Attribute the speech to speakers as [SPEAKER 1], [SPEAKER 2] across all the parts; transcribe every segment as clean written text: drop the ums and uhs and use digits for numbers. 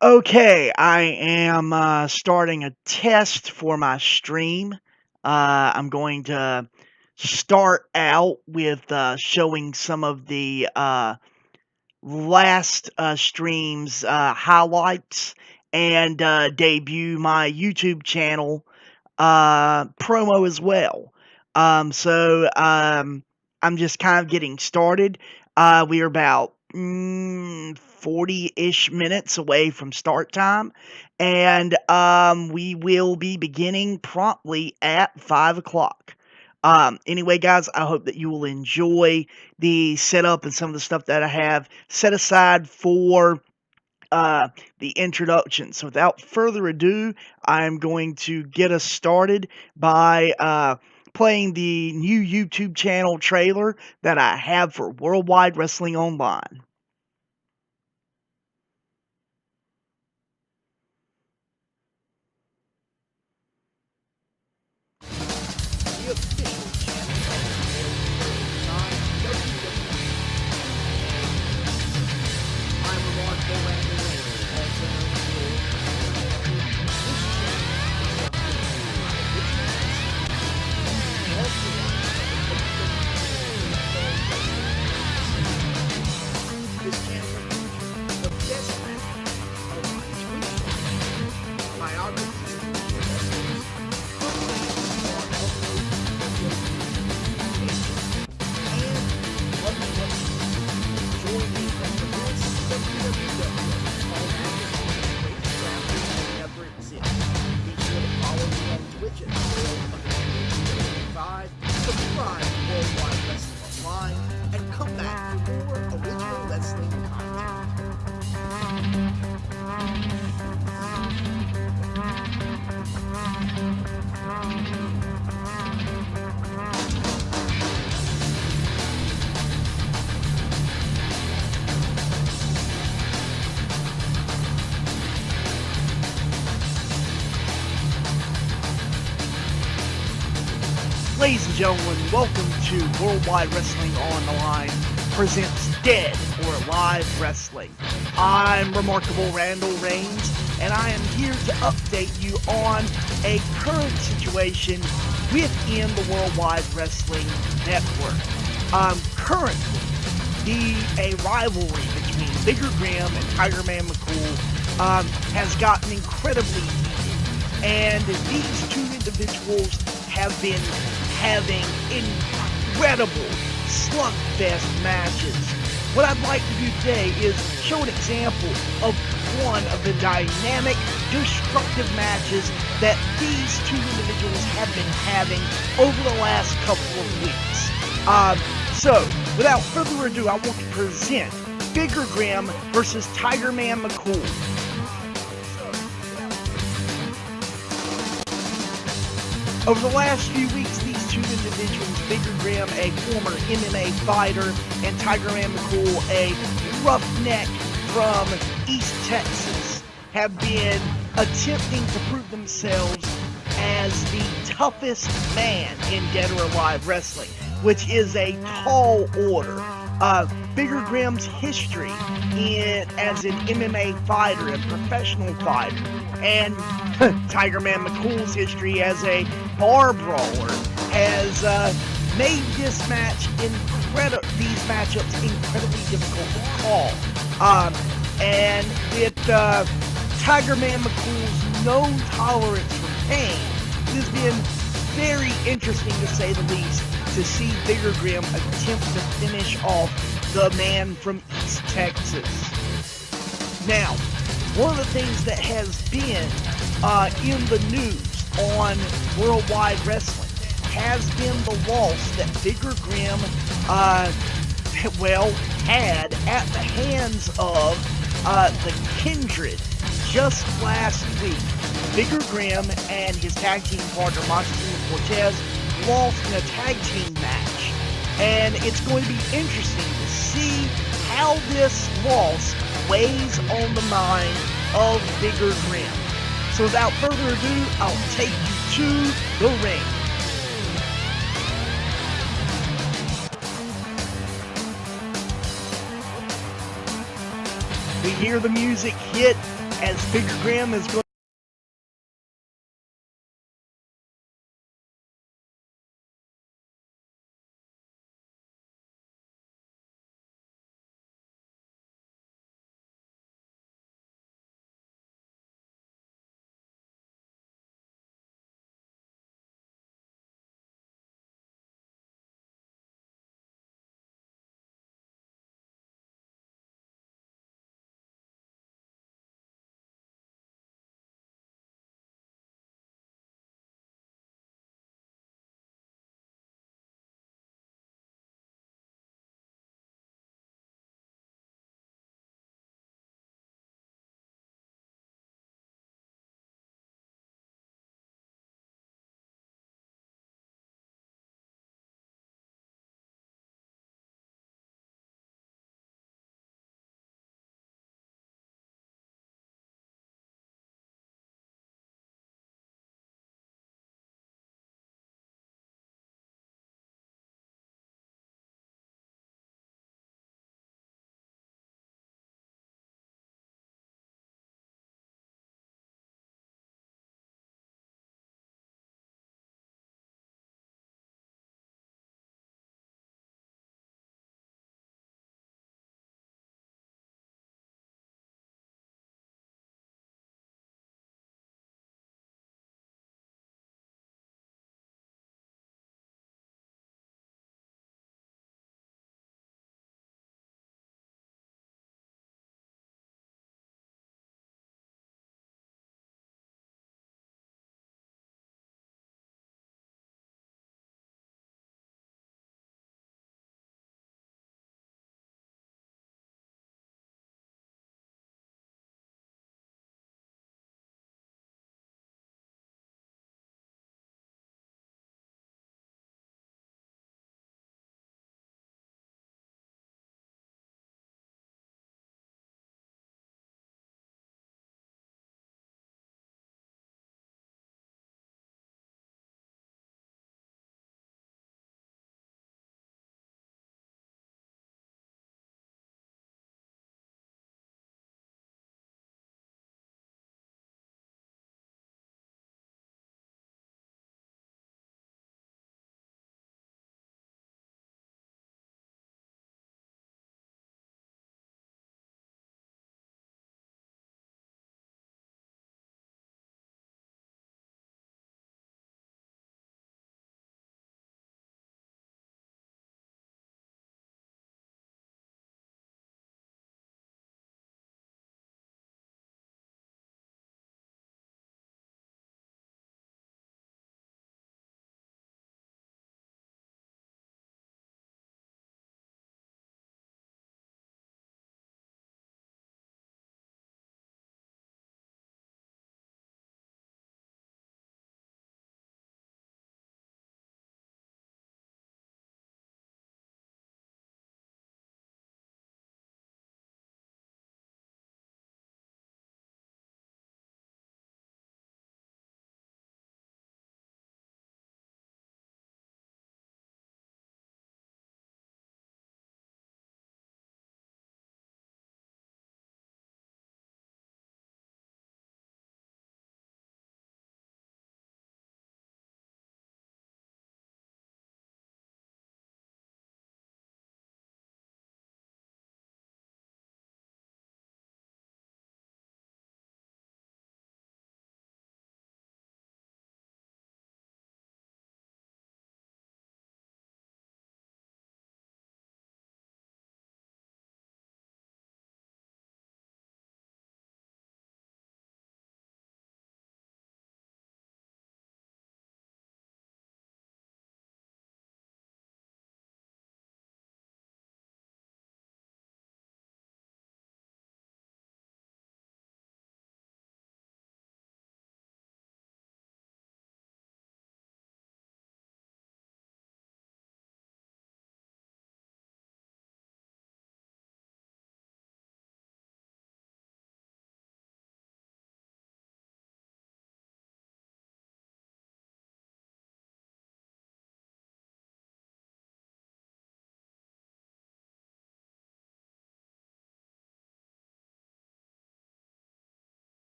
[SPEAKER 1] Okay, I am starting a test for my stream. I'm going to start out with showing some of the last stream's highlights and debut my YouTube channel promo as well. I'm just kind of getting started. We are about 40-ish minutes away from start time, and we will be beginning promptly at 5 o'clock. Anyway, guys, I hope that you will enjoy the setup and some of the stuff that I have set aside for the introduction. So without further ado, I'm going to get us started by playing the new YouTube channel trailer that I have for Worldwide Wrestling Online. The official channel of I'm Remarkable Randy Reigns, also known as the Old Man. This channel features the best matches of each week, biographies of the wrestlers, updates on uploads and what join me from the best WWW all never exist. Be sure to follow me on Twitch at World5. Subscribe to Worldwide Wrestling Online and come back for more original wrestling content. Ladies and gentlemen, welcome to Worldwide Wrestling Online presents Dead or Alive Wrestling. I'm Remarkable Randall Reigns, and I am here to update you on a current situation within the Worldwide Wrestling Network. Currently, a rivalry between Bigger Graham and Tiger Man McCool has gotten incredibly heated, and these two individuals have been having incredible slugfest matches. What I'd like to do today is show an example of one of the dynamic, destructive matches that these two individuals have been having over the last couple of weeks. So, without further ado, I want to present Bigger Graham versus Tiger Man McCool. Over the last few weeks, these two individuals, Bigger Graham, a former MMA fighter, and Tiger Man McCool, a roughneck from East Texas, have been attempting to prove themselves as the toughest man in Dead or Alive Wrestling, which is a tall order. Bigger Graham's history as an MMA fighter and professional fighter, and Tiger Man McCool's history as a bar brawler has made these matchups incredibly difficult to call. And with Tiger Man McCool's no tolerance for pain, it has been very interesting, to say the least, to see Bigger Graham attempt to finish off the man from East Texas. Now, one of the things that has been in the news on Worldwide Wrestling has been the loss that Bigger Graham had at the hands of the Kindred just last week. Bigger Graham and his tag team partner Montezuma Cortez lost in a tag team match, and it's going to be interesting to see how this loss weighs on the mind of Bigger Graham. So without further ado, I'll take you to the ring. We hear the music hit, as Big Graham is going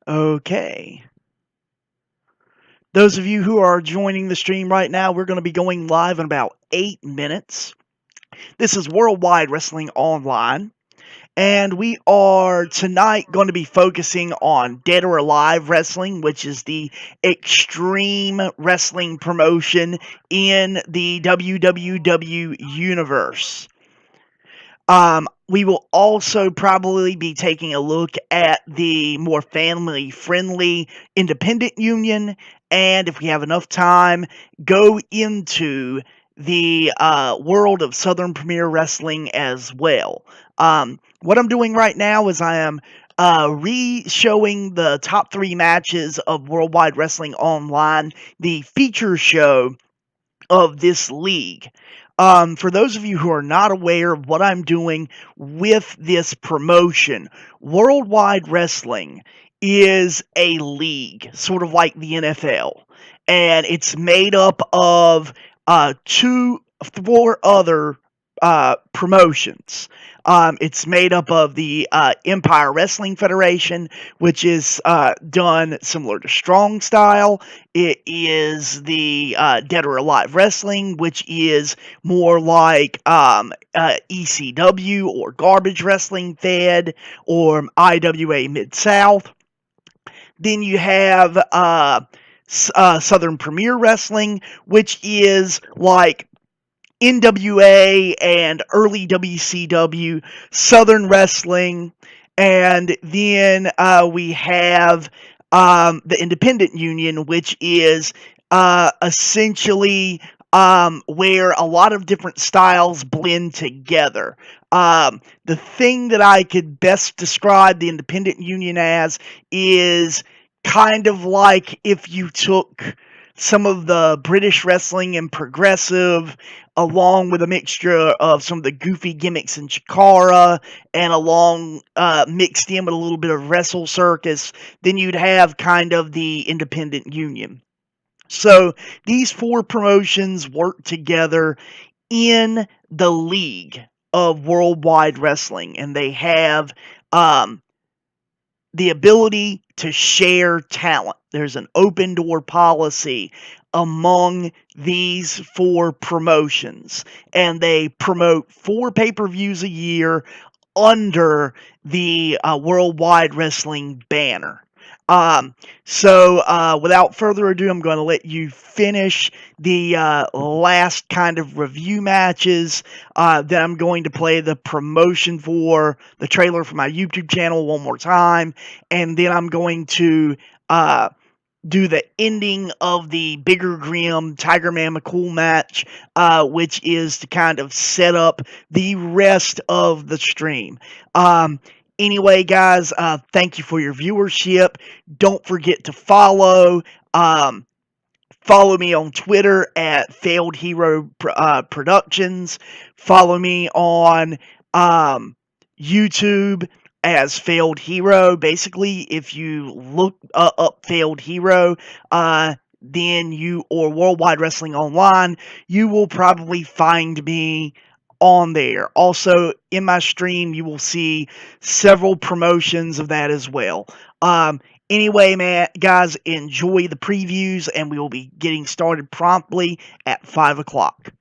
[SPEAKER 1] Okay. Those of you who are joining the stream right now, we're going to be going live in about 8 minutes. This is Worldwide Wrestling Online, and we are tonight going to be focusing on Dead or Alive Wrestling, which is the extreme wrestling promotion in the WWW universe. We will also probably be taking a look at the more family-friendly independent union, and if we have enough time, go into the world of Southern Premier Wrestling as well. What I'm doing right now is I am re-showing the top 3 matches of Worldwide Wrestling Online, the feature show of this league. For those of you who are not aware of what I'm doing with this promotion, Worldwide Wrestling is a league, sort of like the NFL, and it's made up of 4 other promotions. It's made up of the Empire Wrestling Federation, which is done similar to Strong Style. It is the Dead or Alive Wrestling, which is more like ECW or Garbage Wrestling Fed or IWA Mid-South. Then you have Southern Premier Wrestling, which is like NWA and early WCW, Southern Wrestling, and then we have the Independent Union, which is essentially where a lot of different styles blend together. The thing that I could best describe the Independent Union as is kind of like if you took some of the British wrestling and progressive, along with a mixture of some of the goofy gimmicks in Chikara, and mixed in with a little bit of Wrestle Circus, then you'd have kind of the Independent Union. So these 4 promotions work together in the league of Worldwide Wrestling, and they have the ability to share talent. There's an open door policy among these 4 promotions, and they promote 4 pay-per-views a year under the Worldwide Wrestling banner. Without further ado, I'm going to let you finish the last kind of review matches. Then I'm going to play the promotion for the trailer for my YouTube channel one more time, and then I'm going to do the ending of the Bigger Grim Tiger Man McCool match, which is to kind of set up the rest of the stream. Anyway, guys, thank you for your viewership. Don't forget to follow. Follow me on Twitter at Failed Hero Productions. Follow me on YouTube as Failed Hero. Basically, if you look up Failed Hero, then or Worldwide Wrestling Online, you will probably find me on there. Also, in my stream, you will see several promotions of that as well. Anyway, man, guys, enjoy the previews, and we will be getting started promptly at 5 o'clock.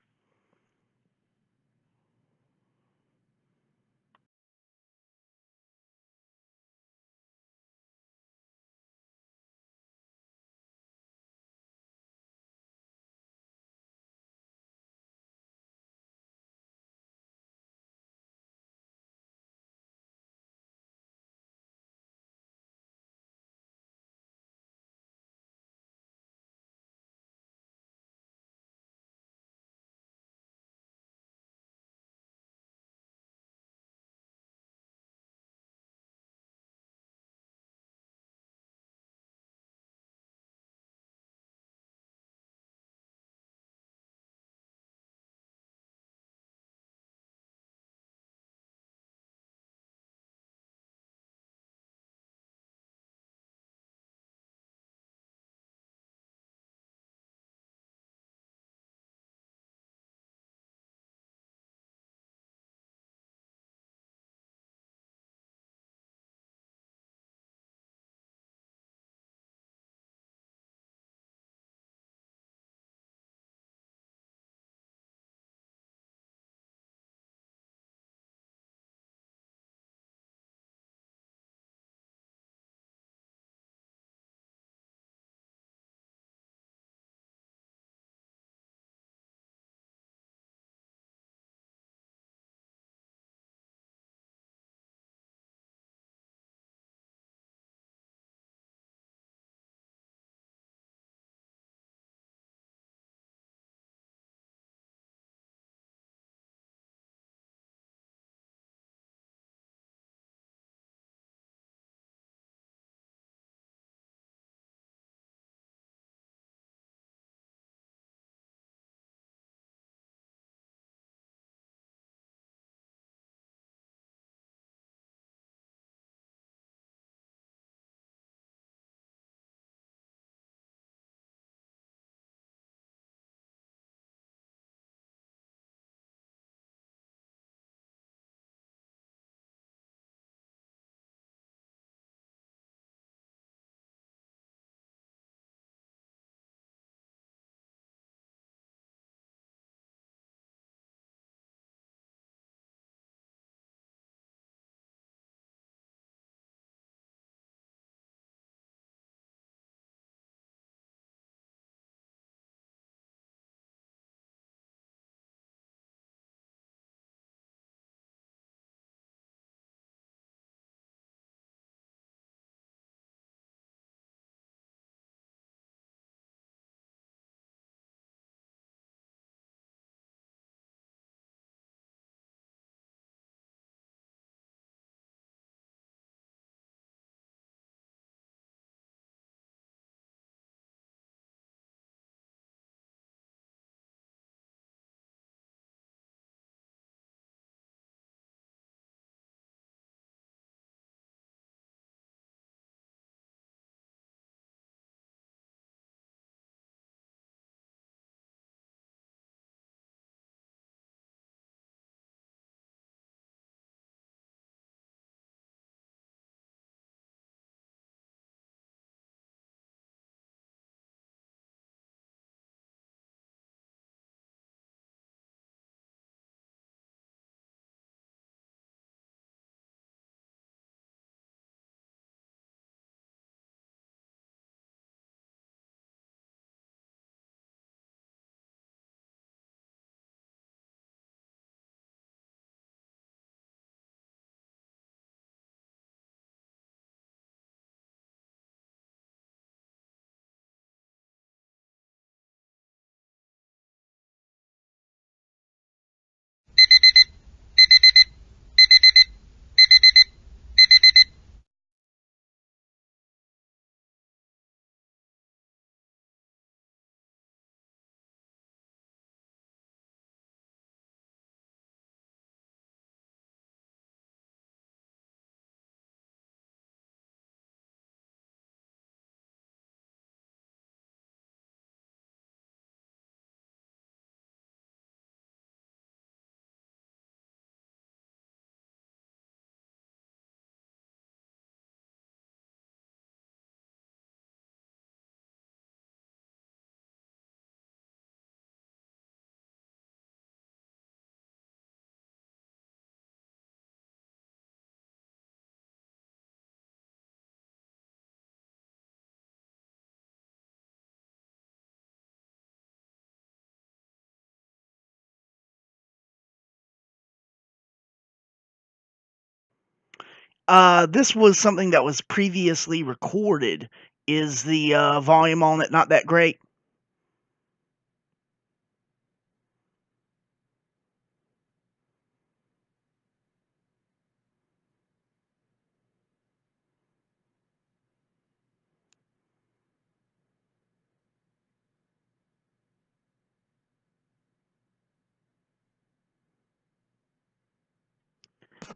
[SPEAKER 1] This was something that was previously recorded. Is the volume on it not that great?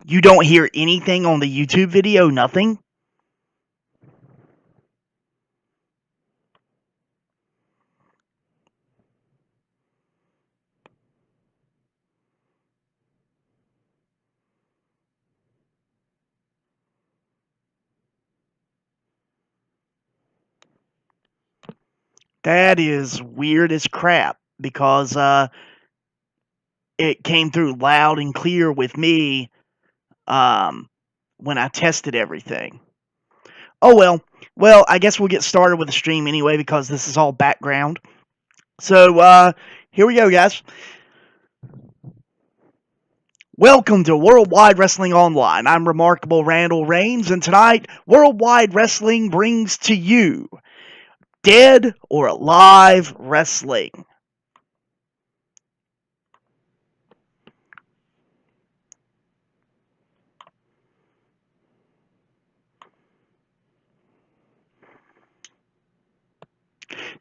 [SPEAKER 1] You don't hear anything on the YouTube video? Nothing? That is weird as crap because it came through loud and clear with me um, when I tested everything. Oh well. Well, I guess we'll get started with the stream anyway because this is all background. So here we go, guys. Welcome to Worldwide Wrestling Online. I'm Remarkable Randall Reigns, and tonight, Worldwide Wrestling brings to you Dead or Alive Wrestling.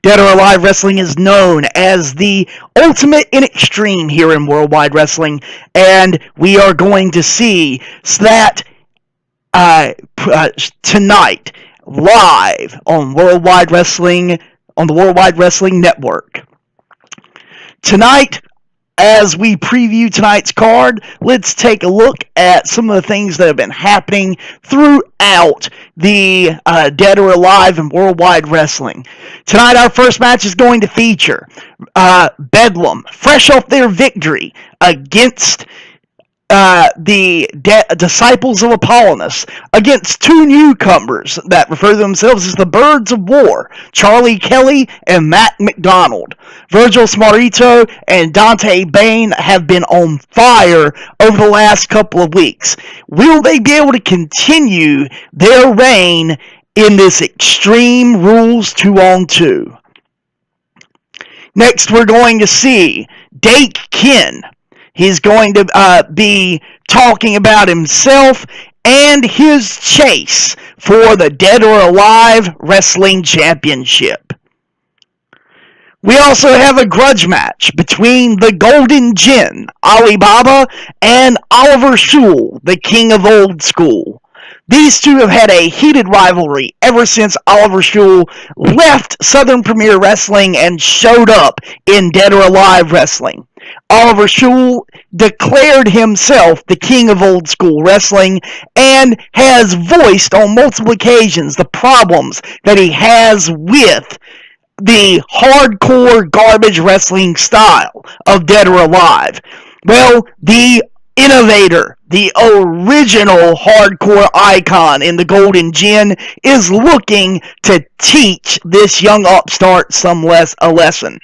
[SPEAKER 1] Dead or Alive Wrestling is known as the Ultimate in Extreme here in Worldwide Wrestling, and we are going to see that tonight live on Worldwide Wrestling on the Worldwide Wrestling Network. Tonight, as we preview tonight's card, let's take a look at some of the things that have been happening throughout the Dead or Alive and Worldwide Wrestling. Tonight, our first match is going to feature Bedlam, fresh off their victory against the Disciples of Apollonius, against two newcomers that refer to themselves as the Birds of War, Charlie Kelly and Matt McDonald. Virgil Smarrito and Dante Bain have been on fire over the last couple of weeks. Will they be able to continue their reign in this Extreme Rules 2-on-2? Next, we're going to see Dake Ken. He's going to be talking about himself and his chase for the Dead or Alive Wrestling Championship. We also have a grudge match between the Golden Jinn, Alibaba, and Oliver Shule, the King of Old School. These two have had a heated rivalry ever since Oliver Shule left Southern Premier Wrestling and showed up in Dead or Alive Wrestling. Oliver Shule declared himself the king of old school wrestling and has voiced on multiple occasions the problems that he has with the hardcore garbage wrestling style of Dead or Alive. Well, the innovator, the original hardcore icon in the Golden Jinn is looking to teach this young upstart a lesson.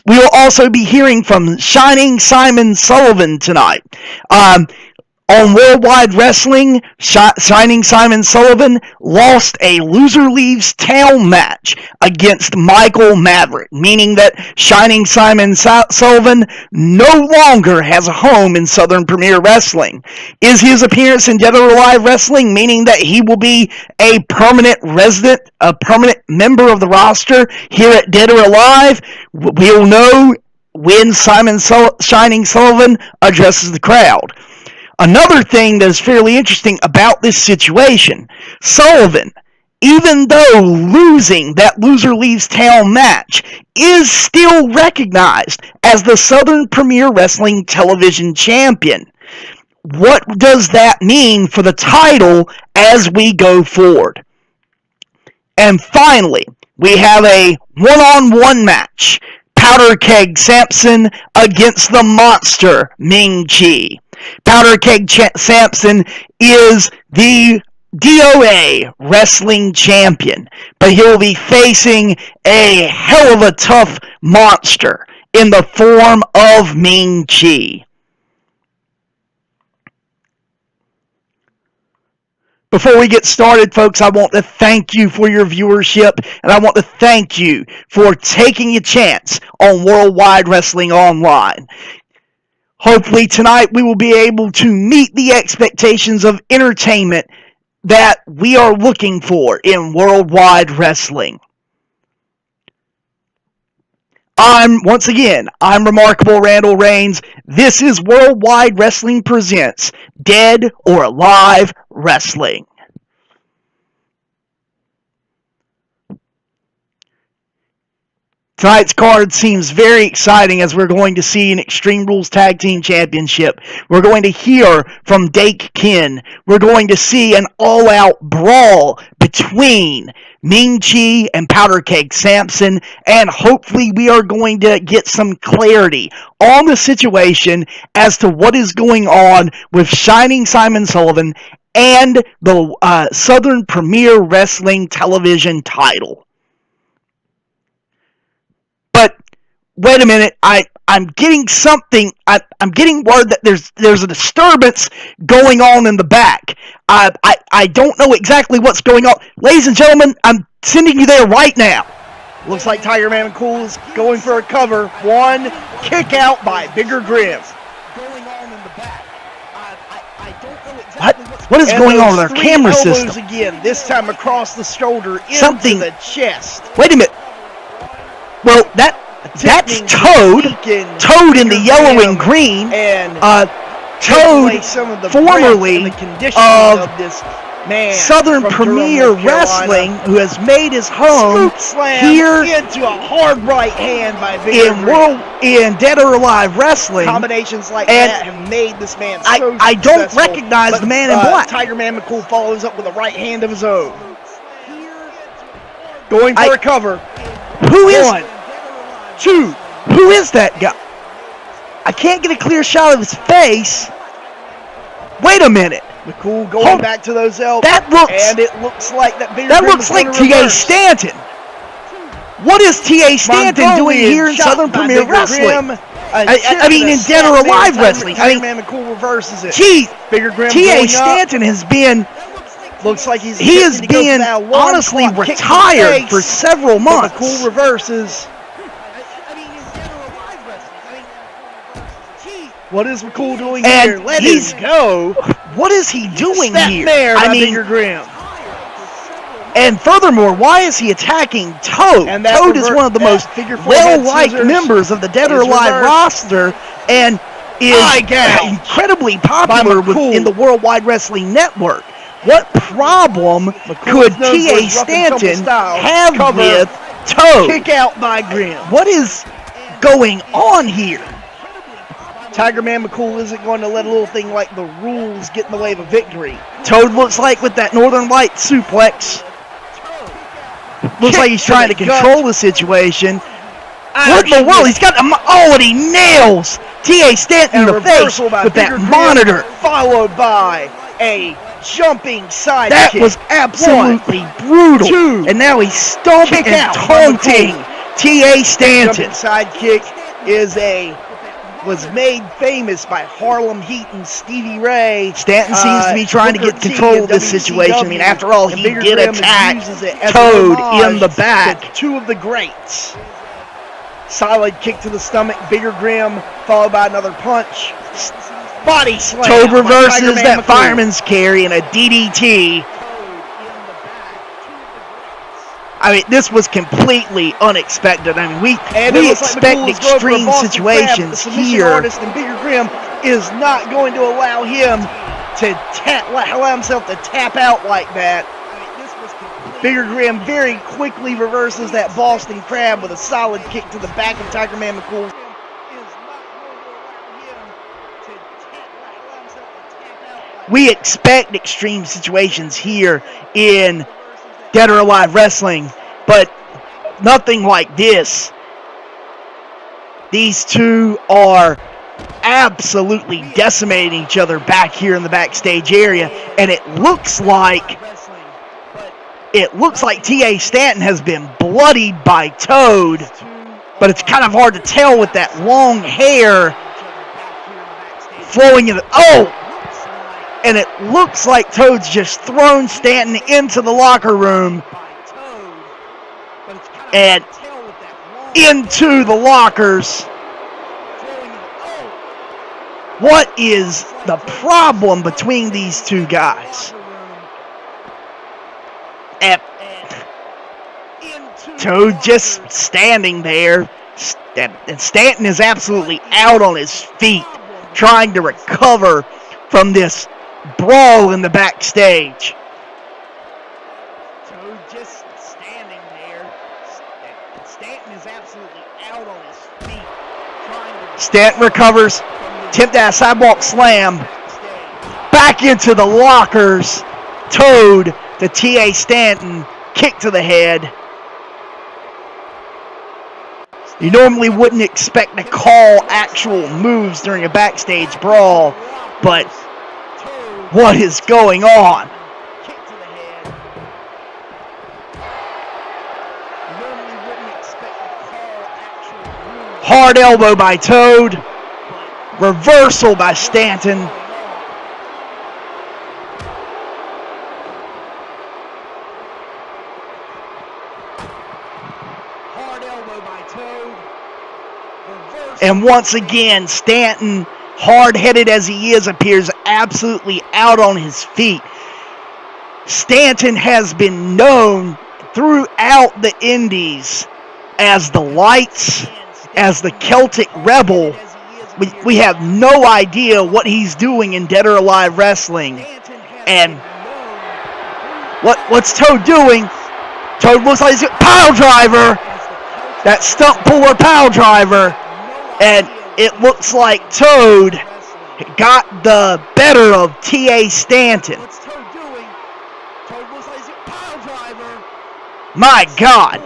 [SPEAKER 1] We'll also be hearing from Shining Simon Sullivan tonight. On Worldwide Wrestling, Shining Simon Sullivan lost a loser leaves town match against Michael Maverick, meaning that Shining Simon Sullivan no longer has a home in Southern Premier Wrestling. Is his appearance in Dead or Alive Wrestling meaning that he will be a permanent resident, a permanent member of the roster here at Dead or Alive? We'll know when Shining Sullivan addresses the crowd. Another thing that is fairly interesting about this situation, Sullivan, even though losing that loser leaves town match, is still recognized as the Southern Premier Wrestling Television Champion. What does that mean for the title as we go forward? And finally, we have a one-on-one match. Powder Keg Sampson against the monster Ming Chi. Powder Keg Sampson is the DOA wrestling champion, but he'll be facing a hell of a tough monster in the form of Ming Chi. Before we get started, folks, I want to thank you for your viewership, and I want to thank you for taking a chance on Worldwide Wrestling Online. Hopefully tonight we will be able to meet the expectations of entertainment that we are looking for in Worldwide Wrestling. I'm Remarkable Randall Reigns. This is Worldwide Wrestling Presents Dead or Alive Wrestling. Tonight's card seems very exciting as we're going to see an Extreme Rules Tag Team Championship. We're going to hear from Dake Ken. We're going to see an all-out brawl between Ming Chi and Powder Keg Sampson, and hopefully we are going to get some clarity on the situation as to what is going on with Shining Simon Sullivan and the Southern Premier Wrestling television title. But wait a minute, I'm getting something. I'm getting word that there's a disturbance going on in the back. I don't know exactly what's going on. Ladies and gentlemen, I'm sending you there right now.
[SPEAKER 2] Looks like Tiger Man McCool is going for a cover. One kick out by Bigger Grim.
[SPEAKER 1] Going on in the back. I don't know exactly what is going on with our camera system.
[SPEAKER 2] Again, this time across the shoulder into the chest.
[SPEAKER 1] Wait a minute. Well, that's Toad. Toad in the yellow and green.
[SPEAKER 2] And
[SPEAKER 1] Toad, formerly of
[SPEAKER 2] this man
[SPEAKER 1] Southern Premier Wrestling, who has made his home here
[SPEAKER 2] into a hard right hand by Bigger
[SPEAKER 1] in Dead or Alive Wrestling.
[SPEAKER 2] Combinations like that have made this man so
[SPEAKER 1] I don't recognize the man in black.
[SPEAKER 2] Tiger Man McCool follows up with a right hand of his own. Going for a cover.
[SPEAKER 1] Who is?
[SPEAKER 2] 1, 2.
[SPEAKER 1] Who is that guy? I can't get a clear shot of his face. Wait a minute.
[SPEAKER 2] McCool going back to those elbows. And it looks like that Bigger
[SPEAKER 1] That
[SPEAKER 2] Grim
[SPEAKER 1] looks like T.A. Stanton. What is T.A. Stanton doing here in Southern Premier Wrestling? I mean, in Dead or Alive Wrestling.
[SPEAKER 2] Tiger Man McCool reverses it.
[SPEAKER 1] Gee,
[SPEAKER 2] Bigger Grim
[SPEAKER 1] T.A. Stanton has been.
[SPEAKER 2] Looks like he
[SPEAKER 1] has been honestly retired for several months.
[SPEAKER 2] McCool reverses. What is McCool doing here? Let him go.
[SPEAKER 1] What is he doing here?
[SPEAKER 2] There by Bigger Grim.
[SPEAKER 1] And furthermore, why is he attacking Toad? Toad is one of the most well-liked members of the Dead or Alive roster and is incredibly popular in the Worldwide Wrestling Network. What problem could T.A. Stanton have with Toad?
[SPEAKER 2] Kick out by Grim.
[SPEAKER 1] What is going on here?
[SPEAKER 2] Tiger Man McCool isn't going to let a little thing like the rules get in the way of a victory.
[SPEAKER 1] Toad looks like with that Northern Light suplex. Looks like he's trying to control the situation. What in the world? He's got and he nails T.A. Stanton in the face with that monitor.
[SPEAKER 2] Followed by a jumping side
[SPEAKER 1] kick. That was absolutely brutal.
[SPEAKER 2] 2.
[SPEAKER 1] And now he's stomping and taunting T.A. Stanton.
[SPEAKER 2] Jumping side kick was made famous by Harlem Heat and Stevie Ray.
[SPEAKER 1] Stanton seems to be trying to get control of this situation. I mean, after all, he did attack Toad in the back.
[SPEAKER 2] Two of the greats. Solid kick to the stomach. Bigger Grim followed by another punch. Body slam.
[SPEAKER 1] Toad reverses that fireman's carry in a DDT. I mean, this was completely unexpected. I mean, we expect extreme situations here.
[SPEAKER 2] Artist and Bigger Grim is not going to allow him to allow himself to tap out like that. Bigger Grim very quickly reverses that Boston Crab with a solid kick to the back of Tiger Man McCool.
[SPEAKER 1] We expect extreme situations here in Dead or Alive Wrestling, but nothing like this. These two are absolutely decimating each other back here in the backstage area, and it looks like T.A. Stanton has been bloodied by Toad, but it's kind of hard to tell with that long hair flowing in the... Oh!
[SPEAKER 2] And it looks like Toad's just thrown Stanton into the locker room and into the lockers. What is the problem between these two guys? And Toad just standing there, and Stanton is absolutely out on his feet, trying to recover from this brawl in the backstage. Toad just standing there, and Stanton is absolutely out on his feet. Stanton recovers, attempt at a sidewalk slam, back into the lockers. Toad to T.A. Stanton, kick to the head. You normally wouldn't expect to call actual moves during a backstage brawl, but what is going on? Hard elbow by Toad. Reversal by Stanton. Hard elbow by Toad. And once again, Stanton, hard-headed as he is, appears absolutely out on his feet. Stanton has been known throughout the Indies as the Lights, as the Celtic Rebel. We have no idea what he's doing in Dead or Alive Wrestling. And what's Toad doing? Toad looks like he's got pile driver. That stump puller pile driver. And it looks like Toad got the better of T.A. Stanton. My God.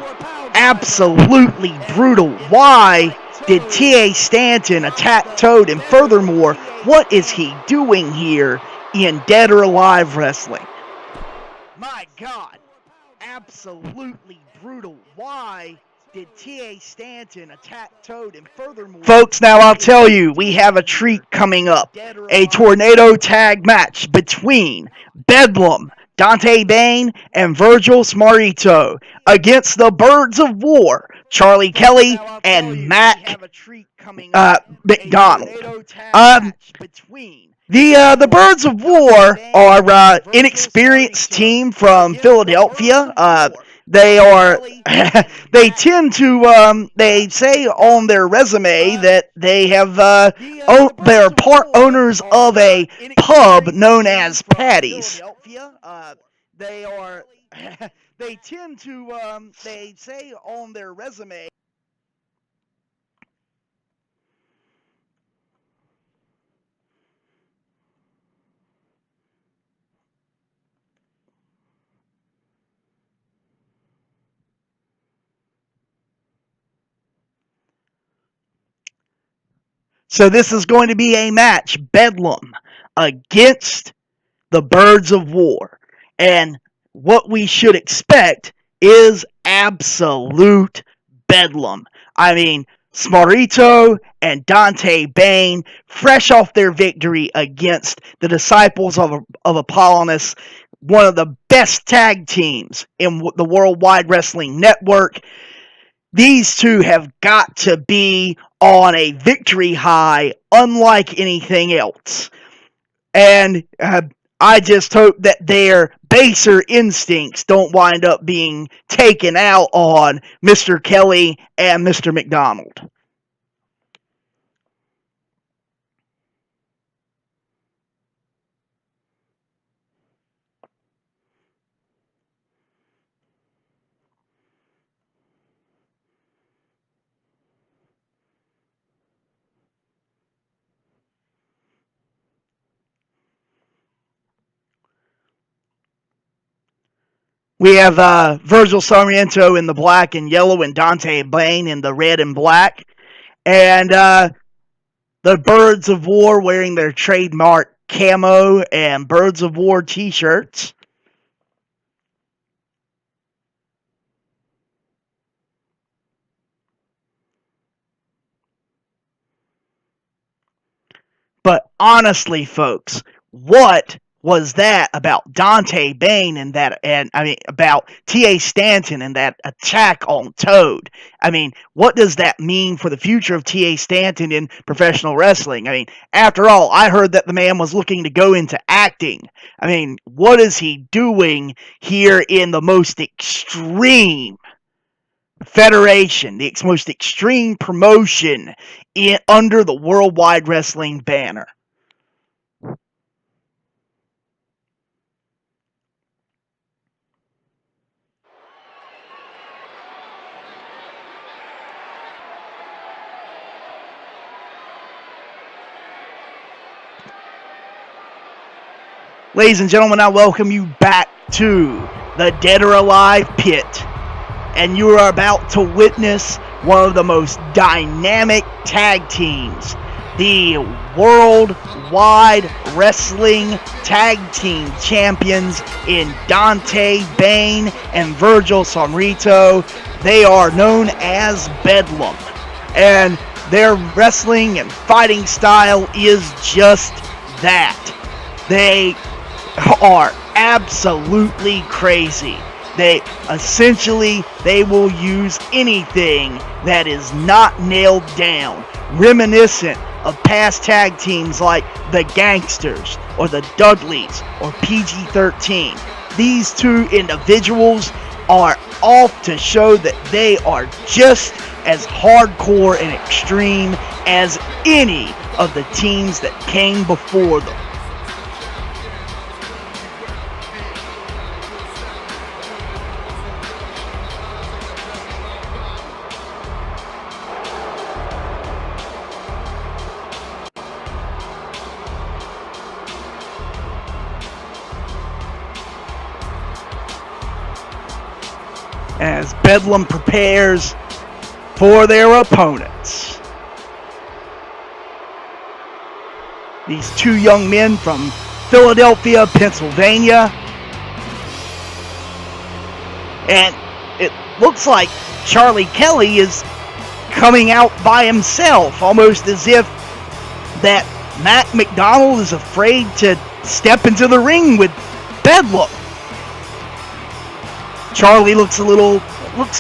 [SPEAKER 2] Absolutely brutal. Why did T.A. Stanton attack Toad? And furthermore, what is he doing here in Dead or Alive Wrestling? My God. Absolutely brutal. Why did T.A. Stanton attack Toad? And furthermore, folks, now I'll tell you, we have a treat coming up. A tornado tag match between Bedlam, Dante Bane, and Virgil Smarrito against the Birds of War, Charlie Kelly and Mac McDonald. The Birds of War are an inexperienced team from Philadelphia. They tend to, they say on their resume that they have, they're part owners of a pub known as Patty's. They tend to, they say on their resume. So this is going to be a match, Bedlam against the Birds of War. And what we should expect is absolute bedlam. I mean, Smarrito and Dante Bane, fresh off their victory against the Disciples of Apollonius, one of the best tag teams in the Worldwide Wrestling Network. These two have got to be on a victory high unlike anything else. And I just hope that their baser instincts don't wind up being taken out on Mr. Kelly and Mr. McDonald. We have Virgil Sarmiento in the black and yellow and Dante Bane in the red and black. And the Birds of War wearing their trademark camo and Birds of War t-shirts. But honestly, folks, what was that about Dante Bane and about T.A. Stanton and that attack on Toad? I mean, what does that mean for the future of T.A. Stanton in professional wrestling? I mean, after all, I heard that the man was looking to go into acting. I mean, what is he doing here in the most extreme federation, the most extreme promotion under the Worldwide Wrestling banner? Ladies and gentlemen, I welcome you back to the Dead or Alive Pit, and you are about to witness one of the most dynamic tag teams, the Worldwide Wrestling Tag Team Champions in Dante Bane and Virgil Somrito. They are known as Bedlam, and their wrestling and fighting style is just that. They are absolutely crazy. They will use anything that is not nailed down, reminiscent of past tag teams like the Gangsters or the Dudleys or PG-13. These two individuals are off to show that they are just as hardcore and extreme as any of the teams that came before them. As Bedlam prepares for their opponents. These two young men from Philadelphia, Pennsylvania. And it looks like Charlie Kelly is coming out by himself, almost as if that Matt McDonald is afraid to step into the ring with Bedlam. Charlie looks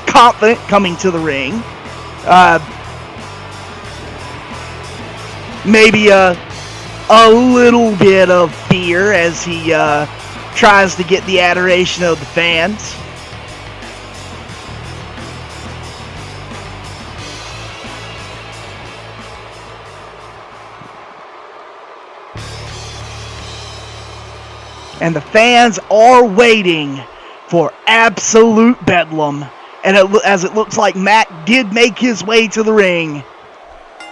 [SPEAKER 2] confident coming to the ring. Maybe a little bit of fear as he tries to get the adoration of the fans. And the fans are waiting for absolute bedlam, and as it looks like Mac did make his way to the ring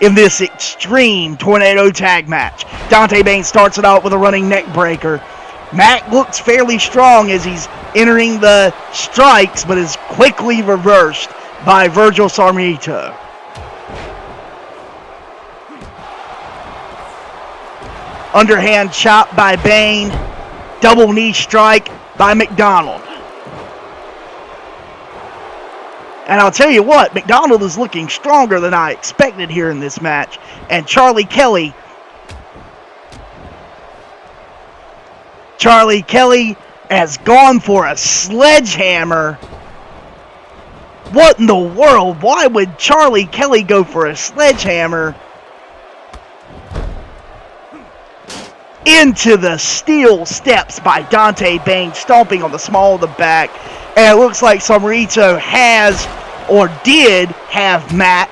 [SPEAKER 2] in this extreme tornado tag match. Dante Bane starts it out with a running neck breaker. Mac looks fairly strong as he's entering the strikes, but is quickly reversed by Virgil Somrito. Underhand chop by Bane, double knee strike by McDonald. And I'll tell you what, McDonald is looking stronger than I expected here in this match. And Charlie Kelly has gone for a sledgehammer. What in the world? Why would Charlie Kelly go for a sledgehammer into the steel steps by Dante Bane, stomping on the small of the back? And it looks like Somrito has, or did have, Mac.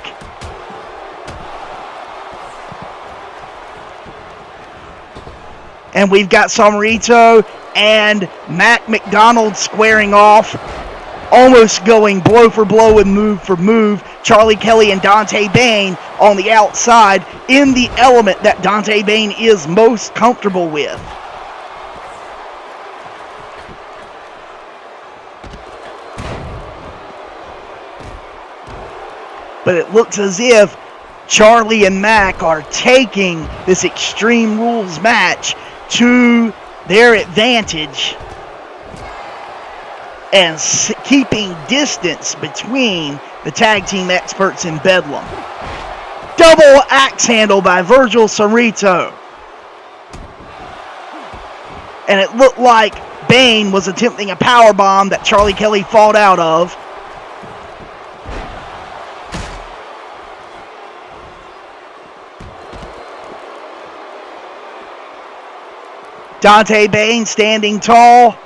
[SPEAKER 2] And we've got Somrito and Mac McDonald squaring off, almost going blow for blow and move for move. Charlie Kelly and Dante Bane on the outside in the element that Dante Bane is most comfortable with. But it looks as if Charlie and Mac are taking this Extreme Rules match to their advantage and keeping distance between the tag team experts in Bedlam. Double axe handle by Virgil Somrito. and it looked like Bane was attempting a powerbomb that Charlie Kelly fought out of. Dante Bane standing tall,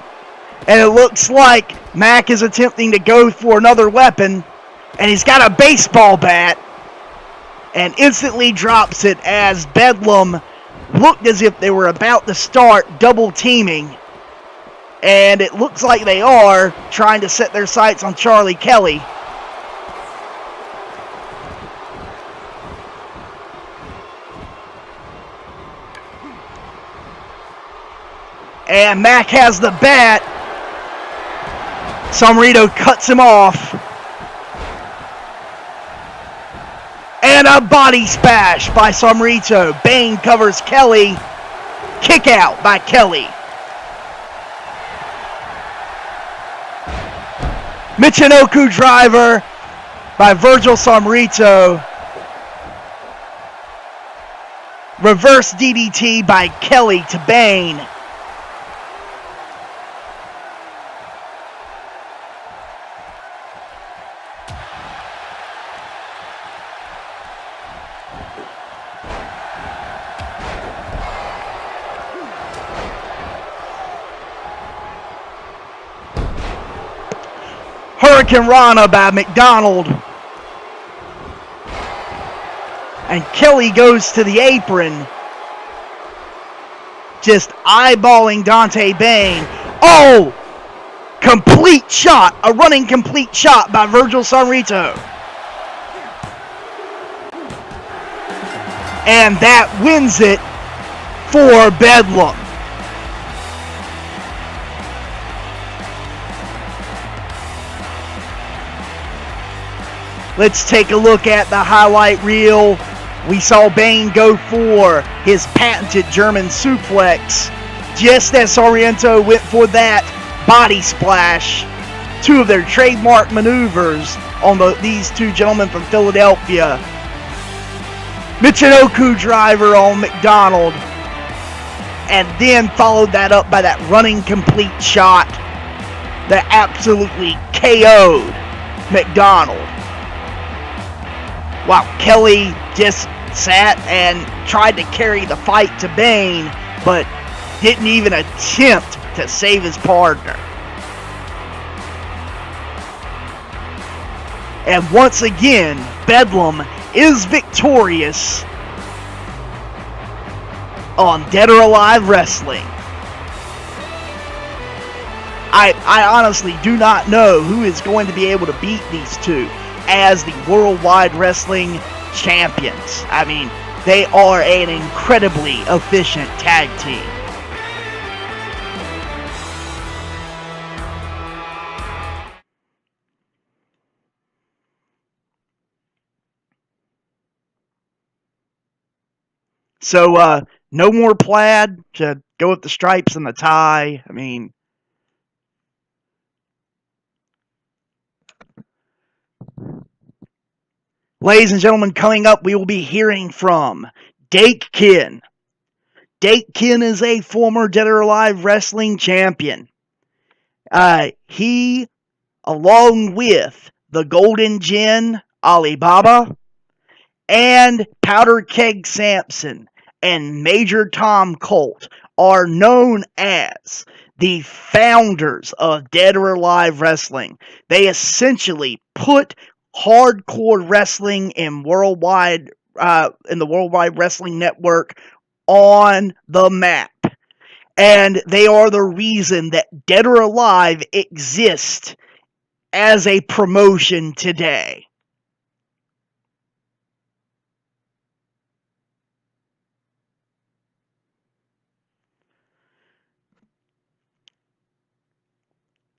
[SPEAKER 2] and it looks like Mac is attempting to go for another weapon, and he's got a baseball bat, and instantly drops it as Bedlam looked as if they were about to start double teaming, and it looks like they are trying to set their sights on Charlie Kelly. And Mac has the bat. Sombrito cuts him off. And a body smash by Sombrito. Bane covers Kelly. Kick out by Kelly. Michinoku driver by Virgil Sombrito. Reverse DDT by Kelly to Bane. Hurricane Rana by McDonald. And Kelly goes to the apron. Just eyeballing Dante Bane. Oh! Complete shot. A running complete shot by Virgil Sombrito. And that wins it for Bedlam. Let's take a look at the highlight reel. We saw Bane go for his patented German suplex. Just as Sorrento went for that body splash. Two of their trademark maneuvers on these two gentlemen from Philadelphia. Michinoku driver on McDonald. And then followed that up by that running complete shot that absolutely KO'd McDonald. While Kelly just sat and tried to carry the fight to Bane, but didn't even attempt to save his partner. And once again, Bedlam is victorious on Dead or Alive Wrestling. I honestly do not know who is going to be able to beat these two as the Worldwide Wrestling Champions. I mean, they are an incredibly efficient tag team. So, no more plaid to go with the stripes and the tie. I mean, ladies and gentlemen, coming up, we will be hearing from Dakekin. Dakekin is a former Dead or Alive Wrestling champion. He, along with the Golden Gin, Alibaba, and Powder Keg Sampson, and Major Tom Colt, are known as the founders of Dead or Alive Wrestling. They essentially put hardcore wrestling in the Worldwide Wrestling Network on the map. And they are the reason that Dead or Alive exists as a promotion today.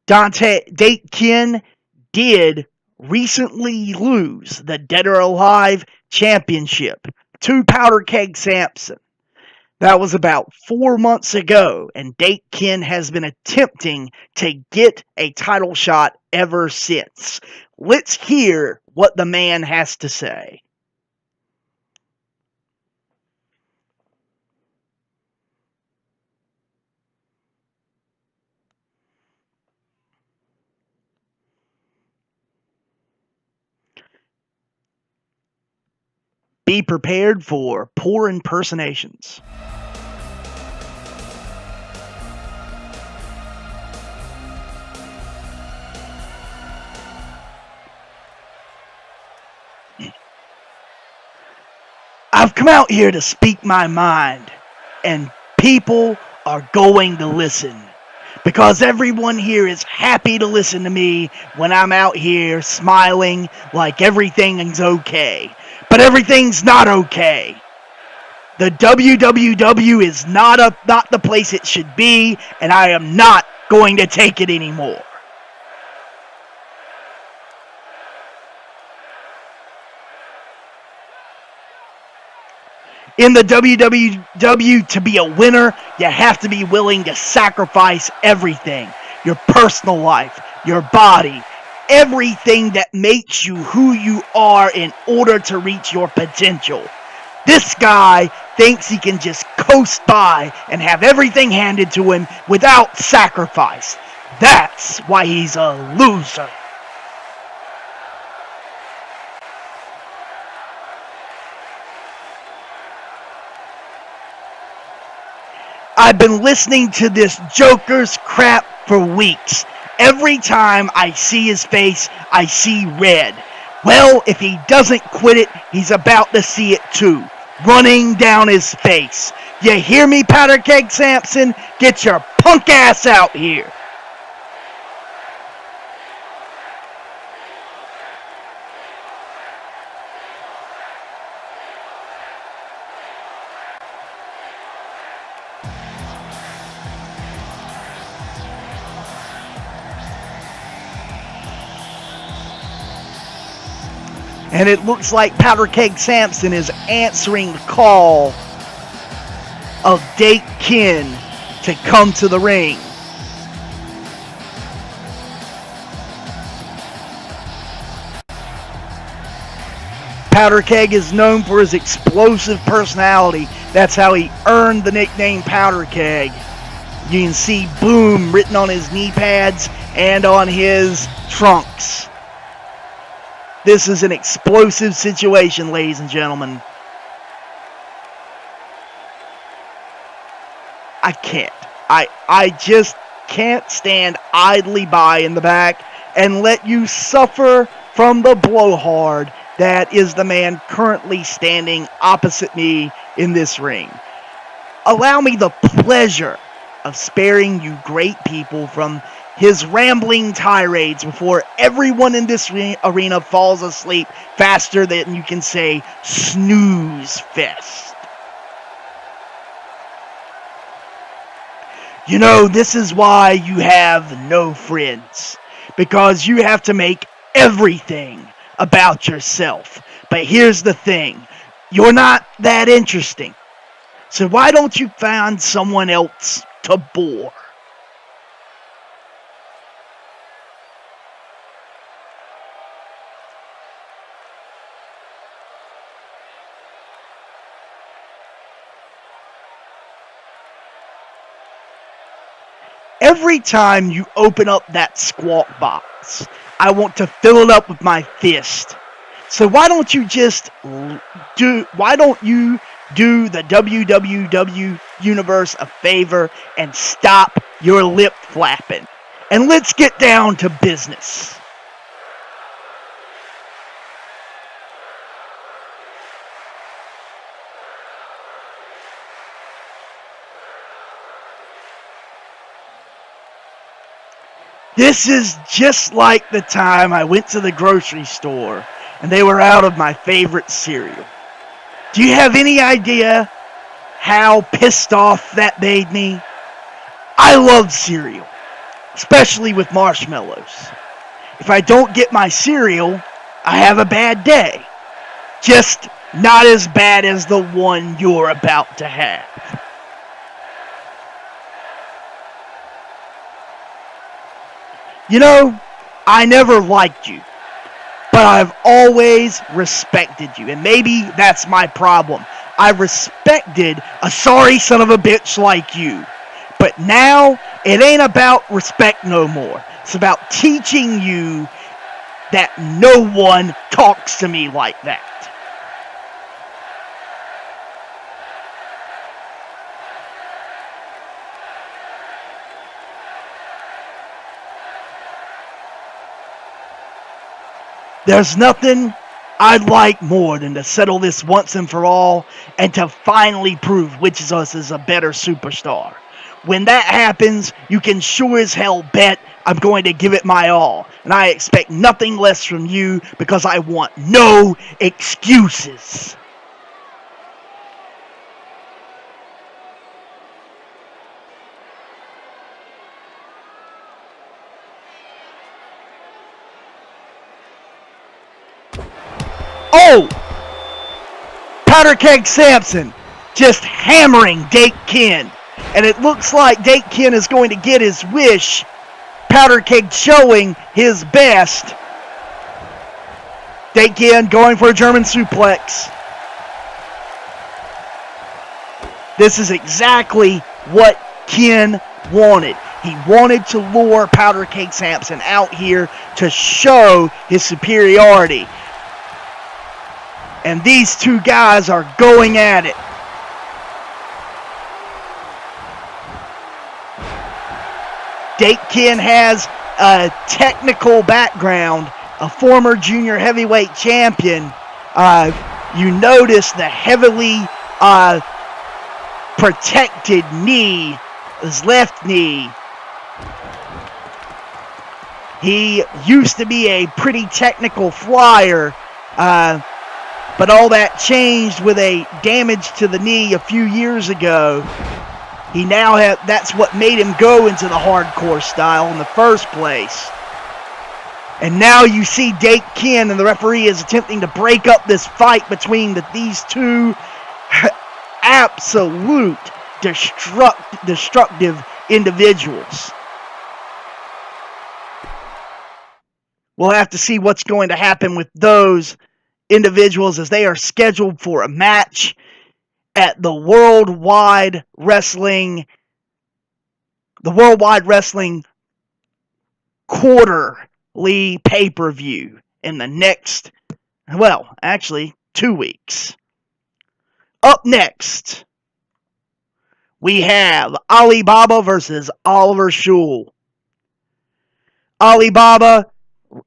[SPEAKER 2] Dakekin did recently lose the Dead or Alive Championship to Powder Keg Sampson. That was about 4 months ago, and Dakekin has been attempting to get a title shot ever since. Let's hear what the man has to say. Be prepared for poor impersonations. I've come out here to speak my mind, and people are going to listen. Because everyone here is happy to listen to me when I'm out here smiling like everything's okay. But everything's not okay. The WWW is not the place it should be, and I am not going to take it anymore. In the WWW, to be a winner, you have to be willing to sacrifice everything. Your personal life, your body, everything that makes you who you are in order to reach your potential. This guy thinks he can just coast by and have everything handed to him without sacrifice. That's why he's a loser. I've been listening to this Joker's crap for weeks. Every time I see his face, I see red. Well, if he doesn't quit it, he's about to see it too. Running down his face. You hear me, Powder Keg Sampson? Get your punk ass out here. And it looks like Powder Keg Sampson is answering the call of Dake Kin to come to the ring. Powder Keg is known for his explosive personality. That's how he earned the nickname Powder Keg. You can see Boom written on his knee pads and on his trunks. This is an explosive situation, ladies and gentlemen. I can't. I just can't stand idly by in the back and let you suffer from the blowhard that is the man currently standing opposite me in this ring. Allow me the pleasure of sparing you great people from his rambling tirades before everyone in this arena falls asleep faster than you can say snooze fest. You know, this is why you have no friends. Because you have to make everything about yourself. But here's the thing. You're not that interesting. So why don't you find someone else to bore? Every time you open up that squawk box, I want to fill it up with my fist. So why don't you do the WWW universe a favor and stop your lip flapping? And let's get down to business. This is just like the time I went to the grocery store and they were out of my favorite cereal. Do you have any idea how pissed off that made me? I love cereal, especially with marshmallows. If I don't get my cereal, I have a bad day. Just not as bad as the one you're about to have. You know, I never liked you, but I've always respected you, and maybe that's my problem. I respected a sorry son of a bitch like you, but now it ain't about respect no more. It's about teaching you that no one talks to me like that. There's nothing I'd like more than to settle this once and for all and to finally prove which of us is a better superstar. When that happens, you can sure as hell bet I'm going to give it my all. And I expect nothing less from you because I want no excuses. Oh! Powder Keg Sampson just hammering Dake Ken. And it looks like Dake Ken is going to get his wish. Powder Keg showing his best. Dake Ken going for a German suplex. This is exactly what Ken wanted. He wanted to lure Powder Keg Sampson out here to show his superiority. And these two guys are going at it. Dake Ken has a technical background, a former junior heavyweight champion. You notice the heavily protected knee, his left knee. He used to be a pretty technical flyer, but all that changed with a damage to the knee a few years ago. He now that's what made him go into the hardcore style in the first place. And now you see Dake Ken, and the referee is attempting to break up this fight between these two absolute destructive individuals. We'll have to see what's going to happen with those individuals as they are scheduled for a match at the Worldwide Wrestling quarterly pay-per-view in the next, well, actually 2 weeks. Up next, we have Alibaba versus Oliver Schul. Alibaba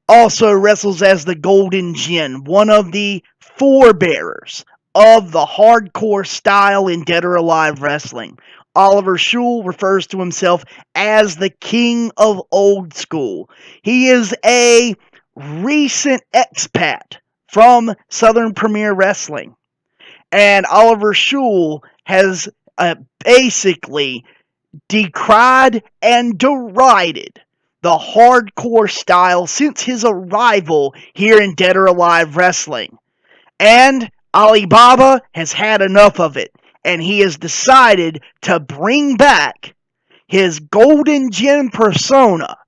[SPEAKER 2] also wrestles as the Golden Djinn, one of the forebearers of the hardcore style in Dead or Alive wrestling. Oliver Schul refers to himself as the King of Old School. He is a recent expat from Southern Premier Wrestling. And Oliver Schul has basically decried and derided the hardcore style since his arrival here in Dead or Alive Wrestling. And Alibaba has had enough of it, and he has decided to bring back his Golden Djinn persona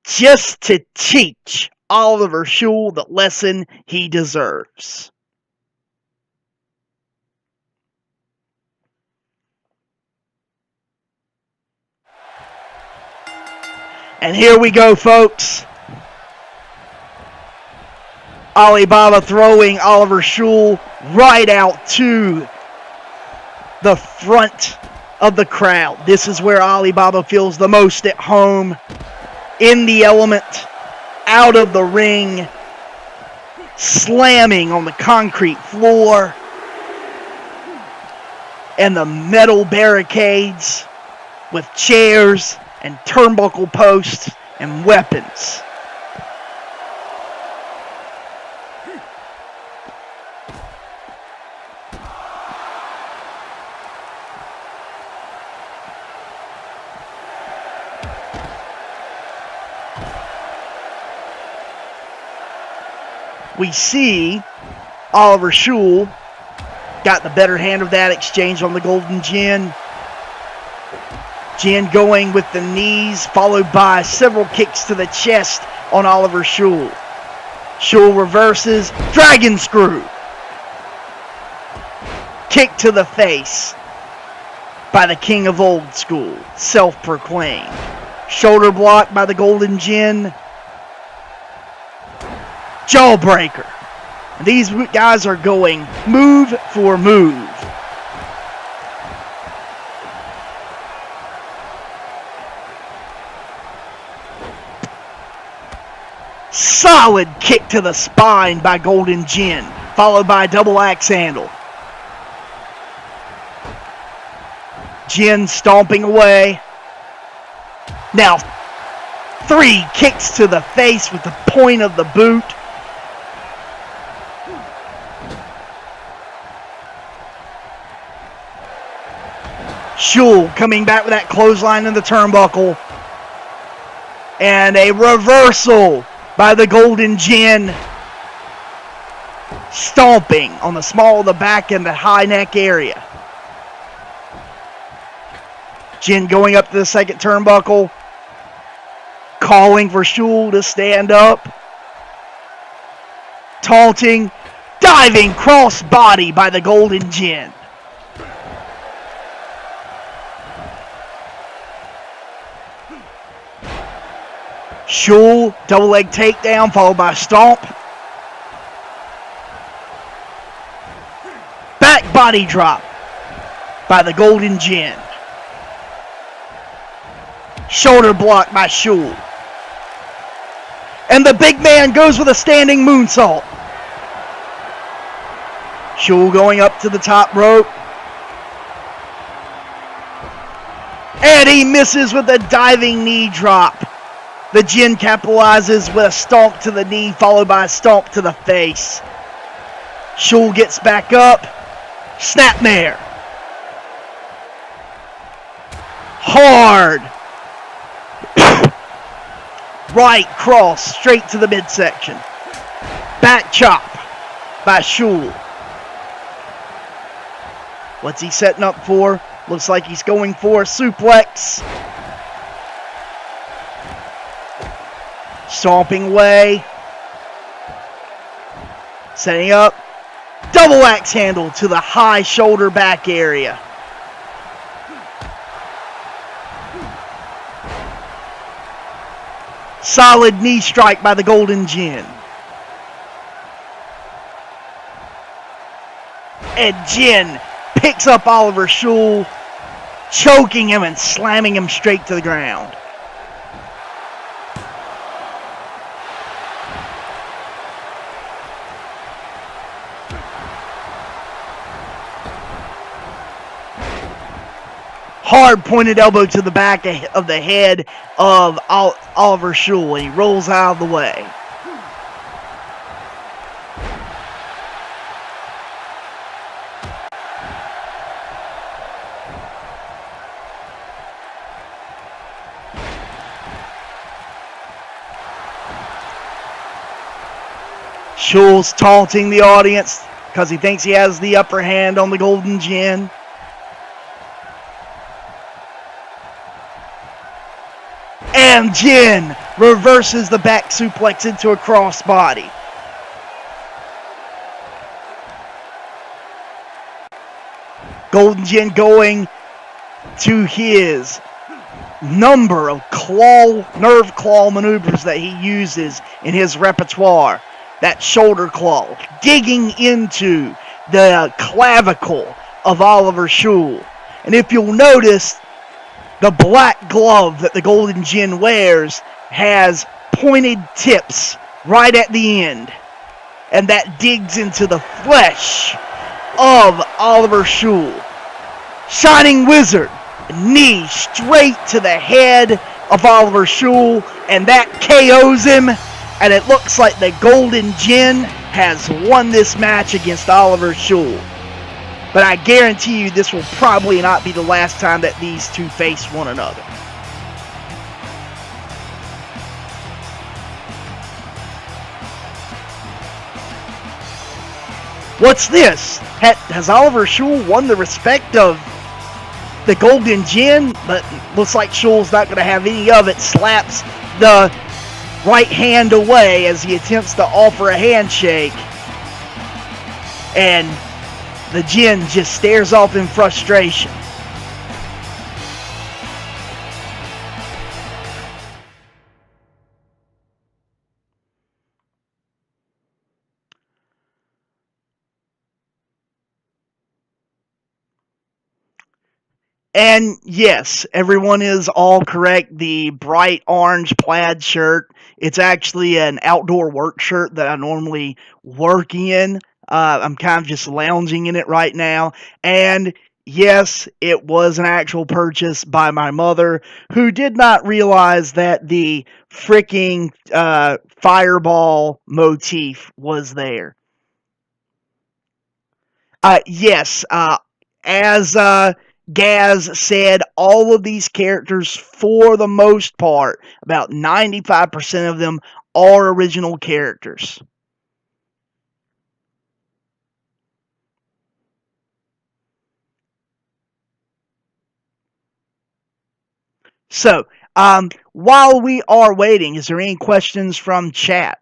[SPEAKER 2] just to teach Oliver Schul the lesson he deserves. And here we go, folks. Alibaba throwing Oliver Schul right out to the front of the crowd. This is where Alibaba feels the most at home. In the element, out of the ring, slamming on the concrete floor and the metal barricades with chairs and turnbuckle posts and weapons. We see Oliver Schul got the better hand of that exchange on the Golden Djinn. Djinn going with the knees, followed by several kicks to the chest on Oliver Schul. Schul reverses, Dragon Screw. Kick to the face by the King of Old School, self-proclaimed. Shoulder block by the Golden Djinn. Jawbreaker. These guys are going move for move. Solid kick to the spine by Golden Jin, followed by a double axe handle. Jin stomping away. Now, 3 kicks to the face with the point of the boot. Shul coming back with that clothesline in the turnbuckle. And a reversal by the Golden Jin. Stomping on the small of the back and the high neck area. Jin going up to the second turnbuckle. Calling for Shul to stand up. Taunting. Diving cross body by the Golden Jin. Shul, double leg takedown followed by a stomp. Back body drop by the Golden Jin. Shoulder block by Shul. And the big man goes with a standing moonsault. Shul going up to the top rope. And he misses with a diving knee drop. The Jin capitalizes with a stomp to the knee followed by a stomp to the face. Shul gets back up. Snapmare. Hard. Right cross straight to the midsection. Back chop by Shul. What's he setting up for? Looks like he's going for a suplex. Stomping away. Setting up. Double axe handle to the high shoulder back area. Solid knee strike by the Golden Jin. And Jin picks up Oliver Shul, choking him and slamming him straight to the ground. Hard pointed elbow to the back of the head of Oliver Shul, and he rolls out of the way. Shul's taunting the audience because he thinks he has the upper hand on the Golden Jin. And Jin reverses the back suplex into a crossbody. Golden Jin going to his number of nerve claw maneuvers that he uses in his repertoire. That shoulder claw, digging into the clavicle of Oliver Shul. And if you'll notice, the black glove that the Golden Jin wears has pointed tips right at the end. And that digs into the flesh of Oliver Shul. Shining Wizard, knee straight to the head of Oliver Shul, and that KOs him. And it looks like the Golden Jin has won this match against Oliver Shul. But I guarantee you this will probably not be the last time that these two face one another. What's this? Has Oliver Shul won the respect of the Golden Jin? But looks like Shul's not going to have any of it. Slaps the right hand away as he attempts to offer a handshake. And the Jin just stares off in frustration. And yes, everyone is all correct. The bright orange plaid shirt, it's actually an outdoor work shirt that I normally work in. I'm kind of just lounging in it right now. And yes, it was an actual purchase by my mother, who did not realize that the freaking fireball motif was there. Yes, as Gaz said, all of these characters, for the most part, about 95% of them, are original characters. So, while we are waiting, is there any questions from chat?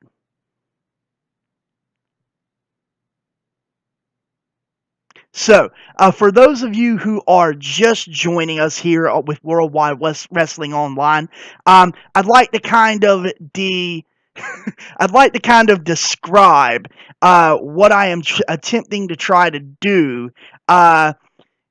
[SPEAKER 2] So, for those of you who are just joining us here with Worldwide Wrestling Online, I'd like to kind of I'd like to kind of describe what I am attempting to try to do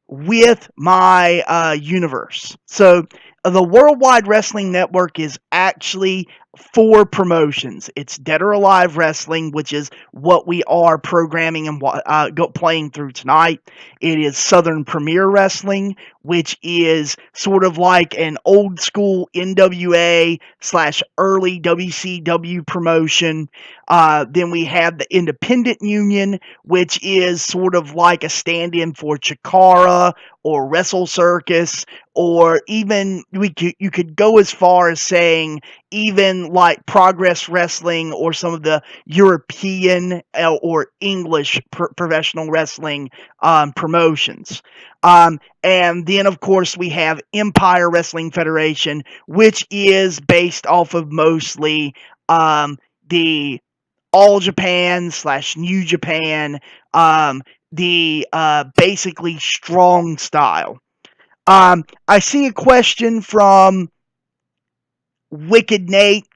[SPEAKER 2] with my universe. So, the Worldwide Wrestling Network is actually 4 promotions. It's Dead or Alive Wrestling, which is what we are programming and playing through tonight. It is Southern Premier Wrestling, which is sort of like an old school NWA / early WCW promotion. Then we have the Independent Union, which is sort of like a stand-in for Chikara or Wrestle Circus, or even you could go as far as saying even like Progress Wrestling or some of the European or English professional wrestling promotions. And then, of course, we have Empire Wrestling Federation, which is based off of mostly the All Japan / New Japan, the basically strong style. I see a question from Wicked Nate.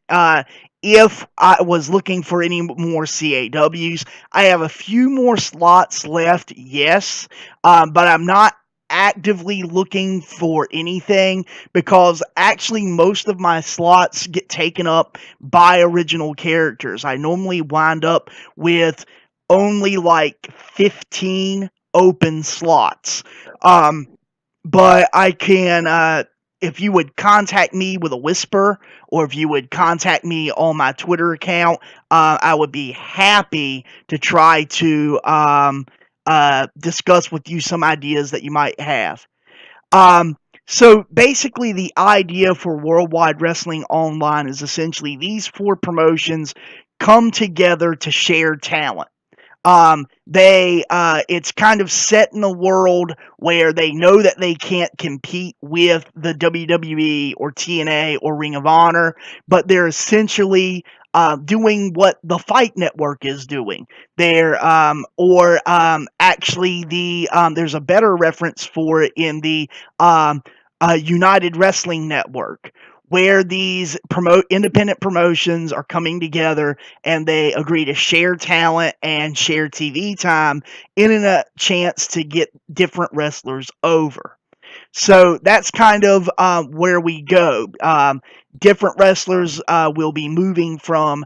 [SPEAKER 2] If I was looking for any more CAWs, I have a few more slots left, yes, but I'm not actively looking for anything because actually most of my slots get taken up by original characters. I normally wind up with only like 15 open slots. But I can, if you would contact me with a whisper, or if you would contact me on my Twitter account, I would be happy to try to discuss with you some ideas that you might have. So basically, the idea for Worldwide Wrestling Online is essentially these 4 promotions come together to share talent. It's kind of set in a world where they know that they can't compete with the WWE or TNA or Ring of Honor, but they're essentially doing what the Fight Network is doing. Actually, there's a better reference for it in the United Wrestling Network, where these independent promotions are coming together and they agree to share talent and share TV time in a chance to get different wrestlers over. So that's kind of where we go. Different wrestlers will be moving from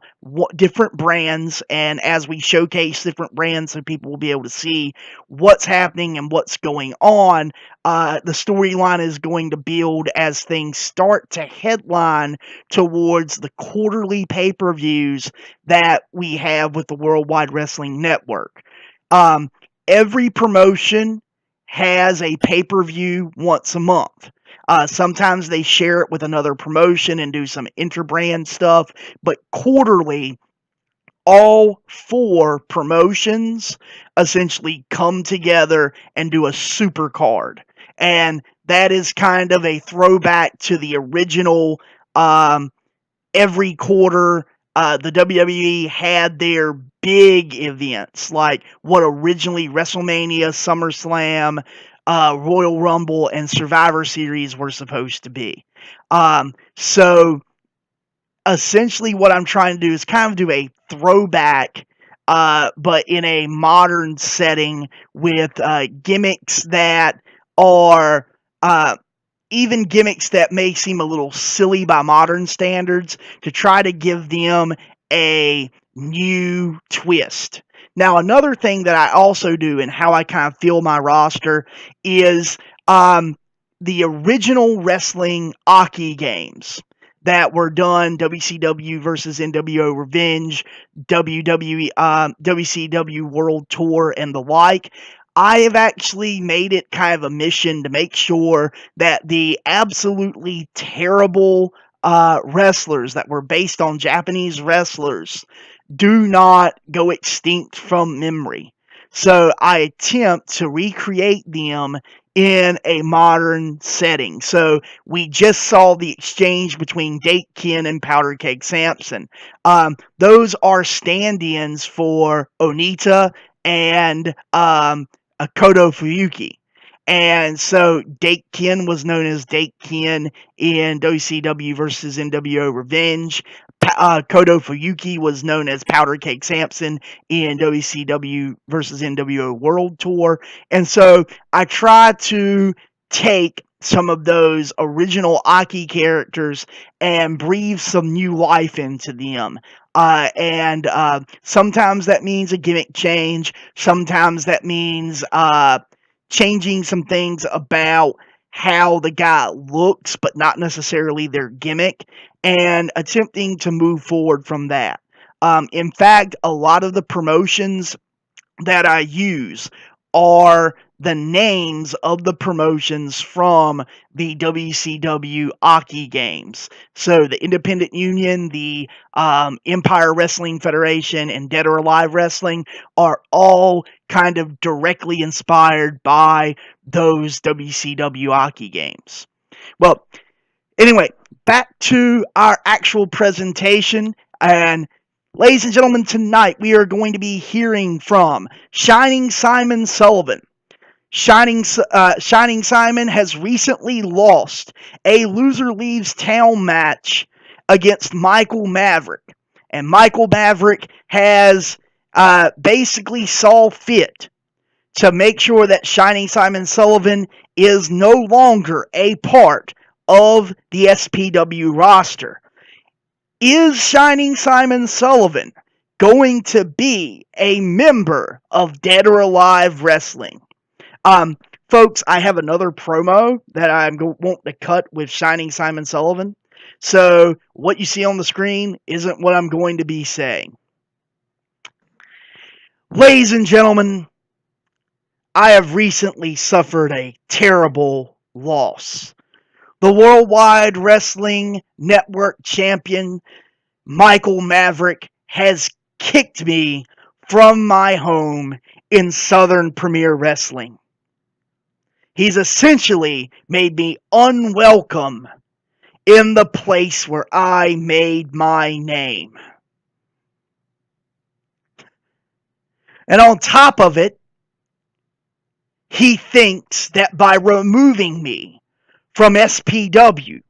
[SPEAKER 2] different brands, and as we showcase different brands, so people will be able to see what's happening and what's going on, the storyline is going to build as things start to headline towards the quarterly pay-per-views that we have with the Worldwide Wrestling Network. Every promotion has a pay-per-view once a month. Sometimes they share it with another promotion and do some interbrand stuff, but quarterly, all 4 promotions essentially come together and do a super card. And that is kind of a throwback to the original every quarter. The WWE had their big events, like what originally WrestleMania, SummerSlam, Royal Rumble, and Survivor Series were supposed to be. So essentially what I'm trying to do is kind of do a throwback, but in a modern setting with gimmicks that are even gimmicks that may seem a little silly by modern standards, to try to give them a new twist. Now, another thing that I also do and how I kind of feel my roster is the original wrestling Aki games that were done, WCW versus NWO Revenge, WWE, WCW World Tour, and the like. I have actually made it kind of a mission to make sure that the absolutely terrible wrestlers that were based on Japanese wrestlers do not go extinct from memory. So I attempt to recreate them in a modern setting. So we just saw the exchange between Datekin and Powder Keg Sampson. Those are stand-ins for Onita and Kodo Fuyuki. And so Datekin was known as Datekin in WCW versus NWO Revenge. Kodo Fuyuki was known as Powder Keg Sampson in WCW versus NWO World Tour. And so I try to take some of those original Aki characters and breathe some new life into them. And sometimes that means a gimmick change. Sometimes that means changing some things about how the guy looks, but not necessarily their gimmick, and attempting to move forward from that. In fact, a lot of the promotions that I use are the names of the promotions from the WCW Aki games. So the Independent Union, the Empire Wrestling Federation, and Dead or Alive Wrestling are all kind of directly inspired by those WCW Aki games. Well, anyway, back to our actual presentation. And ladies and gentlemen, tonight we are going to be hearing from Shining Simon Sullivan. Shining Simon has recently lost a loser leaves town match against Michael Maverick. And Michael Maverick has basically saw fit to make sure that Shining Simon Sullivan is no longer a part of the SPW roster. Is Shining Simon Sullivan going to be a member of Dead or Alive Wrestling? Folks, I have another promo that I'm want to cut with Shining Simon Sullivan. So what you see on the screen isn't what I'm going to be saying. Ladies and gentlemen, I have recently suffered a terrible loss. The Worldwide Wrestling Network champion, Michael Maverick, has kicked me from my home in Southern Premier Wrestling. He's essentially made me unwelcome in the place where I made my name. And on top of it, he thinks that by removing me from SPW,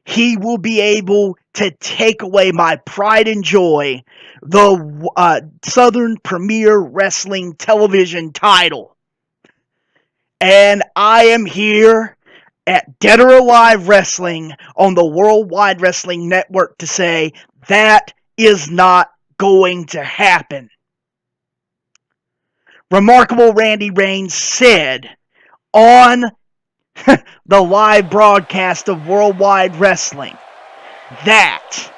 [SPEAKER 2] he will be able to take away my pride and joy, the Southern Premier Wrestling television title. And I am here at Dead or Alive Wrestling on the Worldwide Wrestling Network to say that is not going to happen. Remarkable Randy Reigns said on the live broadcast of Worldwide Wrestling that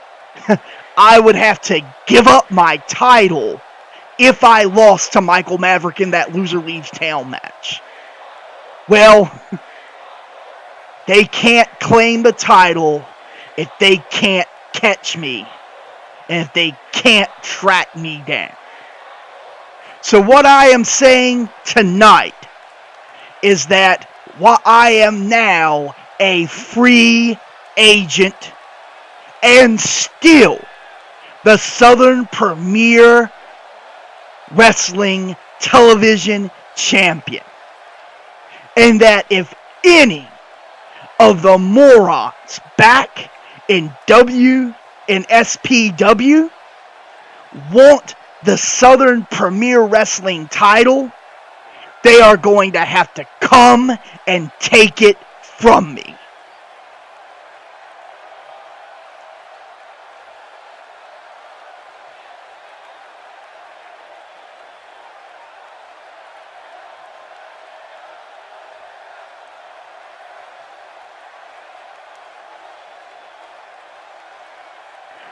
[SPEAKER 2] I would have to give up my title if I lost to Michael Maverick in that loser leaves town match. Well, they can't claim the title if they can't catch me and if they can't track me down. So what I am saying tonight is that while I am now a free agent and still the Southern Premier Wrestling television champion, and that if any of the morons back in SPW want the Southern Premier Wrestling title, they are going to have to come and take it from me.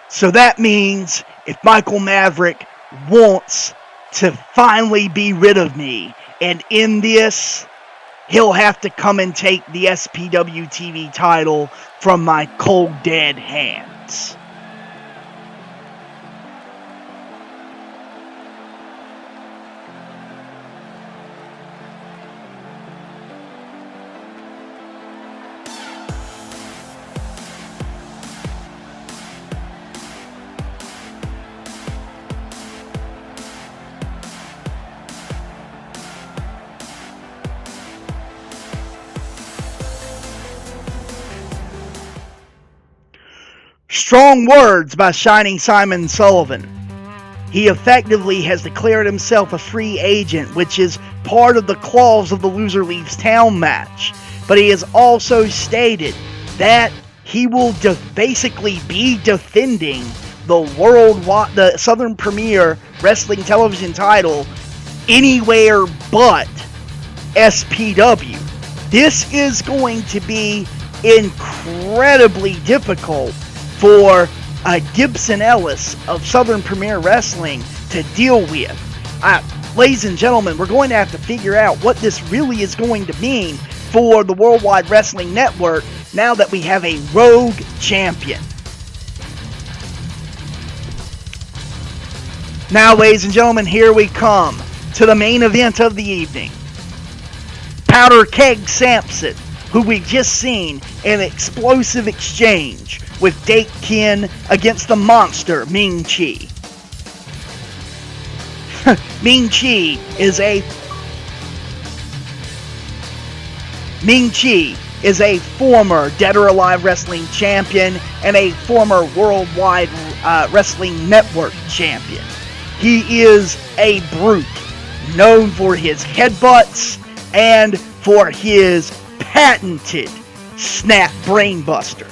[SPEAKER 2] So that means if Michael Maverick wants to finally be rid of me and end this, he'll have to come and take the SPW TV title from my cold, dead hands. Strong words by Shining Simon Sullivan. He effectively has declared himself a free agent, which is part of the clause of the Loser Leaves Town match. But he has also stated that he will basically be defending the Southern Premier Wrestling Television title anywhere but SPW. This is going to be incredibly difficult for Gibson Ellis of Southern Premier Wrestling to deal with. Ladies and gentlemen, we're going to have to figure out what this really is going to mean for the Worldwide Wrestling Network now that we have a rogue champion. Now, ladies and gentlemen, here we come to the main event of the evening. Powder Keg Sampson, who we've just seen an explosive exchange with Dake Kin against the monster Ming Chi. Ming Chi is a former Dead or Alive Wrestling champion and a former Worldwide Wrestling Network champion. He is a brute, known for his headbutts and for his patented Snap Brainbuster.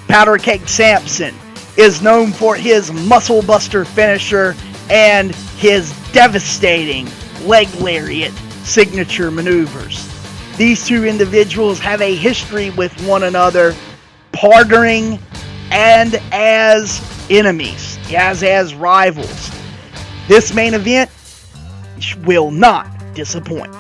[SPEAKER 2] Powder Keg Sampson is known for his Muscle Buster finisher and his devastating leg lariat signature maneuvers. These two individuals have a history with one another, partnering and as enemies, as rivals. This main event will not disappoint.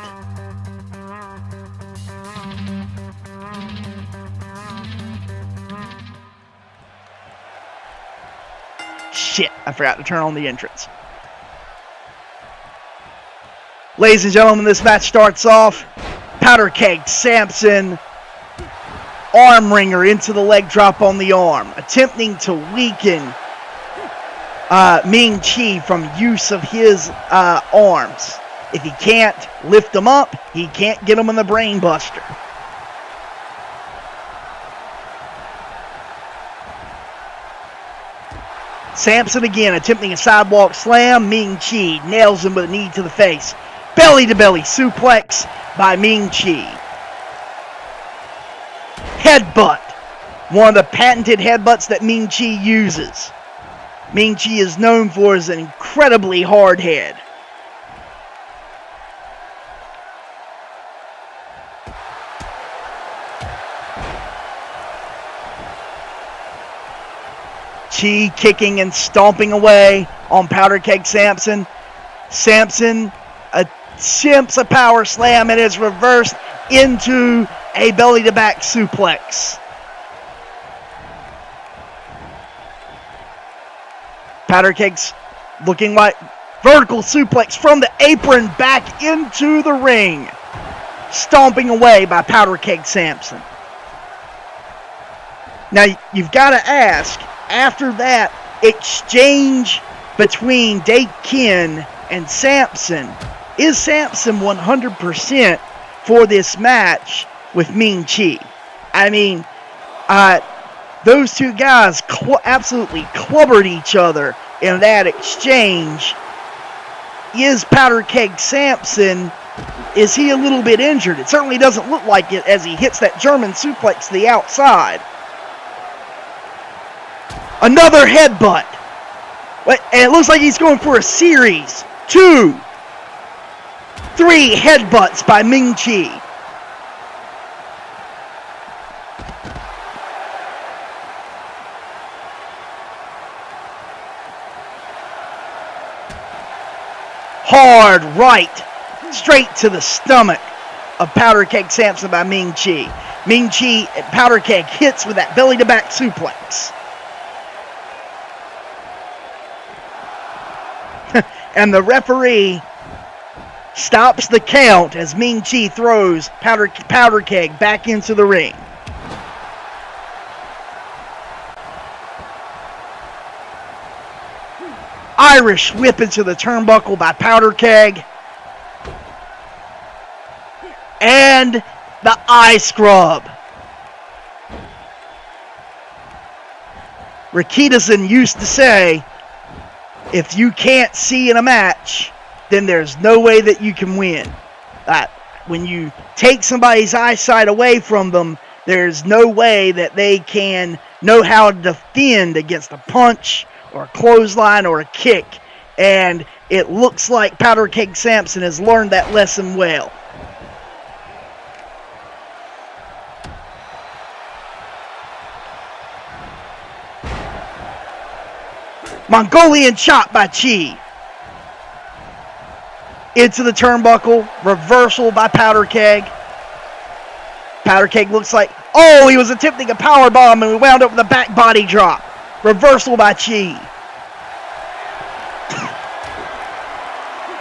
[SPEAKER 2] Shit, I forgot to turn on the entrance. Ladies and gentlemen, this match starts off. Powder Keg Sampson, arm wringer into the leg drop on the arm, attempting to weaken Ming Chi from use of his arms. If he can't lift them up, he can't get them in the brain buster. Sampson again attempting a sidewalk slam. Ming Chi nails him with a knee to the face. Belly-to-belly suplex by Ming Chi. Headbutt. One of the patented headbutts that Ming Chi uses. Ming Chi is known for his incredibly hard head. Chi kicking and stomping away on Powder Keg Sampson. Sampson attempts a power slam and is reversed into a belly-to-back suplex. Powder Keg's looking like vertical suplex from the apron back into the ring. Stomping away by Powder Keg Sampson. Now, you've got to ask, after that exchange between Dake Kin and Sampson, is Sampson 100% for this match with Ming Chi? I mean, those two guys absolutely clobbered each other in that exchange. Is Powder Keg Sampson is he a little bit injured? It certainly doesn't look like it as he hits that German suplex to the outside. Another headbutt. And it looks like he's going for a series. 2, 3 headbutts by Ming Chi. Hard right, straight to the stomach of Powder Keg Sampson by Ming Chi. Ming Chi, Powder Keg hits with that belly-to-back suplex. And the referee stops the count as Ming Chi throws Powder Keg back into the ring. Irish whip into the turnbuckle by Powder Keg. And the eye scrub. Rikitason used to say, if you can't see in a match, then there's no way that you can win. When you take somebody's eyesight away from them, there's no way that they can know how to defend against a punch or a clothesline or a kick. And it looks like Powder Keg Sampson has learned that lesson well. Mongolian chop by Chi. Into the turnbuckle. Reversal by Powder Keg. Powder Keg looks like, oh, he was attempting a power bomb and we wound up with a back body drop. Reversal by Chi.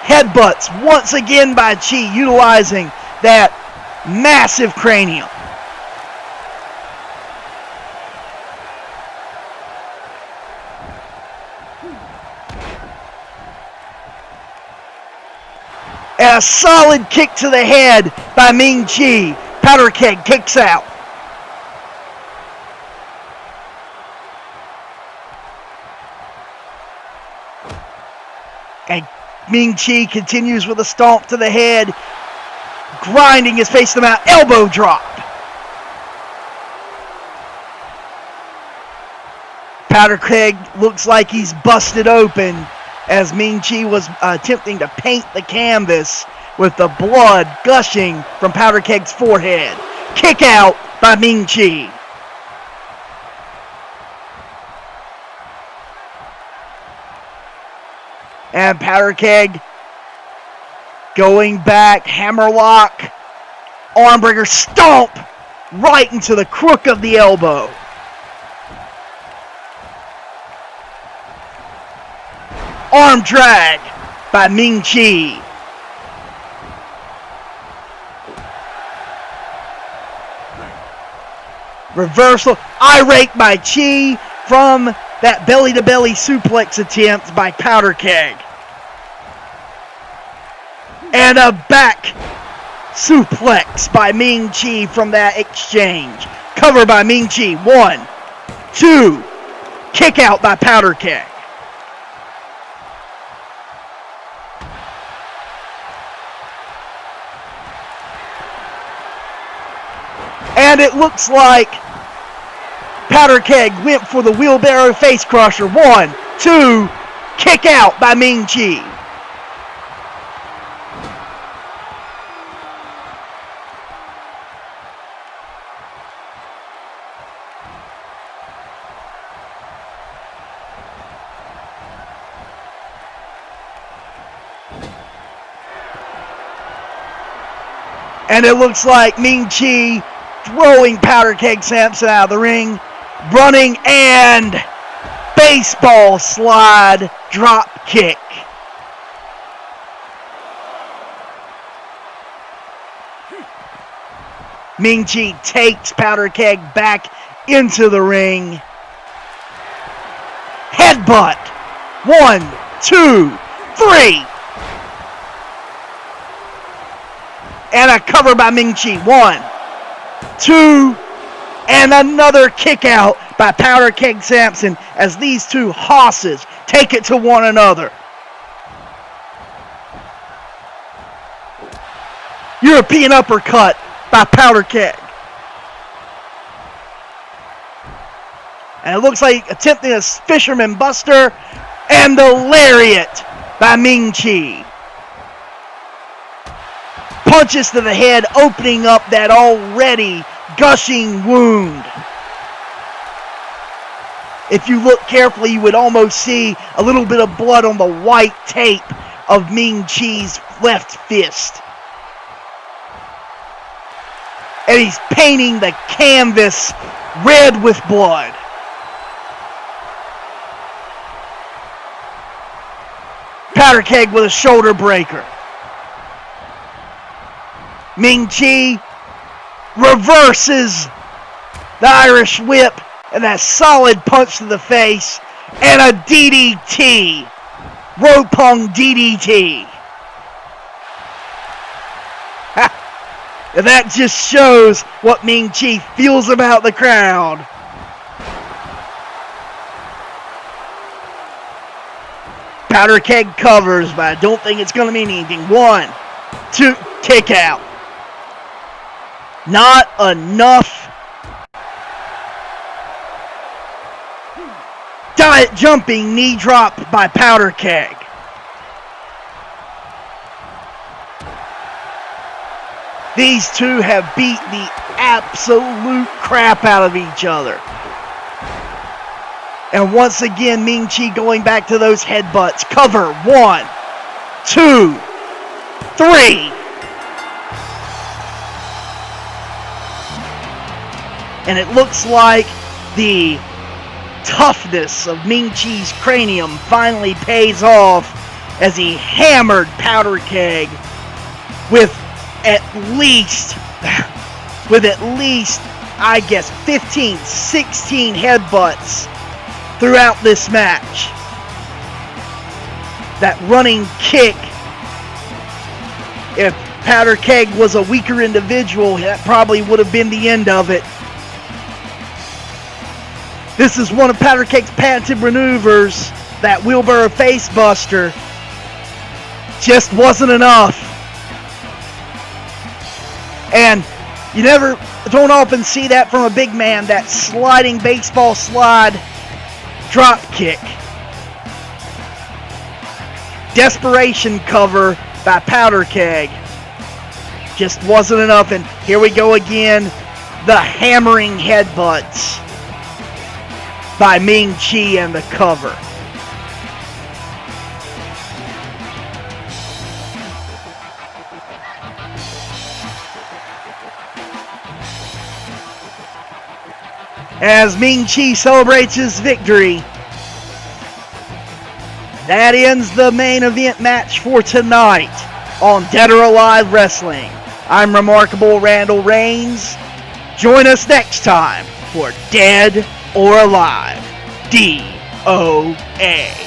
[SPEAKER 2] Headbutts once again by Chi, utilizing that massive cranium. And a solid kick to the head by Ming Chi. Powder Keg kicks out. And Ming Chi continues with a stomp to the head, grinding his face to the mat. Elbow drop. Powder Keg looks like he's busted open as Ming Chi was attempting to paint the canvas with the blood gushing from Powder Keg's forehead. Kick out by Ming Chi. And Powder Keg going back, hammerlock, armbreaker, stomp right into the crook of the elbow. Arm drag by Ming Chi. Reversal, eye rake by Chi from that belly-to-belly suplex attempt by Powder Keg. And a back suplex by Ming Chi from that exchange. Cover by Ming Chi. 1, 2. Kick out by Powder Keg. And it looks like Powder Keg went for the wheelbarrow face crusher. 1, 2. Kick out by Ming Chi. And it looks like Ming Chi throwing Powder Keg Sampson out of the ring. Running and baseball slide drop kick. Ming Chi takes Powder Keg back into the ring. Headbutt. 1, 2, 3. And a cover by Ming Chi. 1, 2, and another kick out by Powder Keg Sampson as these two hosses take it to one another. European uppercut by Powder Keg. And it looks like attempting a Fisherman Buster and the Lariat by Ming Chi. Punches to the head, opening up that already gushing wound. If you look carefully, you would almost see a little bit of blood on the white tape of Ming Chi's left fist. And he's painting the canvas red with blood. Powder Keg with a shoulder breaker. Ming Chi reverses the Irish whip and that solid punch to the face and a DDT. Roppongi DDT. And that just shows what Ming Chi feels about the crowd. Powder Keg covers, but I don't think it's going to mean anything. 1, 2, kick out. Not enough. Diet jumping knee drop by Powder Keg. These two have beat the absolute crap out of each other. And once again, Ming Chi going back to those headbutts. Cover. 1, 2, 3. And it looks like the toughness of Ming Chi's cranium finally pays off as he hammered Powder Keg with at least, I guess, 15, 16 headbutts throughout this match. That running kick, if Powder Keg was a weaker individual, that probably would have been the end of it. This is one of Powder Keg's patented maneuvers, that wheelbarrow face buster. Just wasn't enough. And you don't often see that from a big man, that sliding baseball slide drop kick. Desperation cover by Powder Keg. Just wasn't enough, and here we go again. The hammering headbutts by Ming Chi and the cover. As Ming Chi celebrates his victory, that ends the main event match for tonight on Dead or Alive Wrestling. I'm Remarkable Randall Reigns. Join us next time for Dead or Alive. DOA.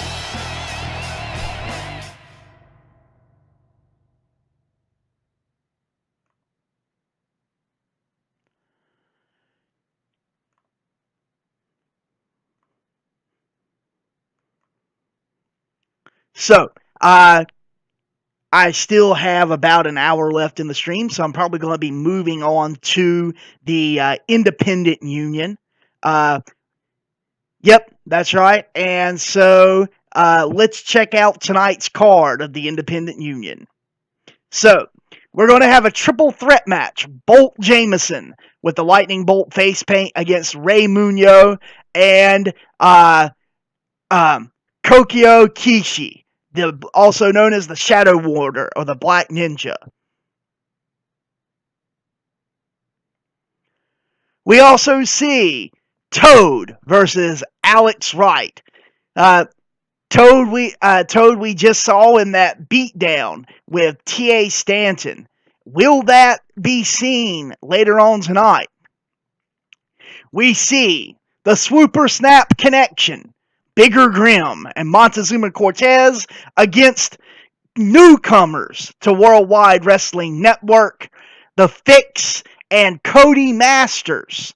[SPEAKER 2] So, I still have about an hour left in the stream, so I'm probably going to be moving on to the Independent Union. Yep, that's right. And so, let's check out tonight's card of the Independent Union. So, we're going to have a triple threat match. Bolt Jameson with the Lightning Bolt face paint against Rey Munoz and Kokio Kishi, also known as the Shadow Warder or the Black Ninja. We also see Toad versus Alex Wright. Toad we just saw in that beatdown with T.A. Stanton. Will that be seen later on tonight? We see the Swooper Snap Connection, Bigger Grimm and Montezuma Cortez against newcomers to Worldwide Wrestling Network, The Fix and Cody Masters.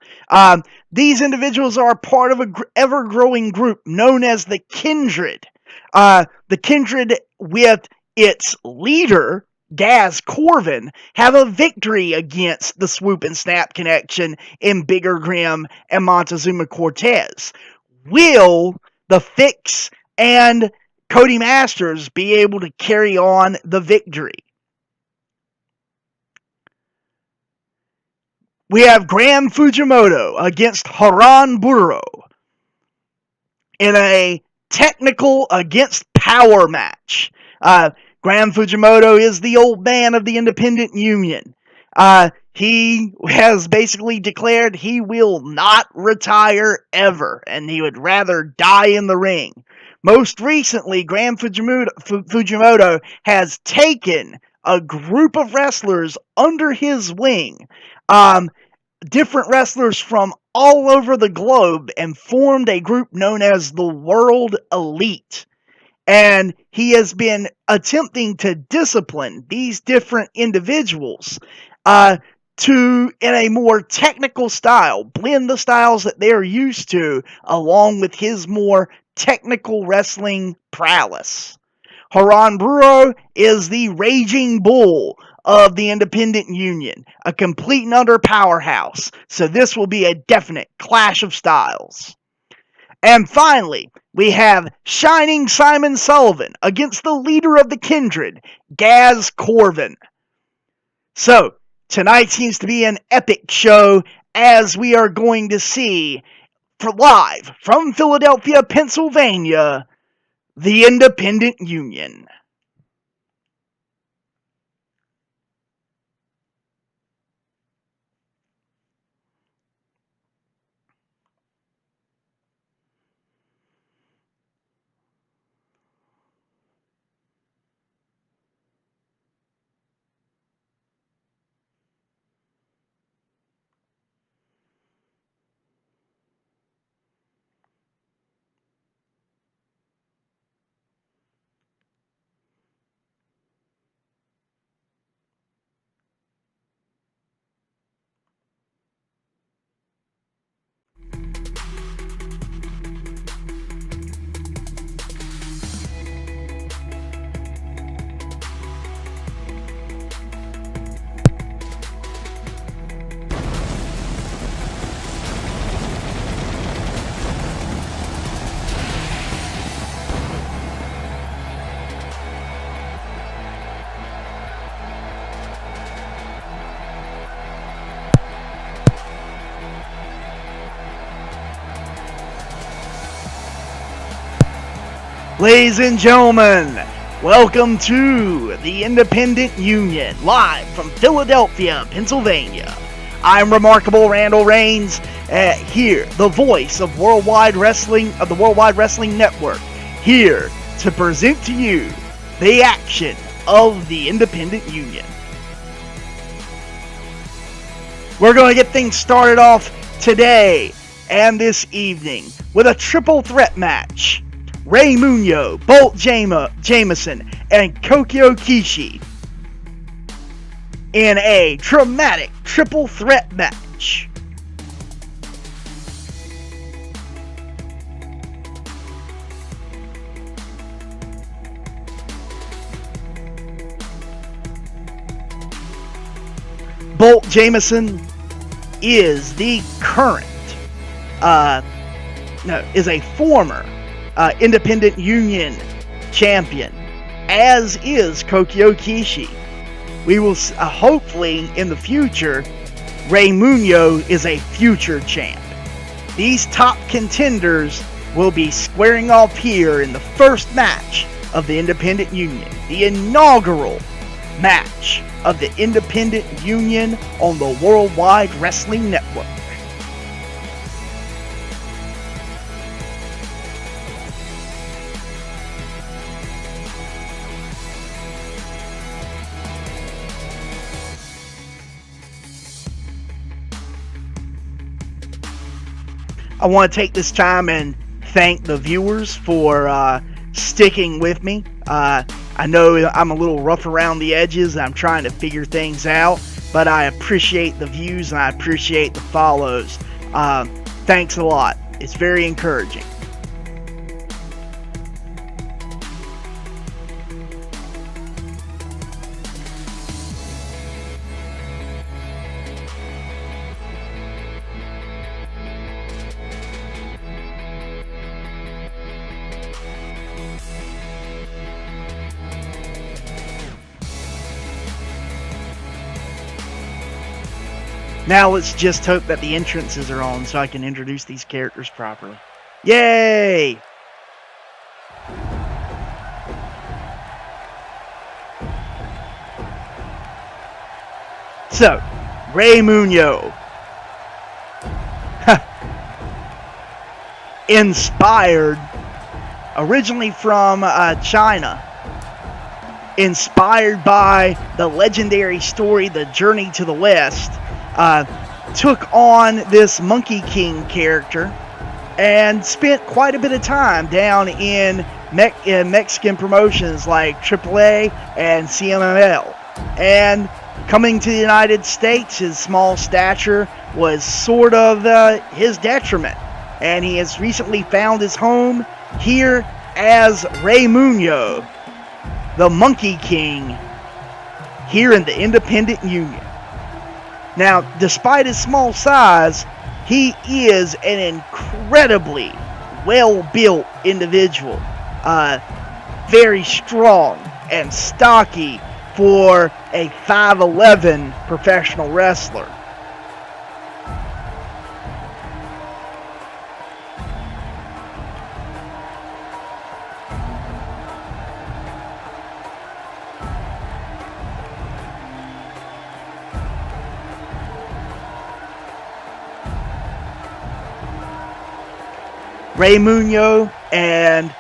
[SPEAKER 2] These individuals are part of an ever-growing group known as the Kindred. The Kindred with its leader, Gaz Corvin have a victory against the Swoop and Snap Connection in Bigger Grim and Montezuma Cortez? Will the Fix and Cody Masters be able to carry on the victory? We have Graham Fujimoto against Haran Buro in a technical against power match. Graham Fujimoto is the old man of the Independent Union. He has basically declared he will not retire ever, and he would rather die in the ring. Most recently, Graham Fujimoto has taken a group of wrestlers under his wing, different wrestlers from all over the globe, and formed a group known as the World Elite. And he has been attempting to discipline these different individuals to, in a more technical style, blend the styles that they're used to along with his more technical wrestling prowess. Haran Buro is the raging bull of the Independent Union, a complete and utter powerhouse, so this will be a definite clash of styles. And finally, we have Shining Simon Sullivan against the leader of the Kindred, Gaz Corvin. So, tonight seems to be an epic show, as we are going to see, live from Philadelphia, Pennsylvania, the Independent Union. Ladies and gentlemen, welcome to the Independent Union, live from Philadelphia, Pennsylvania. I'm Remarkable Randall Reigns, here, the voice of Worldwide Wrestling, of the Worldwide Wrestling Network, here to present to you the action of the Independent Union. We're going to get things started off today and this evening with a triple threat match. Rey Munoz, Bolt Jameson, and Kokyo Kishi in a dramatic triple threat match. Bolt Jameson is the current, is a former Independent Union champion, as is Kokyo Kishi. We will hopefully in the future, Rey Munoz is a future champ. These top contenders will be squaring off here in the first match of the Independent Union, the inaugural match of the Independent Union on the Worldwide Wrestling Network. I want to take this time and thank the viewers for sticking with me. I know I'm a little rough around the edges. I'm trying to figure things out, but I appreciate the views and I appreciate the follows. Thanks a lot. It's very encouraging. Now let's just hope that the entrances are on so I can introduce these characters properly. Yay! So, Rey Munoz. Inspired, originally from China. Inspired by the legendary story, The Journey to the West. Took on this Monkey King character and spent quite a bit of time down in Mexican promotions like AAA and CMLL. And coming to the United States, his small stature was sort of his detriment. And he has recently found his home here as Rey Munoz, the Monkey King, here in the Independent Union. Now, despite his small size, he is an incredibly well-built individual. Very strong and stocky for a 5'11" professional wrestler. Rey Munoz and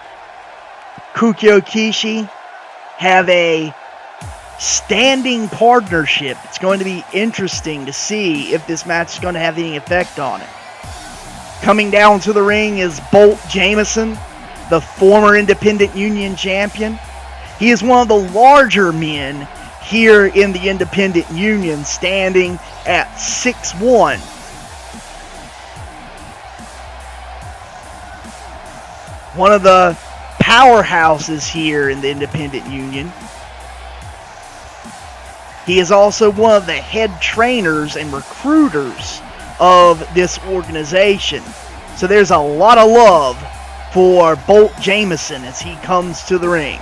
[SPEAKER 2] Kukyo Kishi have a standing partnership. It's going to be interesting to see if this match is going to have any effect on it. Coming down to the ring is Bolt Jamison, the former Independent Union champion. He is one of the larger men here in the Independent Union, standing at 6'1". One of the powerhouses here in the Independent Union. He is also one of the head trainers and recruiters of this organization. So there's a lot of love for Bolt Jamison as he comes to the ring.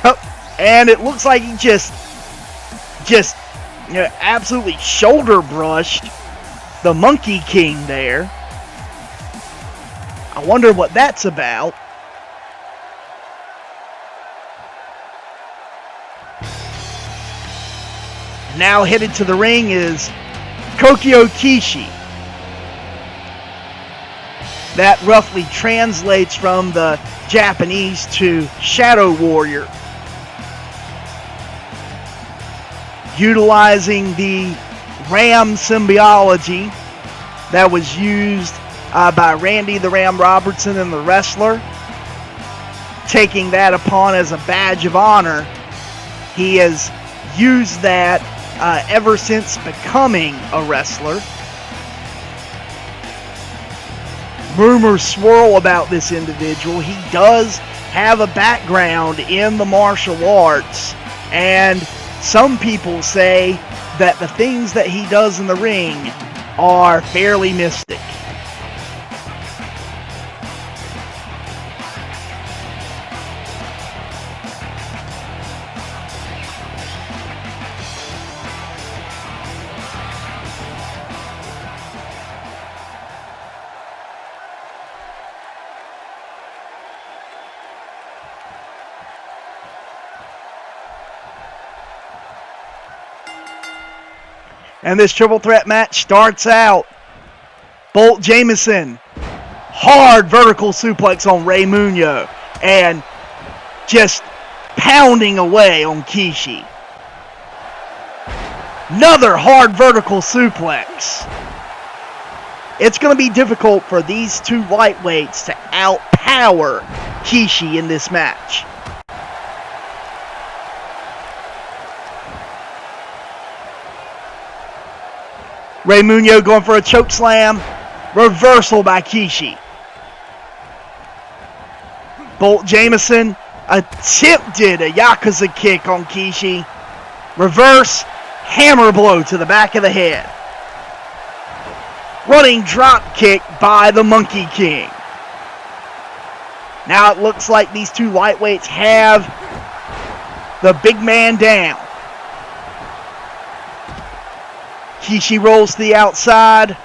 [SPEAKER 2] Oh, and it looks like he just absolutely shoulder brushed the Monkey King there. I wonder what that's about. Now headed to the ring is Kukyo Kishi. That roughly translates from the Japanese to Shadow Warrior. Utilizing the Ram symbology that was used by Randy the Ram Robertson and the Wrestler. Taking that upon as a badge of honor. He has used that ever since becoming a wrestler. Rumors swirl about this individual. He does have a background in the martial arts, and some people say that the things that he does in the ring are fairly mystic. And this triple threat match starts out. Bolt Jamison, hard vertical suplex on Rey Munoz, and just pounding away on Kishi. Another hard vertical suplex. It's going to be difficult for these two lightweights to outpower Kishi in this match. Rey Munoz going for a choke slam. Reversal by Kishi. Bolt Jamison attempted a Yakuza kick on Kishi. Reverse hammer blow to the back of the head. Running drop kick by the Monkey King. Now it looks like these two lightweights have the big man down. Kishi rolls to the outside.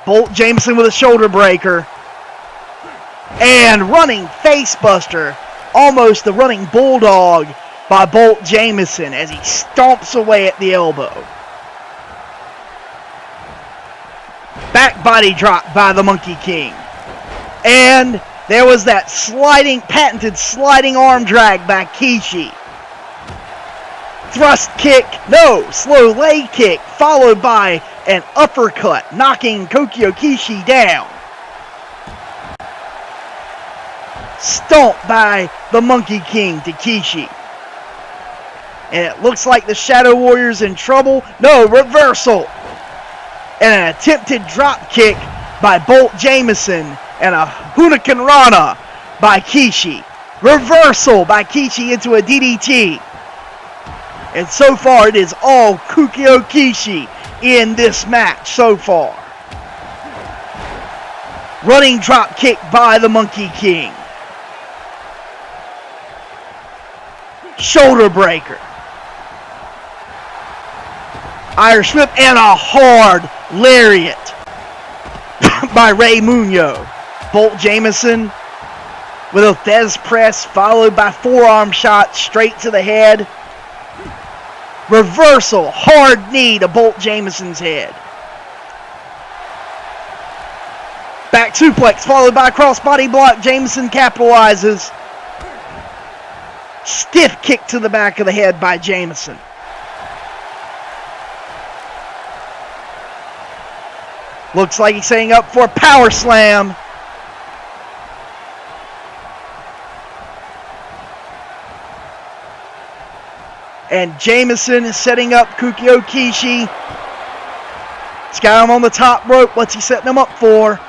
[SPEAKER 2] Bolt Jameson with a shoulder breaker. And running face buster. Almost the running bulldog by Bolt Jameson as he stomps away at the elbow. Back body drop by the Monkey King. And there was that patented sliding arm drag by Kishi. Thrust kick, no, slow leg kick, followed by an uppercut, knocking Kokyo Kishi down. Stomp by the Monkey King to Kishi. And it looks like the Shadow Warrior's in trouble. No, reversal. And an attempted drop kick by Bolt Jameson. And a Hurricane Rana by Kishi. Reversal by Kishi into a DDT. And so far it is all Kokyo Kishi in this match so far. Running drop kick by the Monkey King. Shoulder breaker. Irish whip and a hard lariat by Rey Munoz. Bolt Jameson with a Thez press followed by forearm shot straight to the head. Reversal, hard knee to Bolt Jameson's head. Back suplex followed by a crossbody block. Jameson capitalizes. Stiff kick to the back of the head by Jameson. Looks like he's setting up for a power slam. And Jameson is setting up Kokyo Kishi. He's got him on the top rope. What's he setting him up for?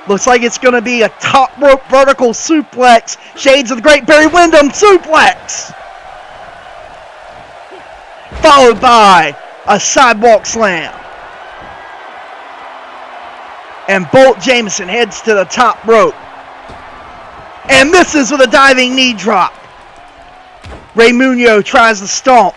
[SPEAKER 2] Looks like it's going to be a top rope vertical suplex. Shades of the Great Barry Windham suplex. Followed by a sidewalk slam. And Bolt Jameson heads to the top rope. And misses with a diving knee drop. Rey Munoz tries to stomp.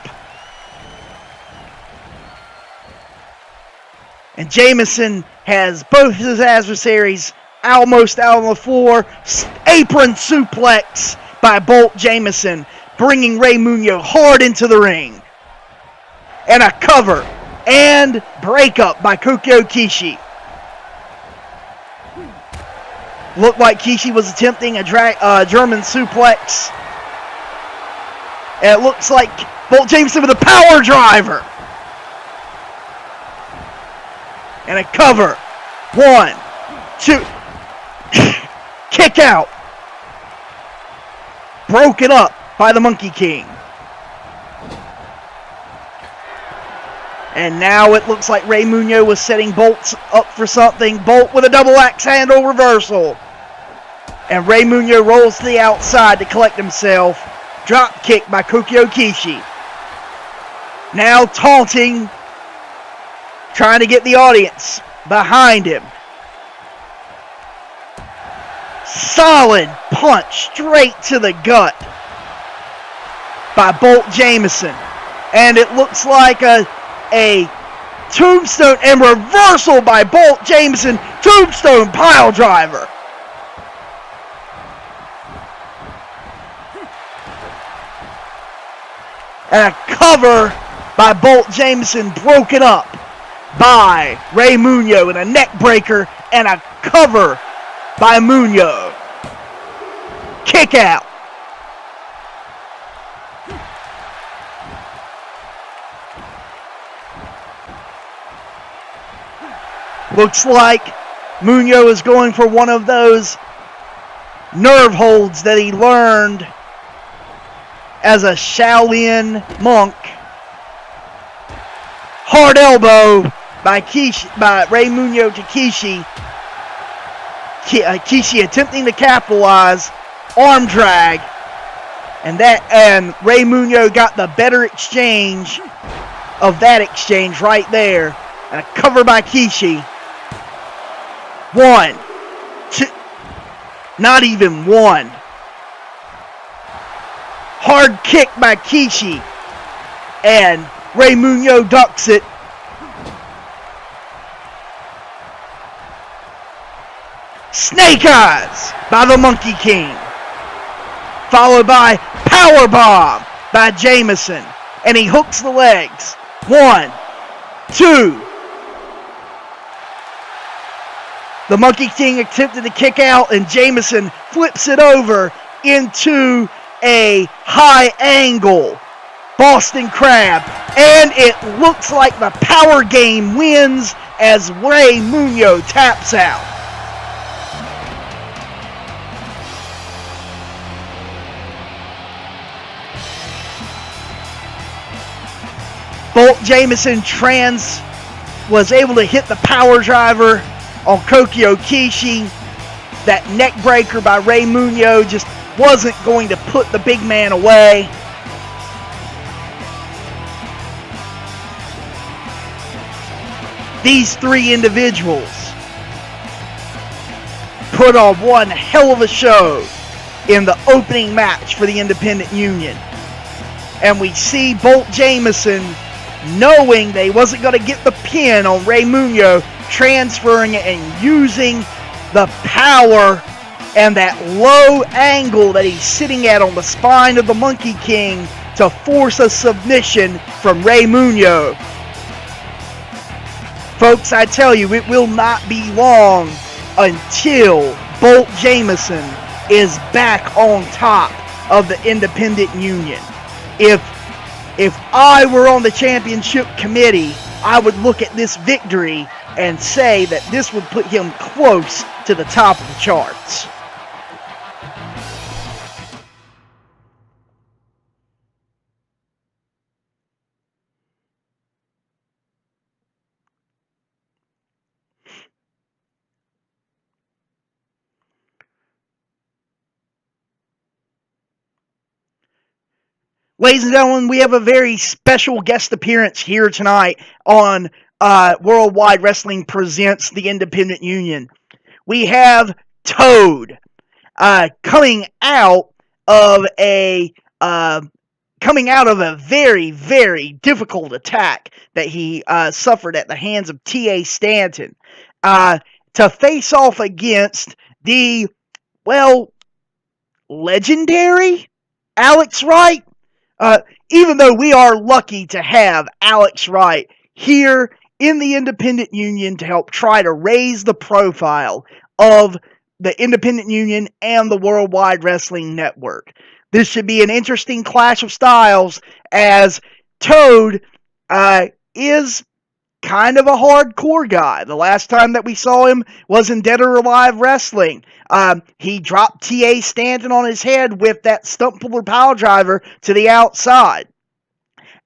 [SPEAKER 2] And Jameson has both his adversaries almost out on the floor. Apron suplex by Bolt Jameson, bringing Rey Munoz hard into the ring. And a cover and breakup by Kokyo Kishi. Looked like Kishi was attempting a German suplex. And it looks like Bolt Jameson with a power driver. And a cover. 1, 2. Kick out. Broken up by the Monkey King. And now it looks like Rey Munoz was setting Bolt up for something. Bolt with a double axe handle reversal. And Rey Munoz rolls to the outside to collect himself. Drop kick by Kokyo Kishi. Now taunting. Trying to get the audience behind him. Solid punch straight to the gut by Bolt Jameson. And it looks like a tombstone and reversal by Bolt Jameson. Tombstone pile driver. And a cover by Bolt Jameson, broken up by Rey Munoz, and a neck breaker and a cover by Munoz. Kick out. Looks like Munoz is going for one of those nerve holds that he learned as a Shaolin monk. Hard elbow by Rey Munoz to Kishi. Kishi attempting to capitalize. Arm drag. And Rey Munoz got the better exchange of that exchange right there. And a cover by Kishi. 1, 2, not even 1. Hard kick by Kishi. And Rey Munoz ducks it. Snake Eyes by the Monkey King. Followed by Powerbomb by Jameson. And he hooks the legs. 1, 2. The Monkey King attempted to kick out, and Jameson flips it over into a high angle Boston Crab. And it looks like the power game wins as Rey Munoz taps out. Bolt Jameson was able to hit the power driver on Kokio Kishi. That neck breaker by Rey Munoz just wasn't going to put the big man away. These three individuals put on one hell of a show in the opening match for the Independent Union. And we see Bolt Jameson, knowing they wasn't going to get the pin on Rey Munoz, transferring it and using the power and that low angle that he's sitting at on the spine of the Monkey King to force a submission from Rey Munoz. Folks, I tell you, it will not be long until Bolt Jameson is back on top of the Independent Union. If I were on the championship committee, I would look at this victory and say that this would put him close to the top of the charts. Ladies and gentlemen, we have a very special guest appearance here tonight on Worldwide Wrestling Presents the Independent Union. We have Toad coming out of a very, very difficult attack that he suffered at the hands of T.A. Stanton to face off against the, legendary Alex Wright. Even though we are lucky to have Alex Wright here in the Independent Union to help try to raise the profile of the Independent Union and the Worldwide Wrestling Network. This should be an interesting clash of styles, as Toad is kind of a hardcore guy. The last time that we saw him was in Dead or Alive Wrestling. He dropped T.A. Stanton on his head with that stump puller pile driver to the outside.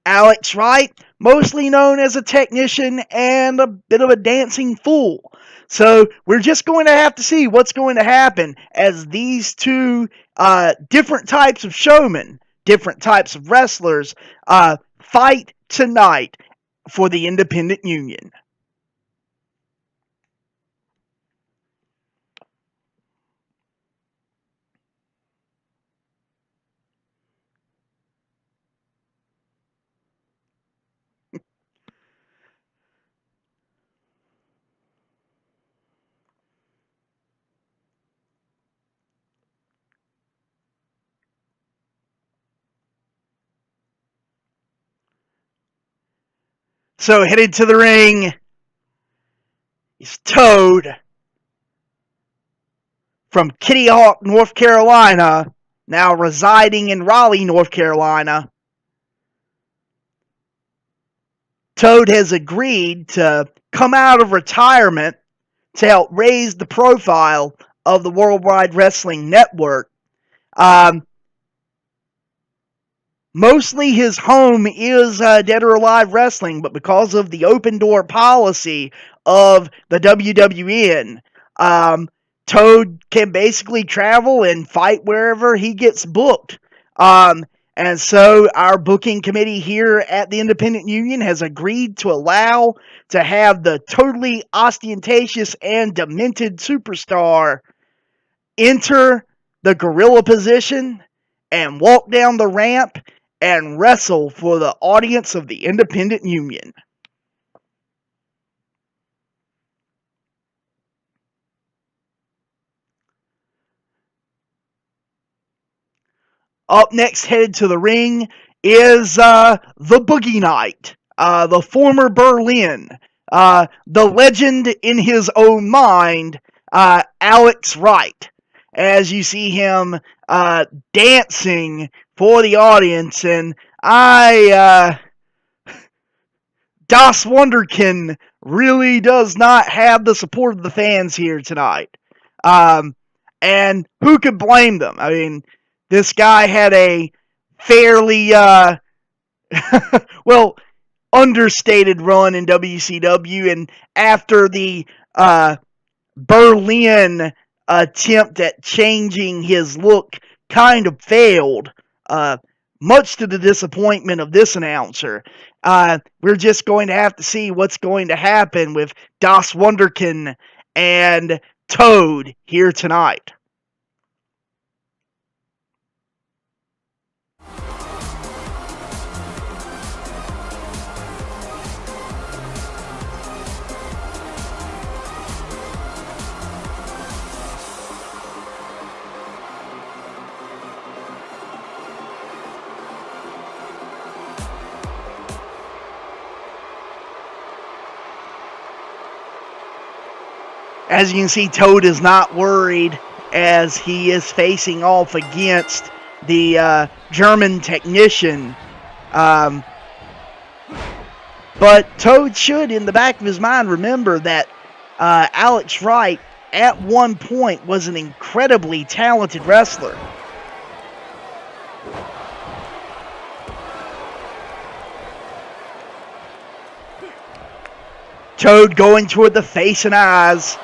[SPEAKER 2] Alex Wright, mostly known as a technician and a bit of a dancing fool. So we're just going to have to see what's going to happen as these two different types of showmen, different types of wrestlers, fight tonight for the Independent Union. So headed to the ring is Toad from Kitty Hawk, North Carolina, now residing in Raleigh, North Carolina. Toad has agreed to come out of retirement to help raise the profile of the Worldwide Wrestling Network. Mostly his home is Dead or Alive Wrestling, but because of the open door policy of the WWN, Toad can basically travel and fight wherever he gets booked. And so our booking committee here at the Independent Union has agreed to allow to have the totally ostentatious and demented superstar enter the gorilla position and walk down the ramp and wrestle for the audience of the Independent Union. Up next, headed to the ring, is the Boogie Knight, the former Berlin, the legend in his own mind, Alex Wright. As you see him dancing for the audience, and Das Wunderkind really does not have the support of the fans here tonight. And who could blame them? I mean, this guy had a fairly, well, understated run in WCW, and after the Berlin attempt at changing his look kind of failed, much to the disappointment of this announcer. We're just going to have to see what's going to happen with Das Wunderkind and Toad here tonight. As you can see, Toad is not worried as he is facing off against the German technician. But Toad should, in the back of his mind, remember that Alex Wright, at one point, was an incredibly talented wrestler. Toad going toward the face and eyes.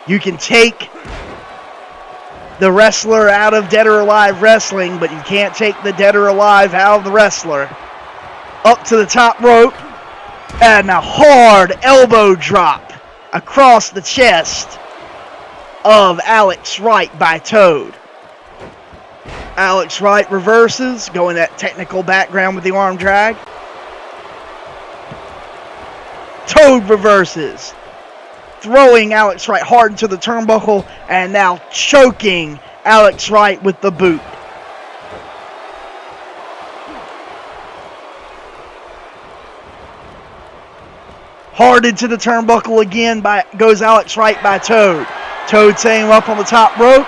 [SPEAKER 2] You can take the wrestler out of Dead or Alive Wrestling, but you can't take the Dead or Alive out of the wrestler. Up to the top rope, and a hard elbow drop across the chest of Alex Wright by Toad. Alex Wright reverses, going that technical background with the arm drag. Toad reverses, throwing Alex Wright hard into the turnbuckle, and now choking Alex Wright with the boot. Hard into the turnbuckle again goes Alex Wright by Toad. Toad setting him up on the top rope.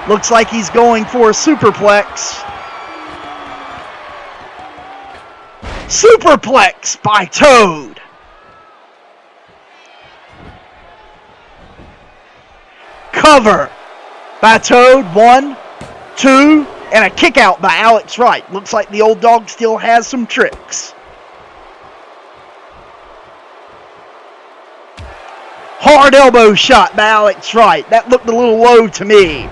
[SPEAKER 2] Looks like he's going for a superplex. Superplex by Toad. Cover by Toad. 1, 2, and a kick out by Alex Wright. Looks like the old dog still has some tricks. Hard elbow shot by Alex Wright. That looked a little low to me.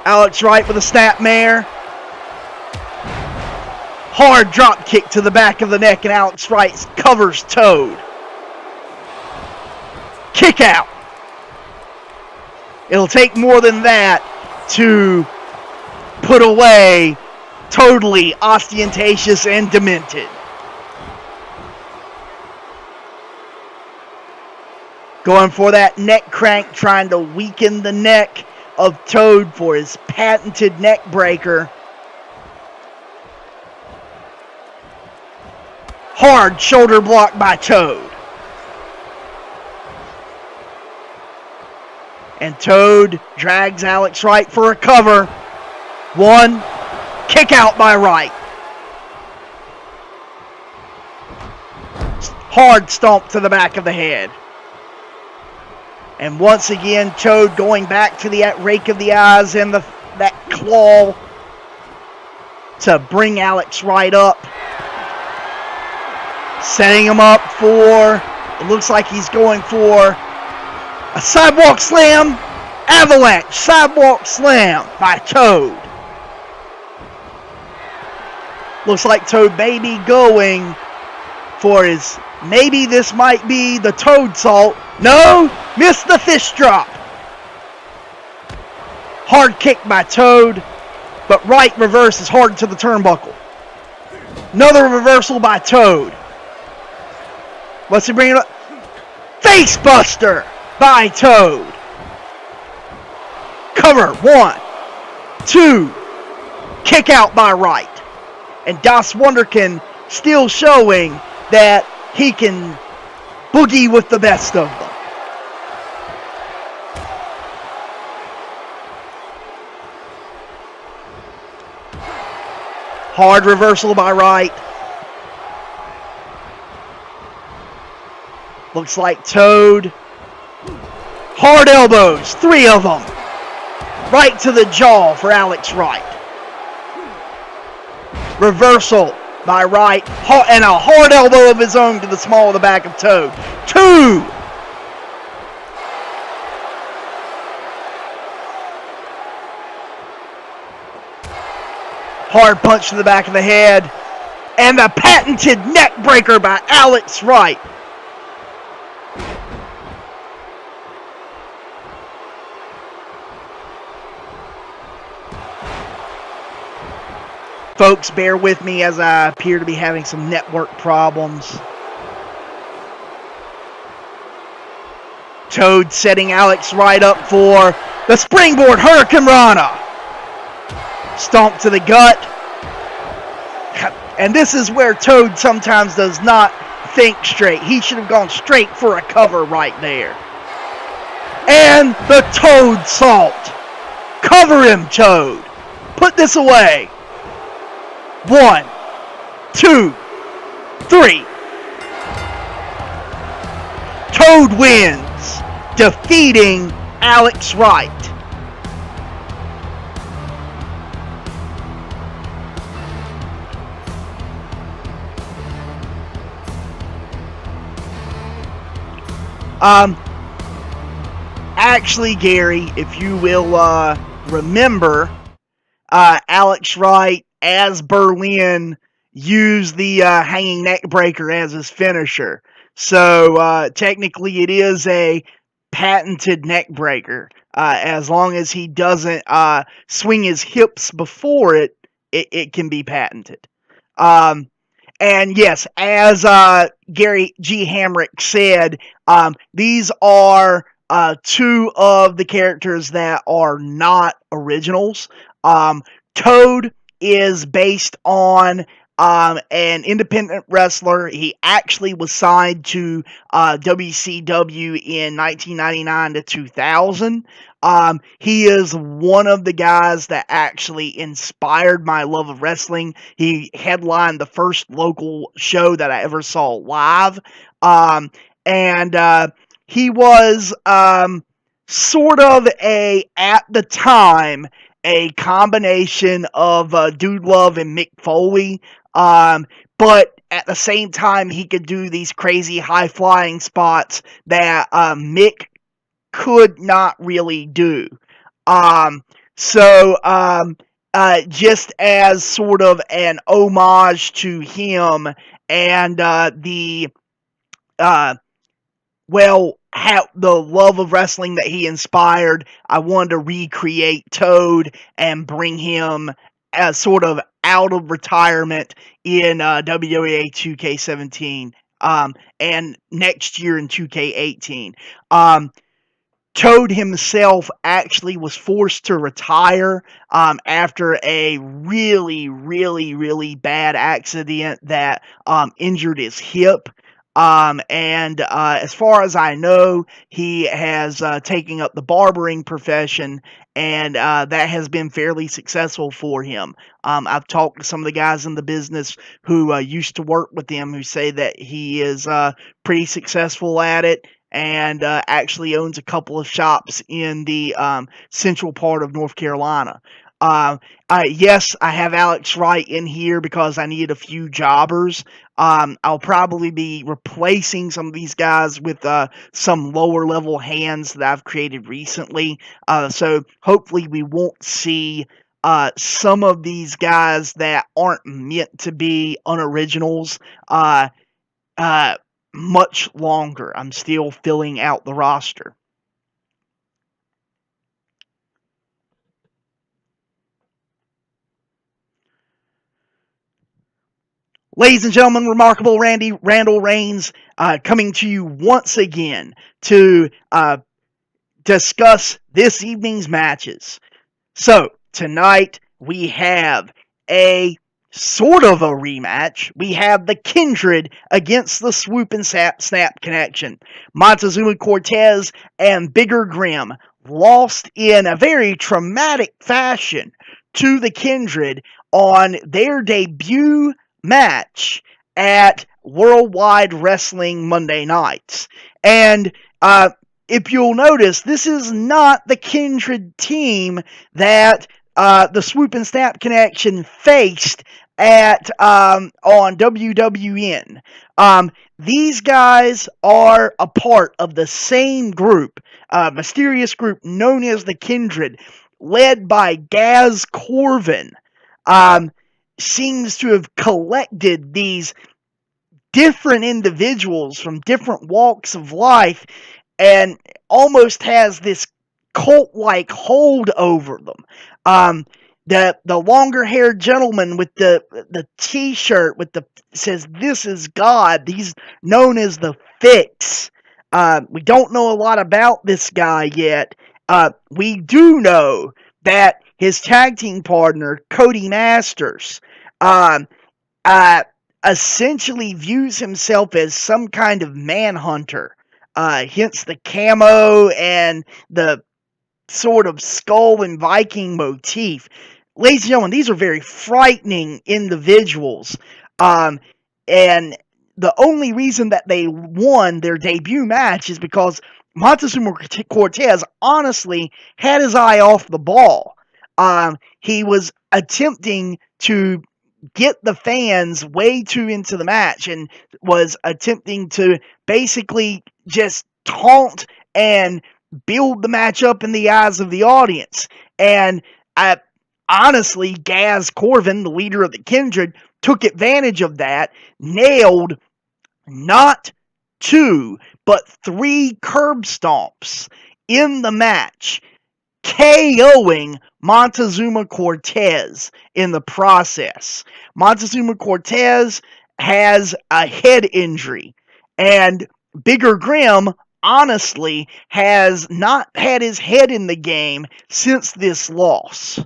[SPEAKER 2] Alex Wright with a snapmare. Hard drop kick to the back of the neck, and Alex Wright covers Toad. Kick out. It'll take more than that to put away Totally Ostentatious and Demented. Going for that neck crank, trying to weaken the neck of Toad for his patented neck breaker. Hard shoulder block by Toad. And Toad drags Alex Wright for a cover. 1, kick out by Wright. Hard stomp to the back of the head. And once again, Toad going back to the rake of the eyes and that claw to bring Alex Wright up. Setting him up for, it looks like he's going for a sidewalk slam, avalanche sidewalk slam by Toad. Looks like Toad may be going for his, maybe this might be the Toad salt. No, missed the fist drop. Hard kick by Toad, but Wright reverses hard to the turnbuckle. Another reversal by Toad. What's he bringing up? Face buster by Toad. Cover. 1, 2. Kick out by Wright. And Das Wunderkind still showing that he can boogie with the best of them. Hard reversal by Wright. Looks like Toad. Hard elbows, 3 of them. Right to the jaw for Alex Wright. Reversal by Wright. And a hard elbow of his own to the small of the back of Toad. 2. Hard punch to the back of the head. And the patented neck breaker by Alex Wright. Folks, bear with me as I appear to be having some network problems. Toad setting Alex Wright up for the springboard Hurricane Rana. Stomp to the gut. And this is where Toad sometimes does not think straight. He should have gone straight for a cover right there. And the Toad Salt. Cover him, Toad. Put this away. 1, 2, 3. Toad wins, defeating Alex Wright. Actually, Gary, if you will remember, Alex Wright, as Berlin, used the hanging neck breaker as his finisher. So technically it is a patented neck breaker. As long as he doesn't swing his hips before it, it can be patented. And yes, as Gary G. Hamrick said, these are 2 of the characters that are not originals. Toad is based on an independent wrestler. He actually was signed to WCW in 1999 to 2000. He is one of the guys that actually inspired my love of wrestling. He headlined the first local show that I ever saw live. And he was sort of at the time, a combination of Dude Love and Mick Foley, but at the same time he could do these crazy high-flying spots that Mick could not really do. Just as sort of an homage to him and how the love of wrestling that he inspired, I wanted to recreate Toad and bring him as sort of out of retirement in WWA 2K17 and next year in 2K18. Toad himself actually was forced to retire after a really, really, really bad accident that injured his hip. As far as I know, he has taken up the barbering profession, and that has been fairly successful for him. I've talked to some of the guys in the business who used to work with him who say that he is pretty successful at it, and actually owns a couple of shops in the central part of North Carolina. Yes, I have Alex Wright in here because I need a few jobbers. I'll probably be replacing some of these guys with some lower level hands that I've created recently. So hopefully we won't see some of these guys that aren't meant to be unoriginals much longer. I'm still filling out the roster. Ladies and gentlemen, Remarkable Randall Reigns coming to you once again to discuss this evening's matches. So, tonight we have a sort of a rematch. We have the Kindred against the Swoop and Snap Connection. Montezuma Cortez and Bigger Grim lost in a very traumatic fashion to the Kindred on their debut match at Worldwide Wrestling Monday nights. And if you'll notice, this is not the Kindred team that the Swoop and Snap Connection faced at on WWN. These guys are a part of the same group, mysterious group known as the Kindred, led by Gaz Corvin. Seems to have collected these different individuals from different walks of life and almost has this cult-like hold over them. The longer-haired gentleman with the T-shirt with the says "This is God." He's known as the Fix. We don't know a lot about this guy yet. We do know that his tag team partner Cody Masters essentially views himself as some kind of manhunter. Hence the camo and the sort of skull and Viking motif. Ladies and gentlemen, these are very frightening individuals. And the only reason that they won their debut match is because Montezuma Cortez honestly had his eye off the ball. He was attempting to get the fans way too into the match and was attempting to basically just taunt and build the match up in the eyes of the audience. And honestly, Gaz Corvin, the leader of the Kindred, took advantage of that, nailed not 2, but 3 curb stomps in the match, KOing Montezuma Cortez in the process. Montezuma Cortez has a head injury, and Bigger Grim honestly has not had his head in the game since this loss.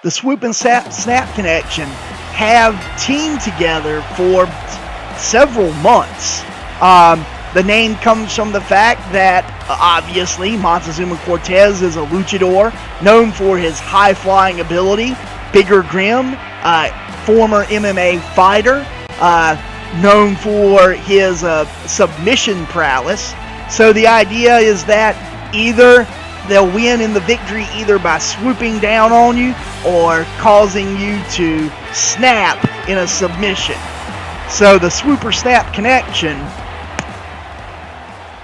[SPEAKER 2] The Swoop and Snap Connection have teamed together for several months. The name comes from the fact that, obviously, Montezuma Cortez is a luchador, known for his high-flying ability. Bigger Grim, former MMA fighter, known for his submission prowess. So the idea is that either they'll win in the victory either by swooping down on you or causing you to snap in a submission. So the Swooper Snap Connection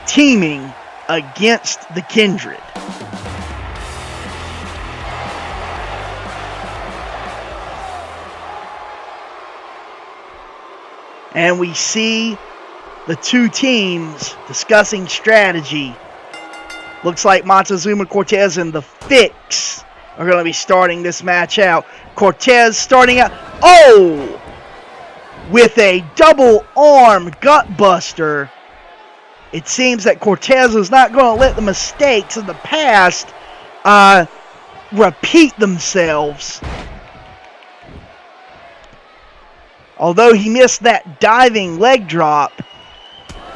[SPEAKER 2] teaming against the Kindred. And we see the two teams discussing strategy. Looks like Montezuma Cortez and the Fix are going to be starting this match out. Cortez starting out, with a double arm gut buster. It seems that Cortez is not going to let the mistakes of the past repeat themselves. Although he missed that diving leg drop,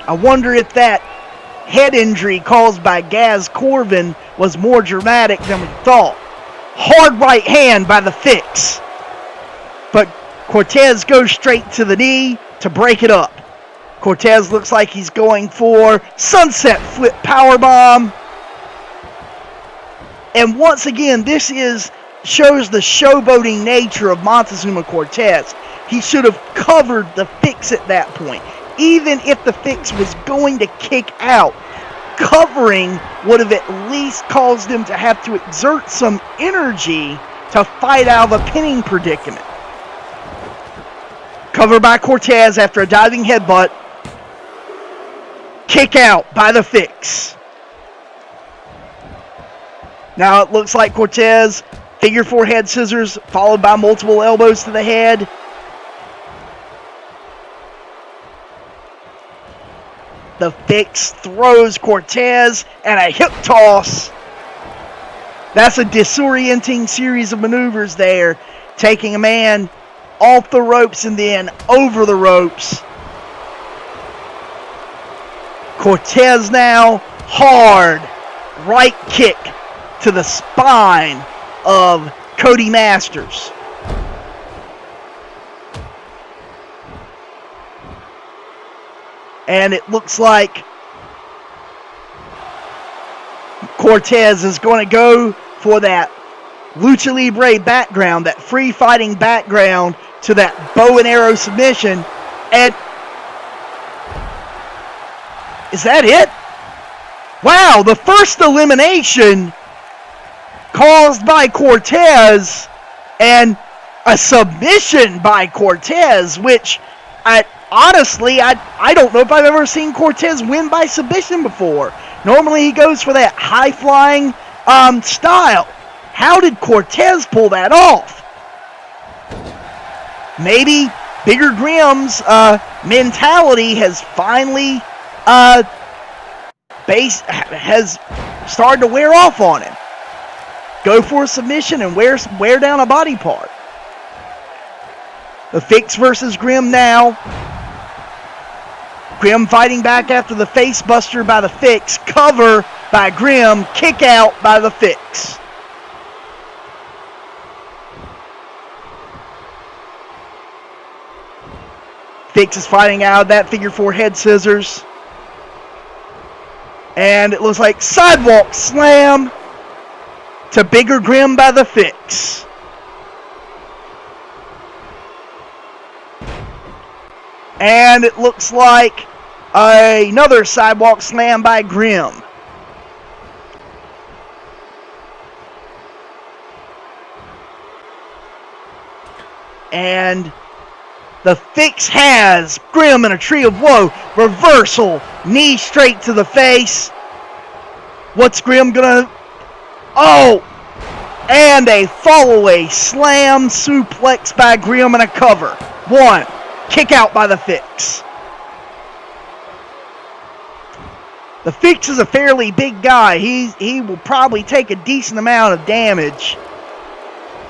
[SPEAKER 2] I wonder if that head injury caused by Gaz Corvin was more dramatic than we thought. Hard right hand by the Fix. But Cortez goes straight to the knee to break it up. Cortez looks like he's going for sunset flip powerbomb. And once again, this shows the showboating nature of Montezuma Cortez. He should have covered the Fix at that point. Even if the Fix was going to kick out, covering would have at least caused him to have to exert some energy to fight out of a pinning predicament. Cover by Cortez after a diving headbutt. Kick out by the Fix. Now it looks like Cortez Figure 4 head scissors followed by multiple elbows to the head. The Fix throws Cortez and a hip toss. That's a disorienting series of maneuvers there, taking a man off the ropes and then over the ropes. Cortez now, hard right kick to the spine of Cody Masters. And it looks like Cortez is going to go for that Lucha Libre background, that free fighting background to that bow and arrow submission. And is that it? Wow, the first elimination caused by Cortez and a submission by Cortez, which honestly, I don't know if I've ever seen Cortez win by submission before. Normally he goes for that high-flying style. How did Cortez pull that off? Maybe Bigger Grim's mentality has finally has started to wear off on him. Go for a submission and wear down a body part. The Fix versus Grim now. Grim fighting back after the face buster by the Fix. Cover by Grim. Kick out by the Fix. Fix is fighting out of that figure 4 head scissors. And it looks like sidewalk slam to Bigger Grim by the Fix. And it looks like another sidewalk slam by Grim. And the Fix has Grim in a tree of woe. Reversal. Knee straight to the face. What's Grim gonna... Oh! And a fall-away slam suplex by Grim and a cover. 1. Kick out by the Fix. The Fix is a fairly big guy. He will probably take a decent amount of damage.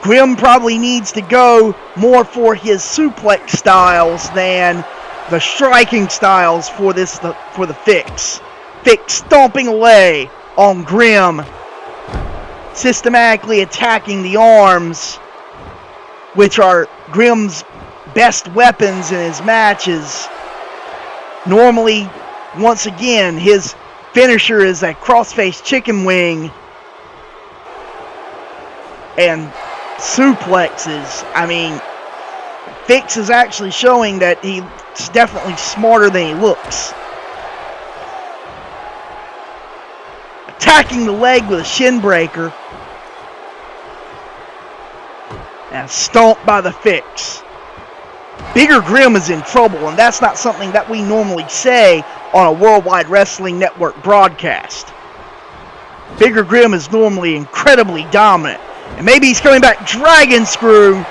[SPEAKER 2] Grim probably needs to go more for his suplex styles than the striking styles for the Fix. Fix stomping away on Grim, systematically attacking the arms, which are Grim's best weapons in his matches. Normally, once again, his finisher is a crossface chicken wing and suplexes. I mean, Fix is actually showing that he's definitely smarter than he looks. Attacking the leg with a shin breaker. And stomped by the Fix. Bigger Grim is in trouble, and that's not something that we normally say on a Worldwide Wrestling Network broadcast. Bigger Grim is normally incredibly dominant. And maybe he's coming back. Dragon Screw.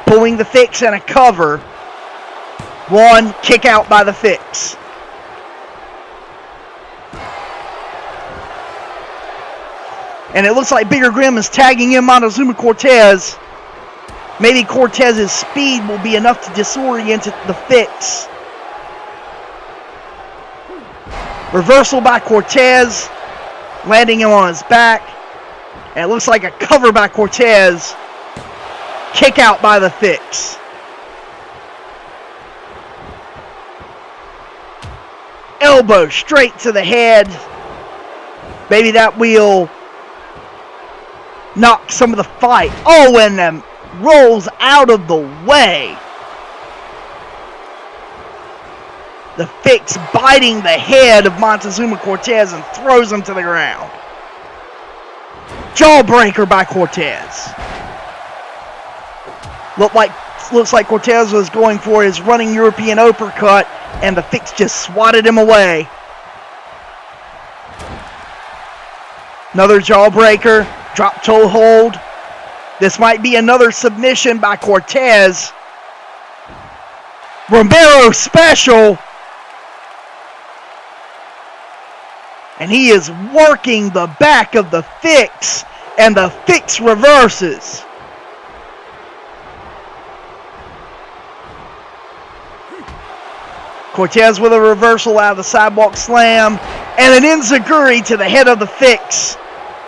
[SPEAKER 2] Pulling the Fix and a cover. 1. Kick out by the Fix. And it looks like Bigger Grim is tagging in Montezuma Cortez. Maybe Cortez's speed will be enough to disorient the Fix. Reversal by Cortez, landing him on his back. And it looks like a cover by Cortez. Kick out by the Fix. Elbow straight to the head. Maybe that will knock some of the fight. Oh, and rolls out of the way. The Fix biting the head of Montezuma Cortez and throws him to the ground. Jawbreaker by Cortez. Looks like Cortez was going for his running European uppercut, and the Fix just swatted him away. Another jawbreaker. Drop toe hold. This might be another submission by Cortez. Romero special. And he is working the back of the fix. And the fix reverses. Cortez with a reversal out of the sidewalk slam. And an enziguri to the head of the fix.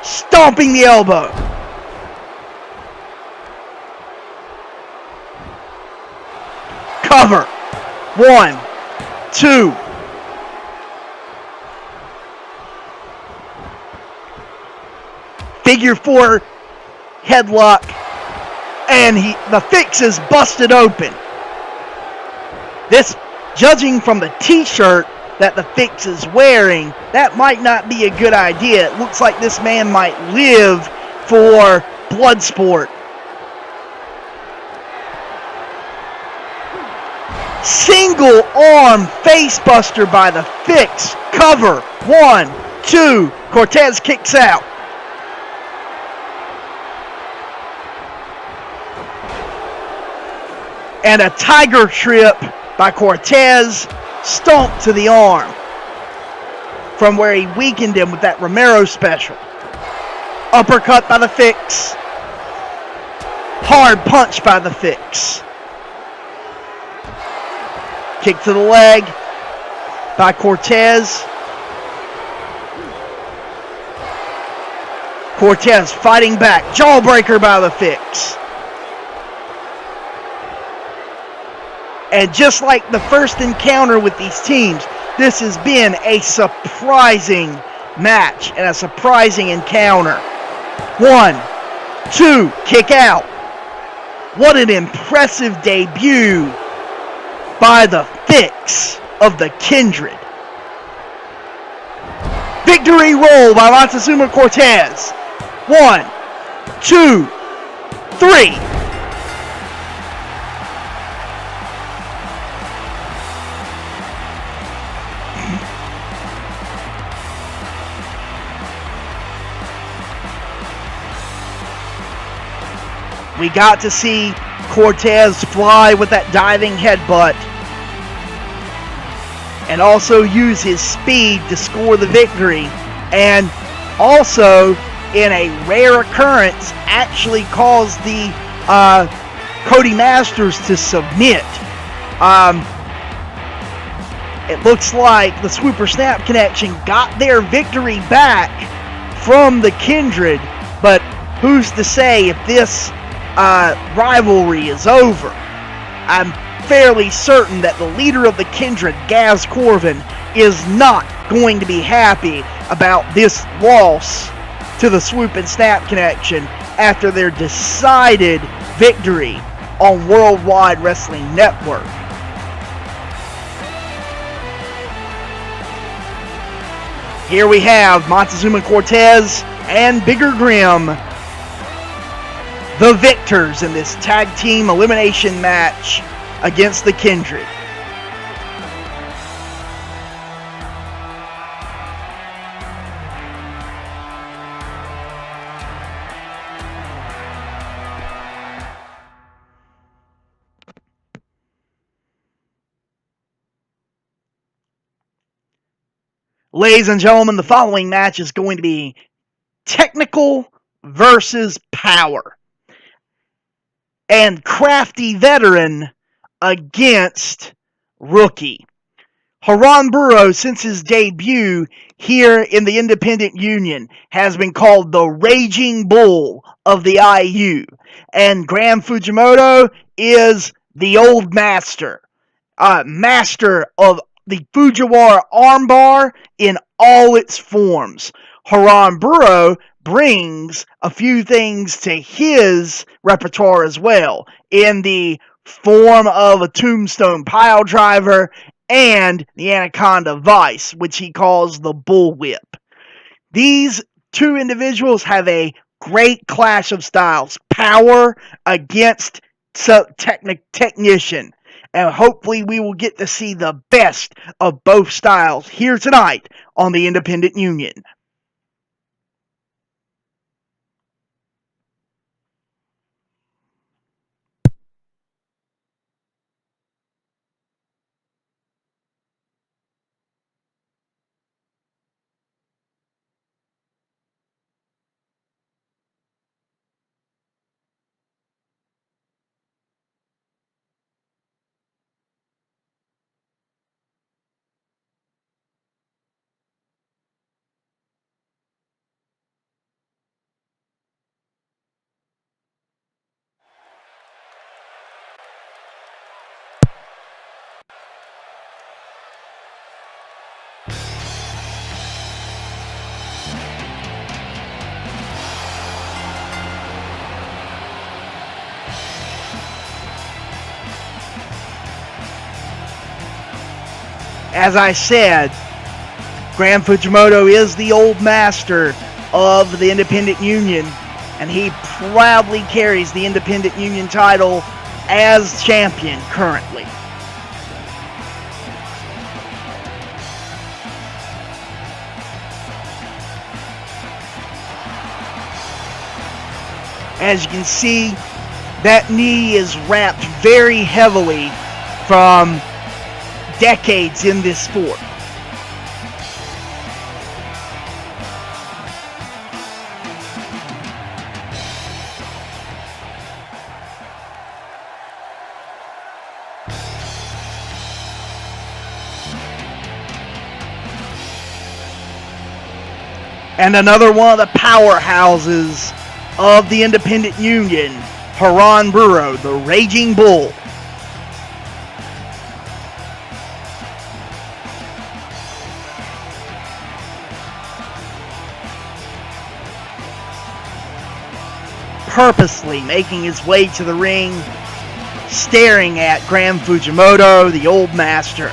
[SPEAKER 2] Stomping the elbow. Cover. 1, 2. Figure 4 headlock. And the fix is busted open. This, judging from the t-shirt that the fix is wearing, that might not be a good idea. It looks like this man might live for Bloodsport. Single arm facebuster by the fix. Cover. 1, 2. Cortez kicks out. And a tiger trip by Cortez. Stomp to the arm from where he weakened him with that Romero special. Uppercut by the fix. Hard punch by the fix. Kick to the leg by Cortez. Cortez fighting back. Jawbreaker by the fix. And just like the first encounter with these teams, this has been a surprising match and a surprising encounter. 1, 2, kick out. What an impressive debut by the fix of the Kindred. Victory roll by Montezuma Cortez. 1, 2, 3. We got to see Cortez fly with that diving headbutt and also use his speed to score the victory, and also, in a rare occurrence, actually cause the Cody Masters to submit. It looks like the Swooper Snap Connection got their victory back from the Kindred, but who's to say if this rivalry is over? I'm fairly certain that the leader of the Kindred, Gaz Corvin, is not going to be happy about this loss to the Swoop and Snap Connection after their decided victory on Worldwide Wrestling Network. Here we have Montezuma Cortez and Bigger Grim, the victors in this tag team elimination match against the Kindred. Ladies and gentlemen, the following match is going to be technical versus power. And crafty veteran against rookie. Haran Buro, since his debut here in the Independent Union, has been called the Raging Bull of the IU. And Graham Fujimoto is the old master. Master of the Fujiwara armbar in all its forms. Haran Buro brings a few things to his repertoire as well, in the form of a tombstone pile driver and the Anaconda Vice, which he calls the bullwhip. These two individuals have a great clash of styles. Power against technician. And hopefully we will get to see the best of both styles here tonight on the Independent Union. As I said, Gran Fujimoto is the old master of the Independent Union, and he proudly carries the Independent Union title as champion currently. As you can see, that knee is wrapped very heavily from decades in this sport. And another one of the powerhouses of the Independent Union, Haran Buro, the Raging Bull. Purposely making his way to the ring, staring at Gran Fujimoto, the old master.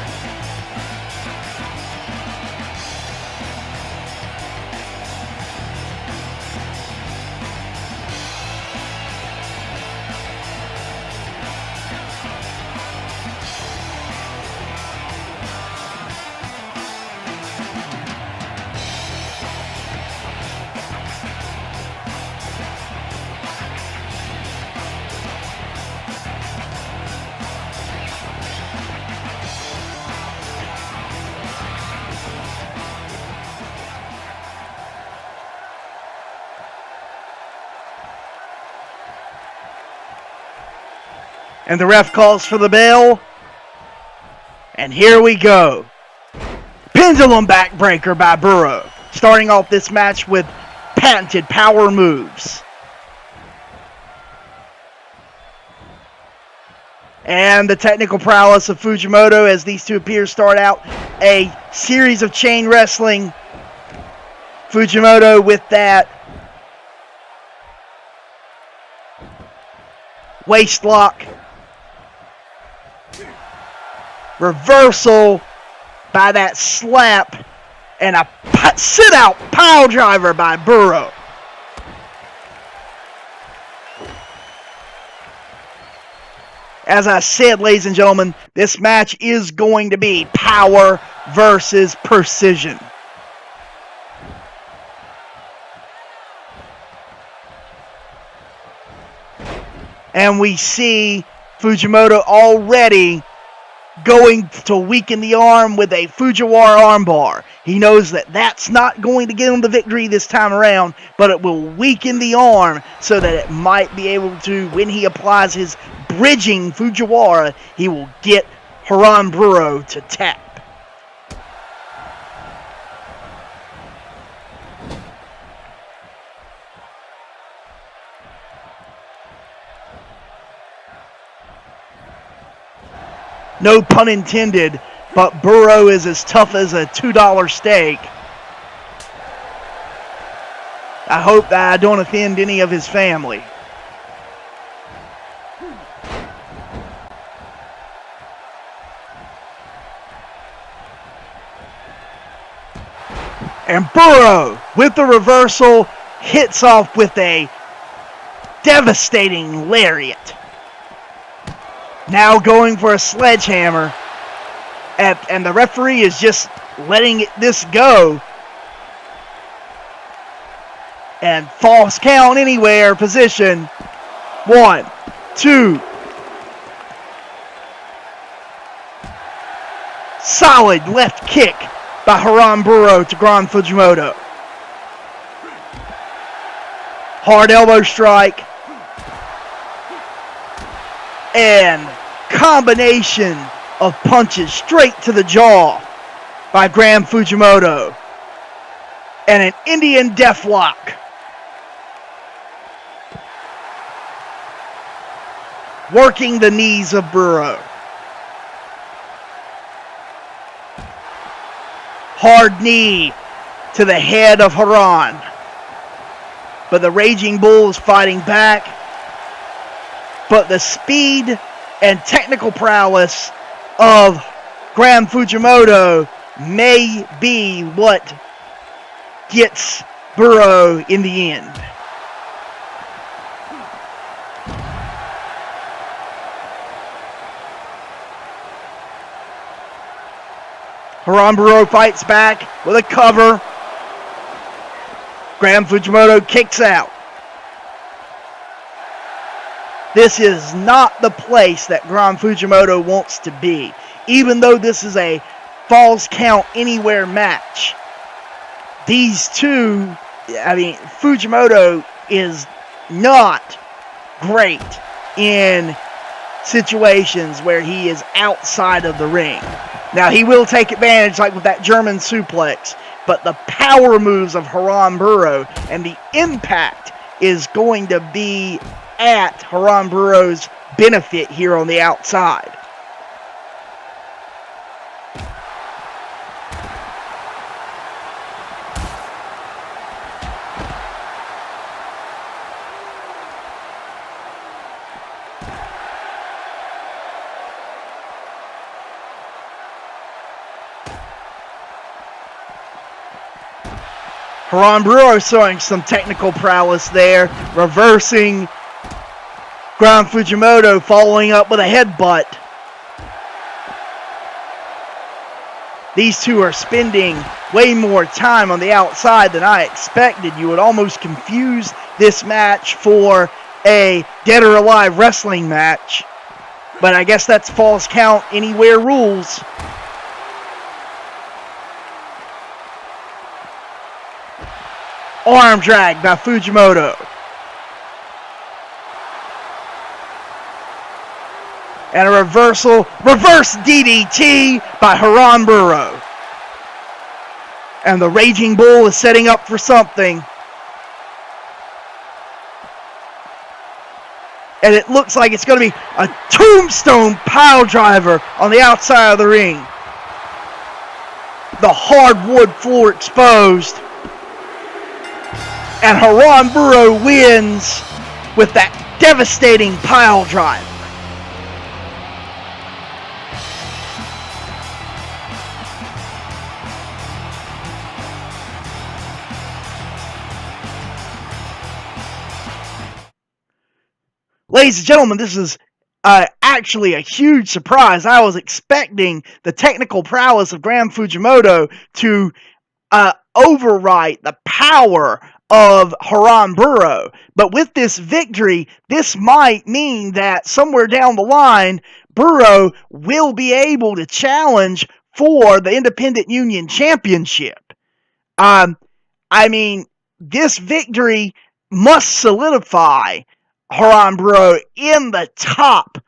[SPEAKER 2] And the ref calls for the bell. And here we go. Pendulum backbreaker by Buro. Starting off this match with patented power moves. And the technical prowess of Fujimoto as these two appear start out a series of chain wrestling. Fujimoto with that waist lock. Reversal by that slap, and a sit-out pile driver by Buro. As I said, ladies and gentlemen, this match is going to be power versus precision. And we see Fujimoto already going to weaken the arm with a Fujiwara armbar. He knows that that's not going to get him the victory this time around, but it will weaken the arm so that it might be able to, when he applies his bridging Fujiwara, he will get Haran Buro to tap. No pun intended, but Buro is as tough as a $2 steak. I hope that I don't offend any of his family. And Buro, with the reversal, hits off with a devastating lariat. Now going for a sledgehammer. And the referee is just letting this go. And false count anywhere position. 1, 2. Solid left kick by Haran Buro to Gran Fujimoto. Hard elbow strike. And combination of punches straight to the jaw by Gran Fujimoto. And an Indian deathlock. Working the knees of Buro. Hard knee to the head of Haran. But the Raging Bull is fighting back. But the speed and technical prowess of Graham Fujimoto may be what gets Burrow in the end. Haran Burrow fights back with a cover. Graham Fujimoto kicks out. This is not the place that Graham Fujimoto wants to be. Even though this is a Falls Count Anywhere match, these two, Fujimoto is not great in situations where he is outside of the ring. Now, he will take advantage, like with that German suplex, but the power moves of Haran Burrow and the impact is going to be at Haran Burrow's benefit here on the outside. Haran Burrow showing some technical prowess there, reversing Graham Fujimoto, following up with a headbutt. These two are spending way more time on the outside than I expected. You would almost confuse this match for a Dead or Alive wrestling match. But I guess that's Falls Count Anywhere rules. Arm drag by Fujimoto. And a reverse DDT by Haran Burrow. And the Raging Bull is setting up for something. And it looks like it's going to be a tombstone pile driver on the outside of the ring. The hardwood floor exposed. And Haran Burrow wins with that devastating pile driver. Ladies and gentlemen, this is actually a huge surprise. I was expecting the technical prowess of Graham Fujimoto to overwrite the power of Haran Burrow. But with this victory, this might mean that somewhere down the line, Burrow will be able to challenge for the Independent Union Championship. This victory must solidify Haran Burrow in the top,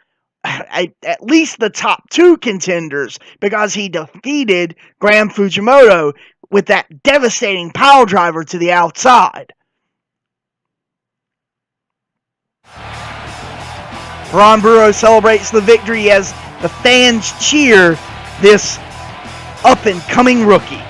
[SPEAKER 2] at least the top two contenders, because he defeated Graham Fujimoto with that devastating power driver to the outside. Haran Burrow celebrates the victory as the fans cheer this up-and-coming rookie.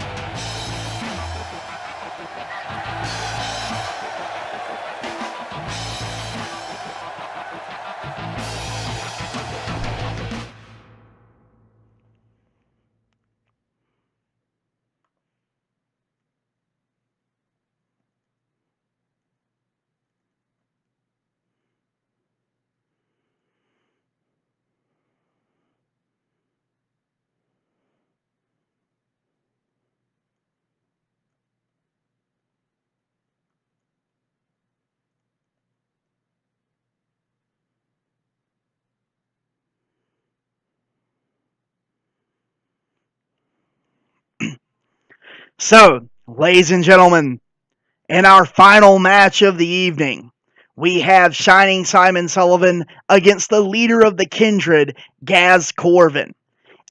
[SPEAKER 2] So, ladies and gentlemen, in our final match of the evening, we have Shining Simon Sullivan against the leader of the Kindred, Gaz Corvin.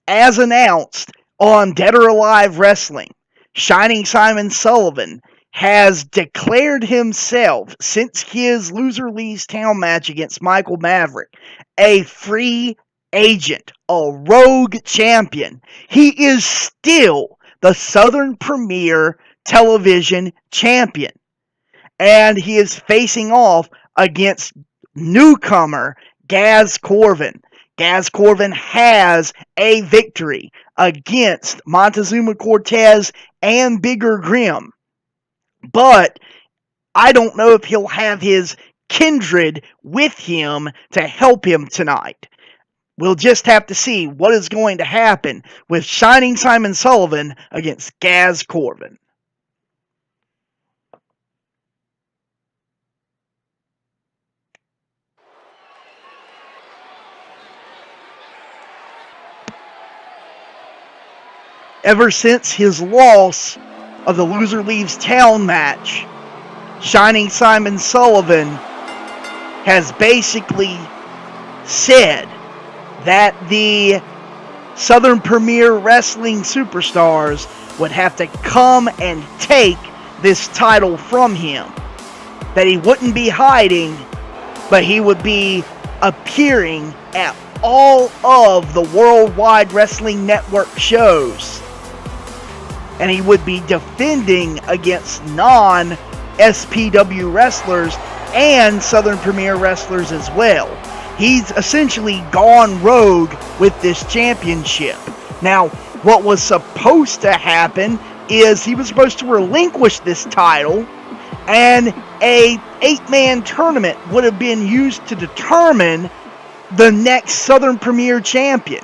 [SPEAKER 2] As announced on Dead or Alive Wrestling, Shining Simon Sullivan has declared himself, since his Loser Leaves Town match against Michael Maverick, a free agent, a rogue champion. He is still the Southern Premier Television Champion. And he is facing off against newcomer Gaz Corvin. Gaz Corvin has a victory against Montezuma Cortez and Bigger Grim. But I don't know if he'll have his kindred with him to help him tonight. We'll just have to see what is going to happen with Shining Simon Sullivan against Gaz Corvin. Ever since his loss of the Loser Leaves Town match, Shining Simon Sullivan has basically said that the Southern Premier Wrestling Superstars would have to come and take this title from him. That he wouldn't be hiding, but he would be appearing at all of the Worldwide Wrestling Network shows. And he would be defending against non-SPW wrestlers and Southern Premier wrestlers as well. He's essentially gone rogue with this championship. Now, what was supposed to happen is he was supposed to relinquish this title, and a 8-man tournament would have been used to determine the next Southern Premier champion.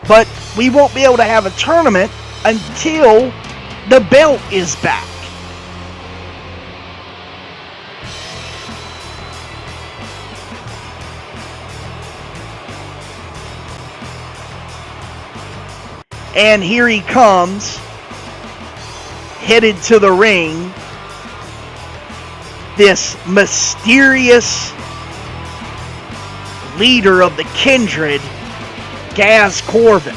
[SPEAKER 2] But we won't be able to have a tournament until the belt is back. And here he comes, headed to the ring. This mysterious leader of the Kindred, Gaz Corvin.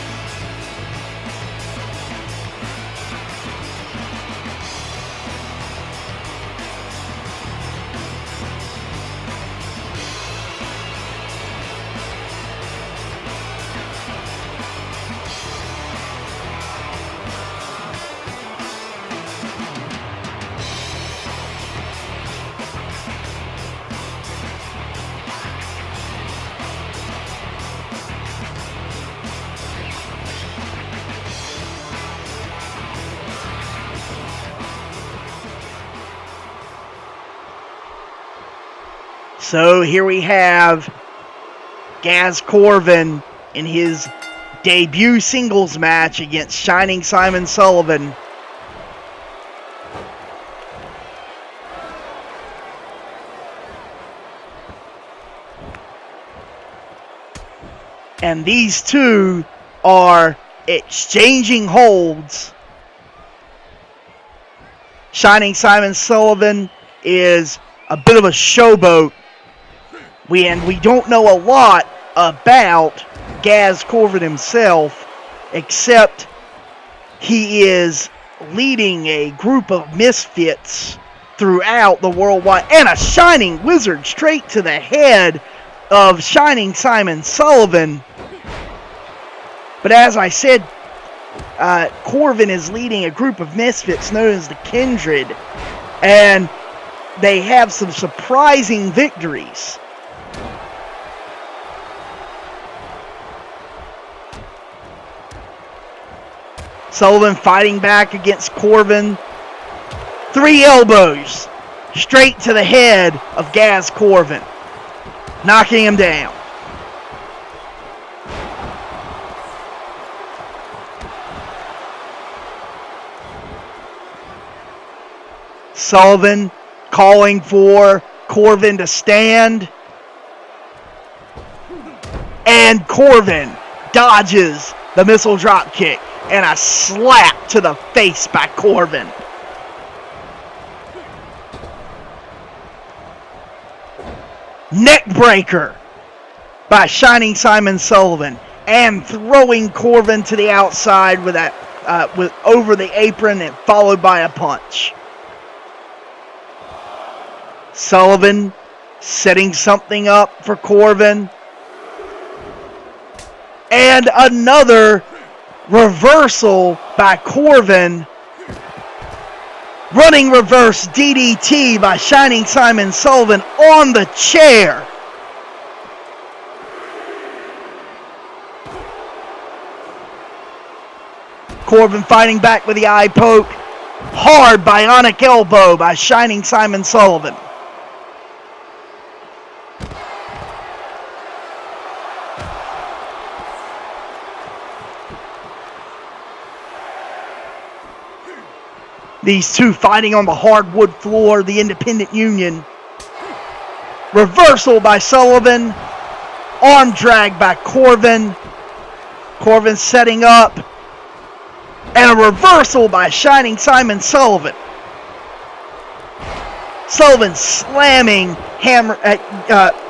[SPEAKER 2] So here we have Gaz Corvin in his debut singles match against Shining Simon Sullivan. And these two are exchanging holds. Shining Simon Sullivan is a bit of a showboat. We don't know a lot about Gaz Corvin himself, except he is leading a group of misfits throughout the worldwide, and a Shining Wizard straight to the head of Shining Simon Sullivan. But as I said, Corvin is leading a group of misfits known as the Kindred, and they have some surprising victories. Sullivan fighting back against Corvin. 3 elbows straight to the head of Gaz Corvin, knocking him down. Sullivan calling for Corvin to stand. And Corvin dodges the missile drop kick. And a slap to the face by Corvin. Neckbreaker by Shining Simon Sullivan. And throwing Corvin to the outside with that with over the apron and followed by a punch. Sullivan setting something up for Corvin. And another reversal by Corvin. Running reverse DDT by Shining Simon Sullivan on the chair. Corbin fighting back with the eye poke. Hard bionic elbow by Shining Simon Sullivan. These two fighting on the hardwood floor, the Independent Union. Reversal by Sullivan. Arm drag by Corbin. Corbin setting up. And a reversal by Shining Simon Sullivan. Sullivan slamming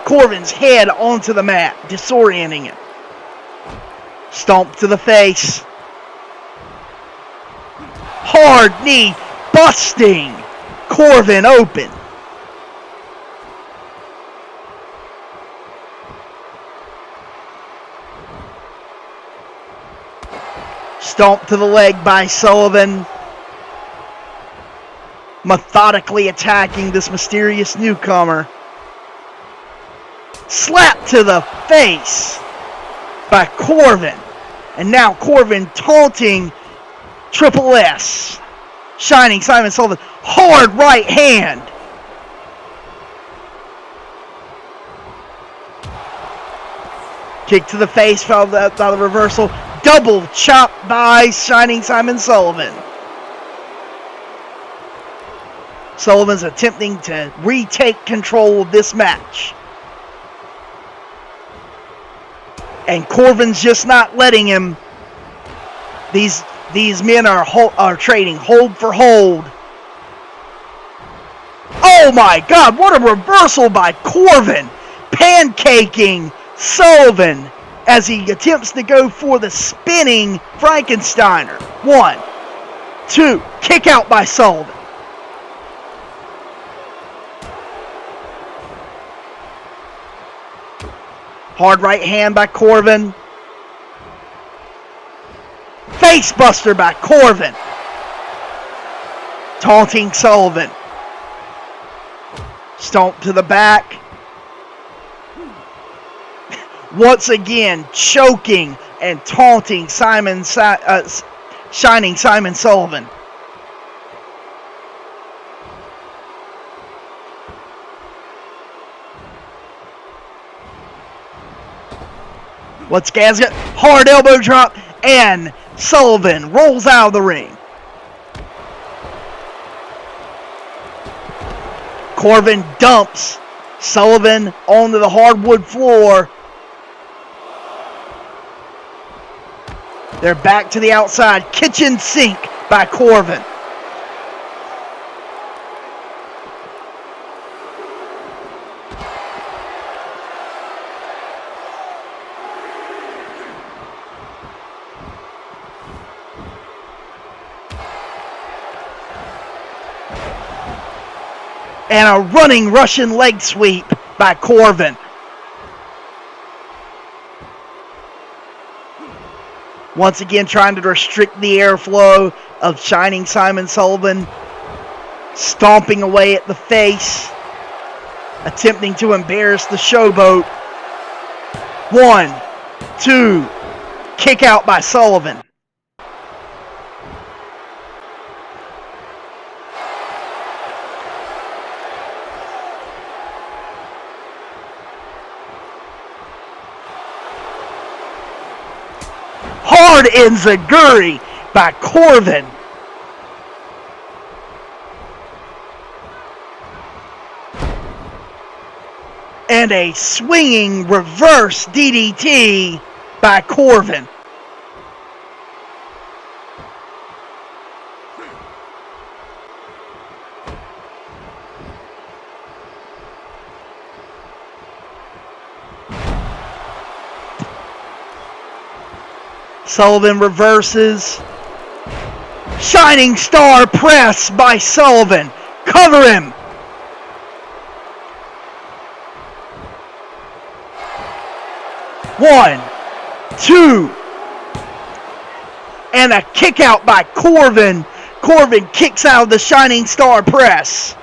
[SPEAKER 2] Corbin's head onto the mat, disorienting him. Stomp to the face. Hard knee busting Corbin open. Stomp to the leg by Sullivan. Methodically attacking this mysterious newcomer. Slap to the face by Corbin. And now Corbin taunting Triple S. Shining Simon Sullivan. Hard right hand. Kick to the face followed by the reversal. Double chop by Shining Simon Sullivan. Sullivan's attempting to retake control of this match. And Corbin's just not letting him. These men are trading hold for hold. Oh my God, what a reversal by Corbin. Pancaking Sullivan as he attempts to go for the spinning Frankensteiner. 1, 2, kick out by Sullivan. Hard right hand by Corbin. Facebuster by Corbin. Taunting Sullivan. Stomp to the back. Once again, choking and taunting Shining Simon Sullivan. Let's gas it. Hard elbow drop, and Sullivan rolls out of the ring. Corbin dumps Sullivan onto the hardwood floor. They're back to the outside. Kitchen sink by Corbin. And a running Russian leg sweep by Corbin. Once again trying to restrict the airflow of Shining Simon Sullivan. Stomping away at the face. Attempting to embarrass the Showboat. 1, 2, kick out by Sullivan. Hard enziguri by Corbin. And a swinging reverse DDT by Corbin. Sullivan reverses. Shining Star press by Sullivan. Cover him. One, two, and a kick out by Corbin. Corbin kicks out of the Shining Star press.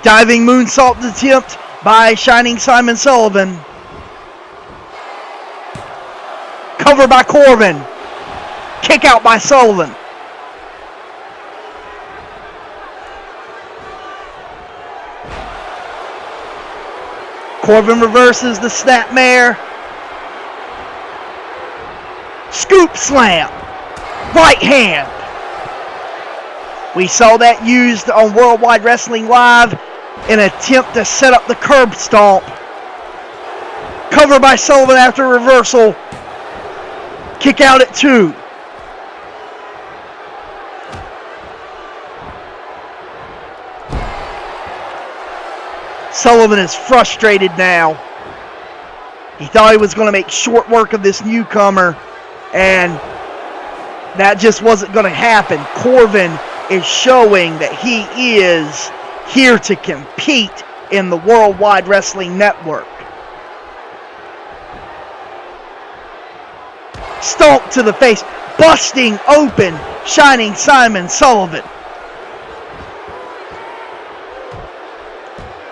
[SPEAKER 2] Diving moonsault attempt by Shining Simon Sullivan. Cover by Corbin. Kick out by Sullivan. Corbin reverses the snapmare. Scoop slam. Right hand. We saw that used on Worldwide Wrestling Live in an attempt to set up the curb stomp. Cover by Sullivan after reversal. Kick out at 2. Sullivan is frustrated now. He thought he was going to make short work of this newcomer, and that just wasn't going to happen. Corbin is showing that he is here to compete in the Worldwide Wrestling Network. Stomp to the face, busting open Shining Simon Sullivan.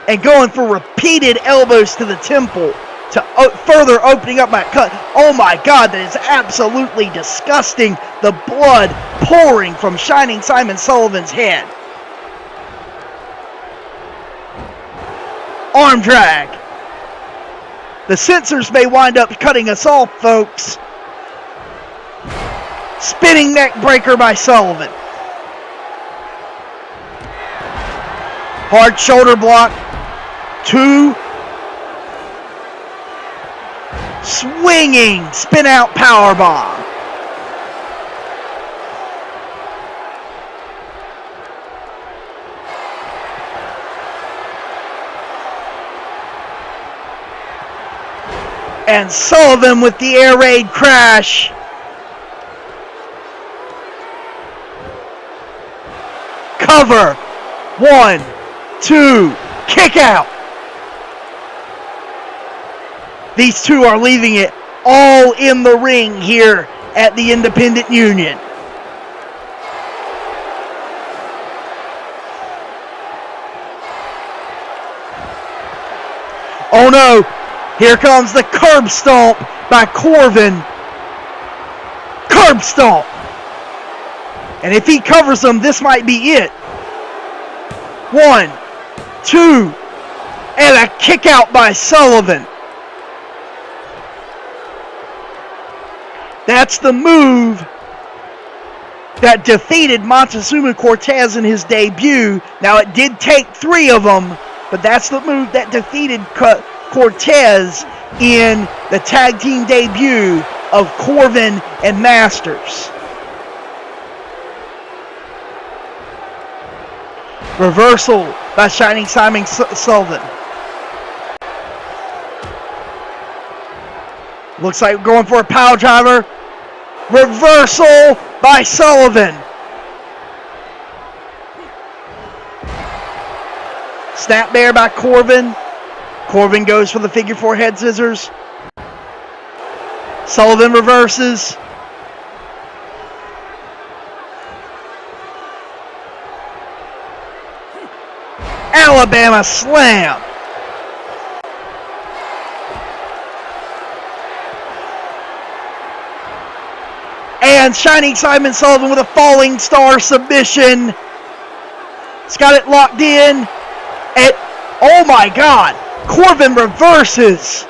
[SPEAKER 2] And going for repeated elbows to the temple to further opening up that cut. Oh my God, that is absolutely disgusting. The blood pouring from Shining Simon Sullivan's head. Arm drag. The censors may wind up cutting us off, folks. Spinning neck breaker by Sullivan. Hard shoulder block. 2. Swinging spin out powerbomb. And Sullivan with the air raid crash. Cover. 1, 2, kick out. These two are leaving it all in the ring here at the Independent Union. Oh no, here comes the curb stomp by Corbin. Curb stomp. And if he covers them, this might be it. 1, 2, and a kick out by Sullivan. That's the move that defeated Montezuma Cortez in his debut. Now, it did take 3 of them, but that's the move that defeated Cortez in the tag team debut of Corbin and Masters. Reversal by Shining Simon Sullivan. Looks like we're going for a power driver. Reversal by Sullivan. Snap bear by Corbin. Corbin goes for the figure 4 head scissors. Sullivan reverses. Alabama slam. And Shining Simon Sullivan with a falling star submission. He's got it locked in. And oh my God, Corbin reverses.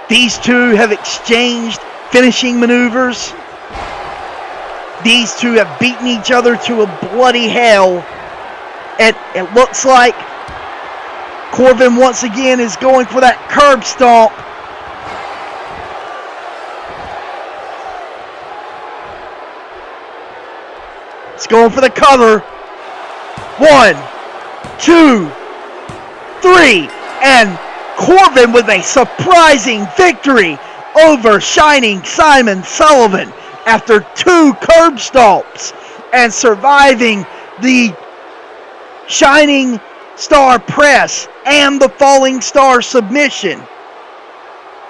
[SPEAKER 2] These two have exchanged finishing maneuvers. These two have beaten each other to a bloody hell. And it looks like Corbin once again is going for that curb stomp. It's going for the cover. 1, 2, 3, and Corbin with a surprising victory over Shining Simon Sullivan after 2 curb stomps and surviving the Shining Star Press and the Falling Star submission.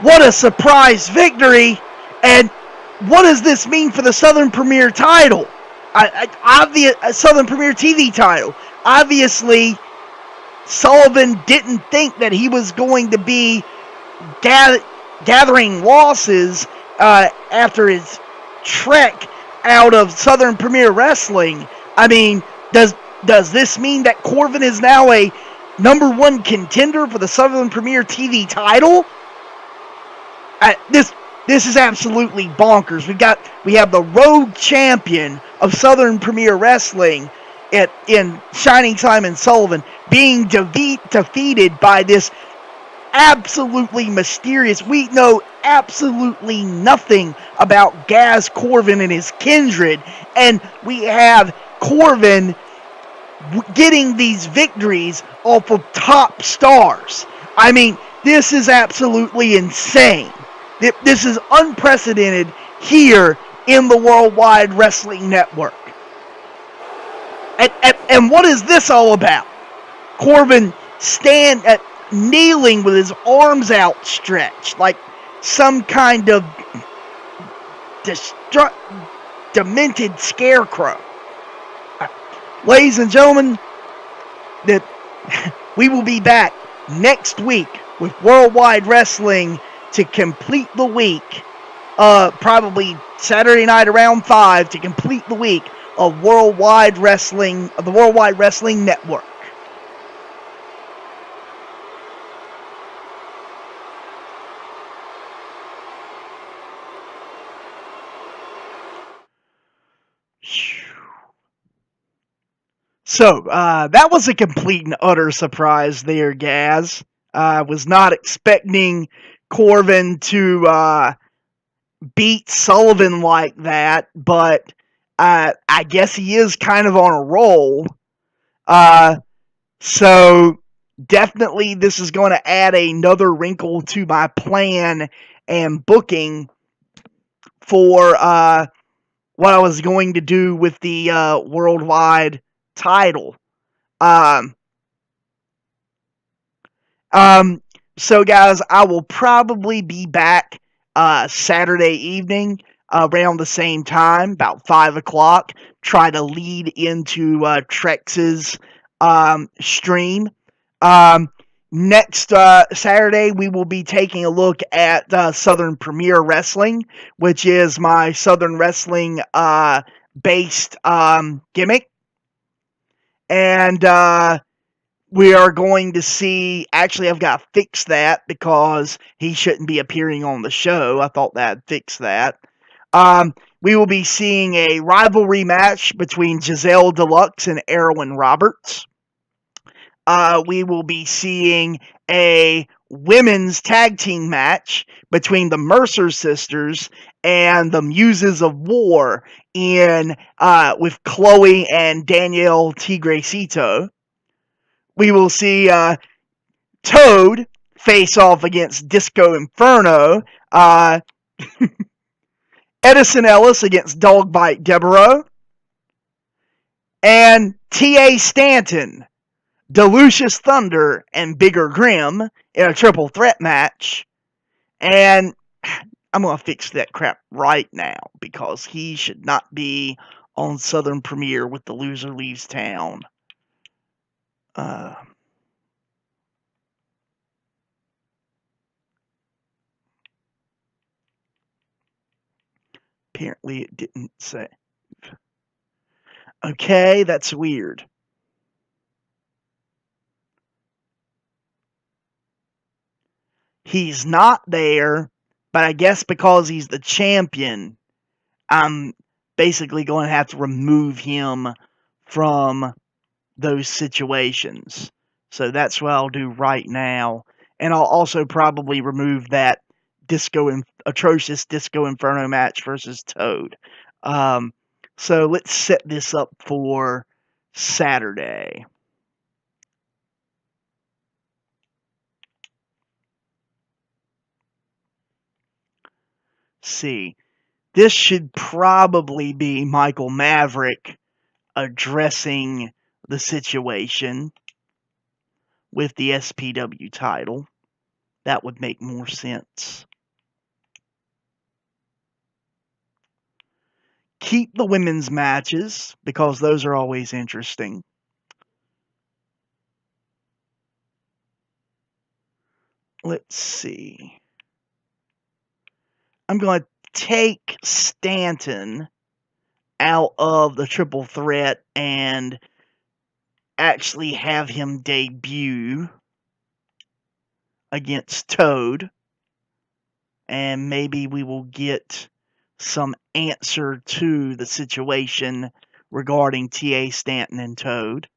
[SPEAKER 2] What a surprise victory! And what does this mean for the Southern Premier title? Southern Premier TV title. Obviously, Sullivan didn't think that he was going to be gathering losses after his trek out of Southern Premier Wrestling. I mean, does this mean that Corbin is now a number one contender for the Southern Premier TV title? This is absolutely bonkers. We have the rogue champion of Southern Premier Wrestling in Shining Simon Sullivan being defeated by this absolutely mysterious. We know absolutely nothing about Gaz Corbin and his kindred, and we have Corbin getting these victories off of top stars. I mean, this is absolutely insane. This is unprecedented here in the Worldwide Wrestling Network. And what is this all about? Corbin kneeling with his arms outstretched like some kind of demented scarecrow. Ladies and gentlemen, we will be back next week with Worldwide Wrestling to complete the week. Probably Saturday night around 5 to complete the week of Worldwide Wrestling, of the Worldwide Wrestling Network. So, that was a complete and utter surprise there, Gaz. I was not expecting Corbin to beat Sullivan like that, but I guess he is kind of on a roll. So, definitely this is going to add another wrinkle to my plan and booking for what I was going to do with the Worldwide title. So guys, I will probably be back Saturday evening around the same time, about 5 o'clock. Try to lead into Trex's stream. Next Saturday, we will be taking a look at Southern Premier Wrestling, which is my Southern Wrestling based gimmick. And we are going to see, actually I've got to fix that because he shouldn't be appearing on the show. I thought that I'd fix that. We will be seeing a rivalry match between Giselle Deluxe and Erwin Roberts. We will be seeing a women's tag team match between the Mercer sisters and the Muses of War with Chloe and Danielle Tigrecito. We will see Toad face off against Disco Inferno. Edison Ellis against Dogbite Devereaux. And T.A. Stanton, Delucius Thunder, and Bigger Grim in a triple threat match. And I'm going to fix that crap right now because he should not be on Southern Premier with The Loser Leaves Town. Apparently it didn't save. Okay, that's weird. He's not there, but I guess because he's the champion, I'm basically going to have to remove him from those situations. So that's what I'll do right now. And I'll also probably remove that atrocious Disco Inferno match versus Toad. So let's set this up for Saturday. See, this should probably be Michael Maverick addressing the situation with the SPW title. That would make more sense. Keep the women's matches because those are always interesting. Let's see. I'm going to take Stanton out of the triple threat and actually have him debut against Toad. And maybe we will get some answer to the situation regarding T.A. Stanton and Toad.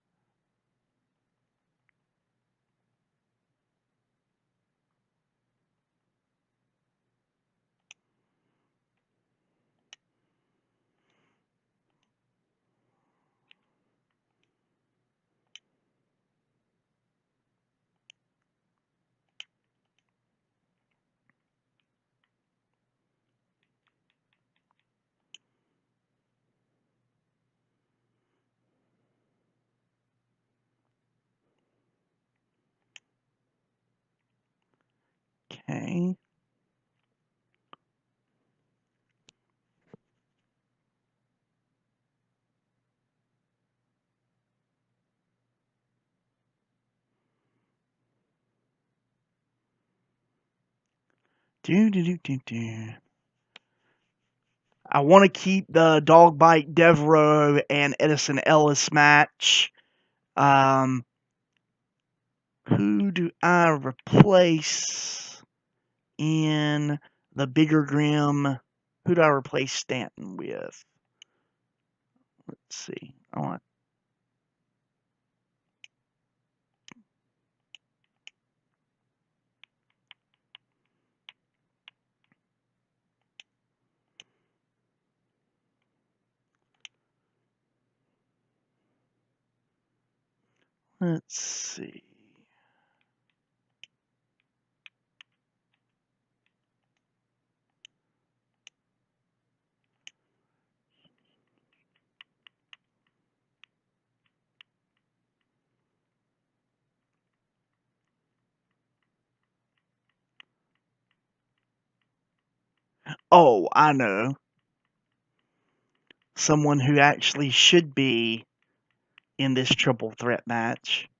[SPEAKER 2] Okay. I want to keep the Dogbite Devereaux and Edison Ellis match. Who do I replace in the Bigger Grim? Who do I replace Stanton with? Let's see. Let's see. Oh, I know. Someone who actually should be in this triple threat match.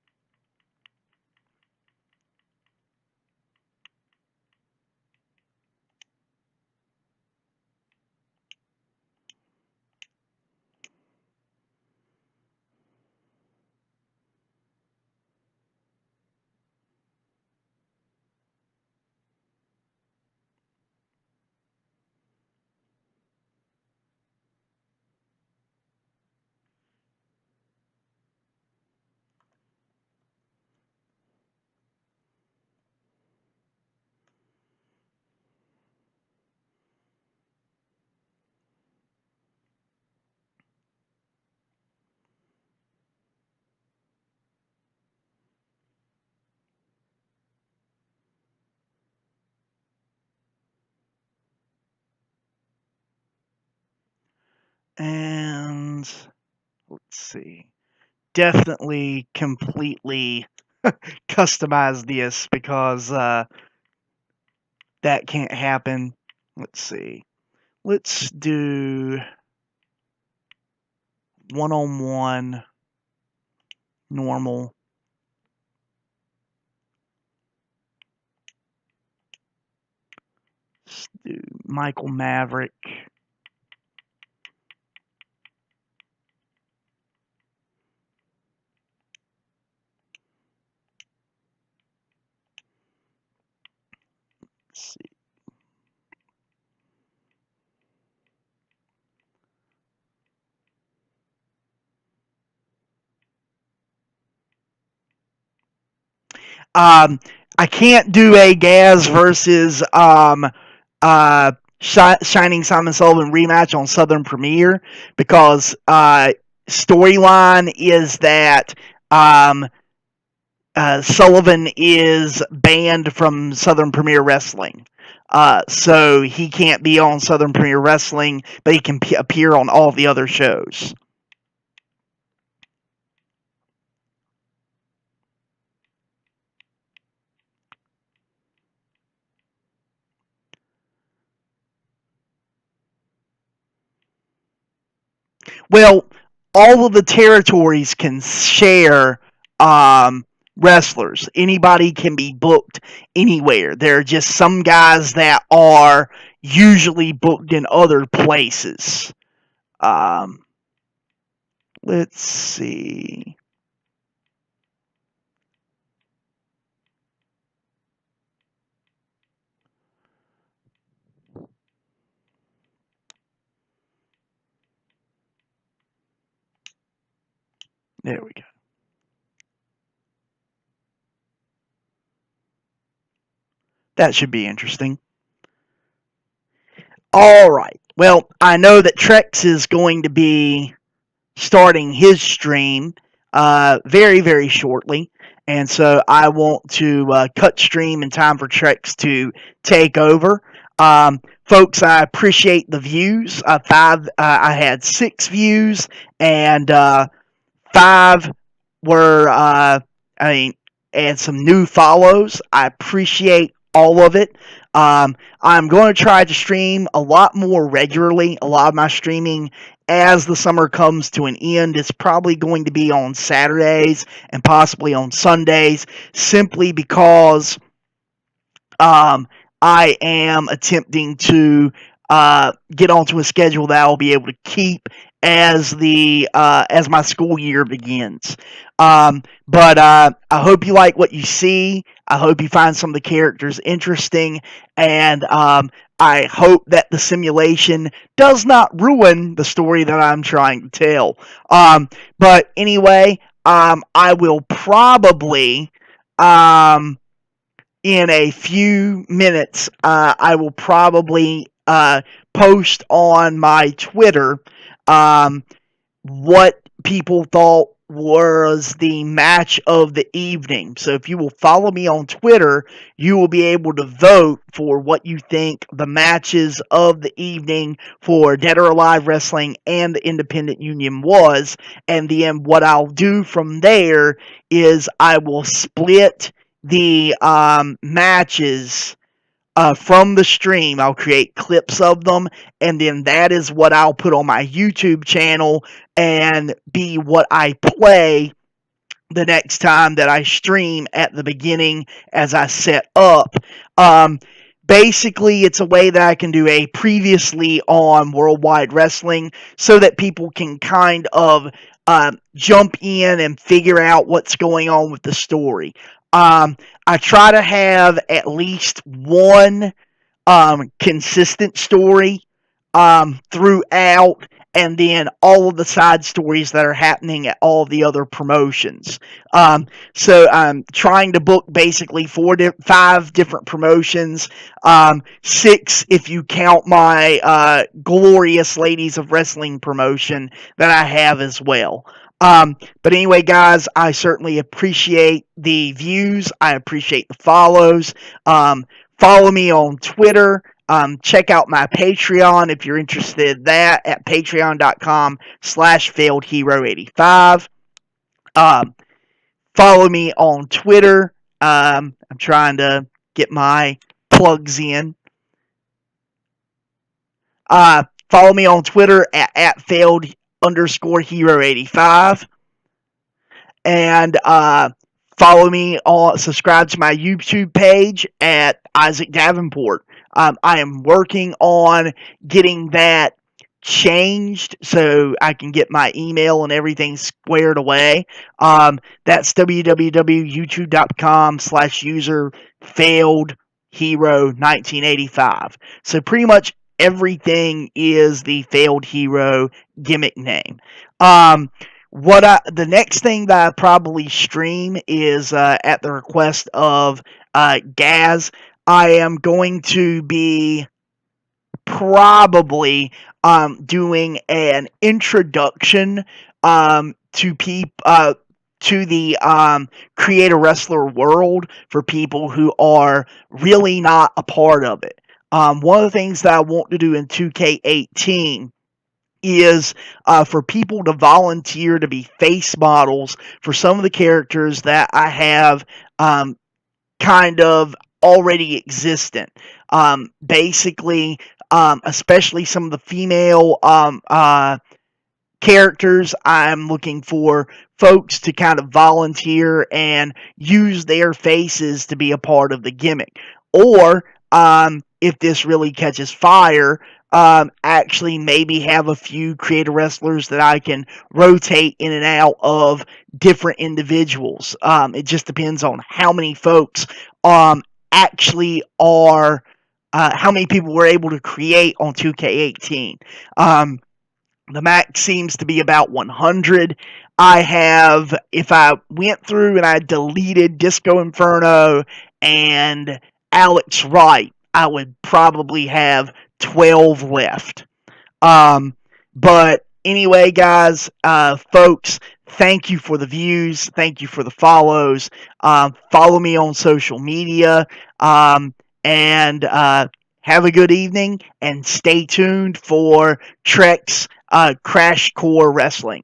[SPEAKER 2] And let's see. Definitely completely customize this because that can't happen. Let's see. Let's do one-on-one normal. Let's do Michael Maverick. Let's see. I can't do a Gaz versus Shining Simon Sullivan rematch on Southern Premiere because storyline is that Sullivan is banned from Southern Premier Wrestling. So he can't be on Southern Premier Wrestling, but he can appear on all the other shows. Well, all of the territories can share wrestlers. Anybody can be booked anywhere. There are just some guys that are usually booked in other places. Let's see. There we go. That should be interesting. All right. Well, I know that Trex is going to be starting his stream very, very shortly. And so I want to cut stream in time for Trex to take over. Folks, I appreciate the views. I had 6 views, and 5 were, and some new follows. I appreciate all of it. I'm going to try to stream a lot more regularly. A lot of my streaming as the summer comes to an end is probably going to be on Saturdays and possibly on Sundays, simply because I am attempting to get onto a schedule that I'll be able to keep as my school year begins. But I hope you like what you see. I hope you find some of the characters interesting, and I hope that the simulation does not ruin the story that I'm trying to tell. But anyway, I will probably in a few minutes, I will probably post on my Twitter what people thought was the match of the evening. So if you will follow me on Twitter, you will be able to vote for what you think the matches of the evening for Dead or Alive Wrestling and the Independent Union was. And then what I'll do from there is I will split the matches from the stream. I'll create clips of them, and then that is what I'll put on my YouTube channel and be what I play the next time that I stream at the beginning as I set up. Basically, it's a way that I can do a previously on Worldwide Wrestling so that people can kind of jump in and figure out what's going on with the story. I try to have at least one consistent story throughout, and then all of the side stories that are happening at all of the other promotions. So I'm trying to book basically 5 different promotions, 6 if you count my Glorious Ladies of Wrestling promotion that I have as well. But anyway, guys, I certainly appreciate the views. I appreciate the follows. Follow me on Twitter. Check out my Patreon if you're interested in that at patreon.com/failedhero85. Follow me on Twitter. I'm trying to get my plugs in. Follow me on Twitter at failed_hero85. And follow me on, subscribe to my YouTube page at Isaac Davenport. I am working on getting that changed so I can get my email and everything squared away. That's www.youtube.com/user failedhero1985. So pretty much everything is the Failed Hero gimmick name. The next thing that I probably stream is at the request of Gaz. I am going to be probably doing an introduction to the Create a Wrestler world for people who are really not a part of it. One of the things that I want to do in 2K18 is for people to volunteer to be face models for some of the characters that I have kind of already existent. Basically, especially some of the female characters. I'm looking for folks to kind of volunteer and use their faces to be a part of the gimmick. Or if this really catches fire, actually maybe have a few creative wrestlers that I can rotate in and out of different individuals. It just depends on how many folks actually are, how many people we're able to create on 2K18. The max seems to be about 100. If I went through and I deleted Disco Inferno and Alex Wright, I would probably have 12 left. But anyway, guys, folks, thank you for the views. Thank you for the follows. Follow me on social media. And have a good evening and stay tuned for Trek's Crash Core Wrestling.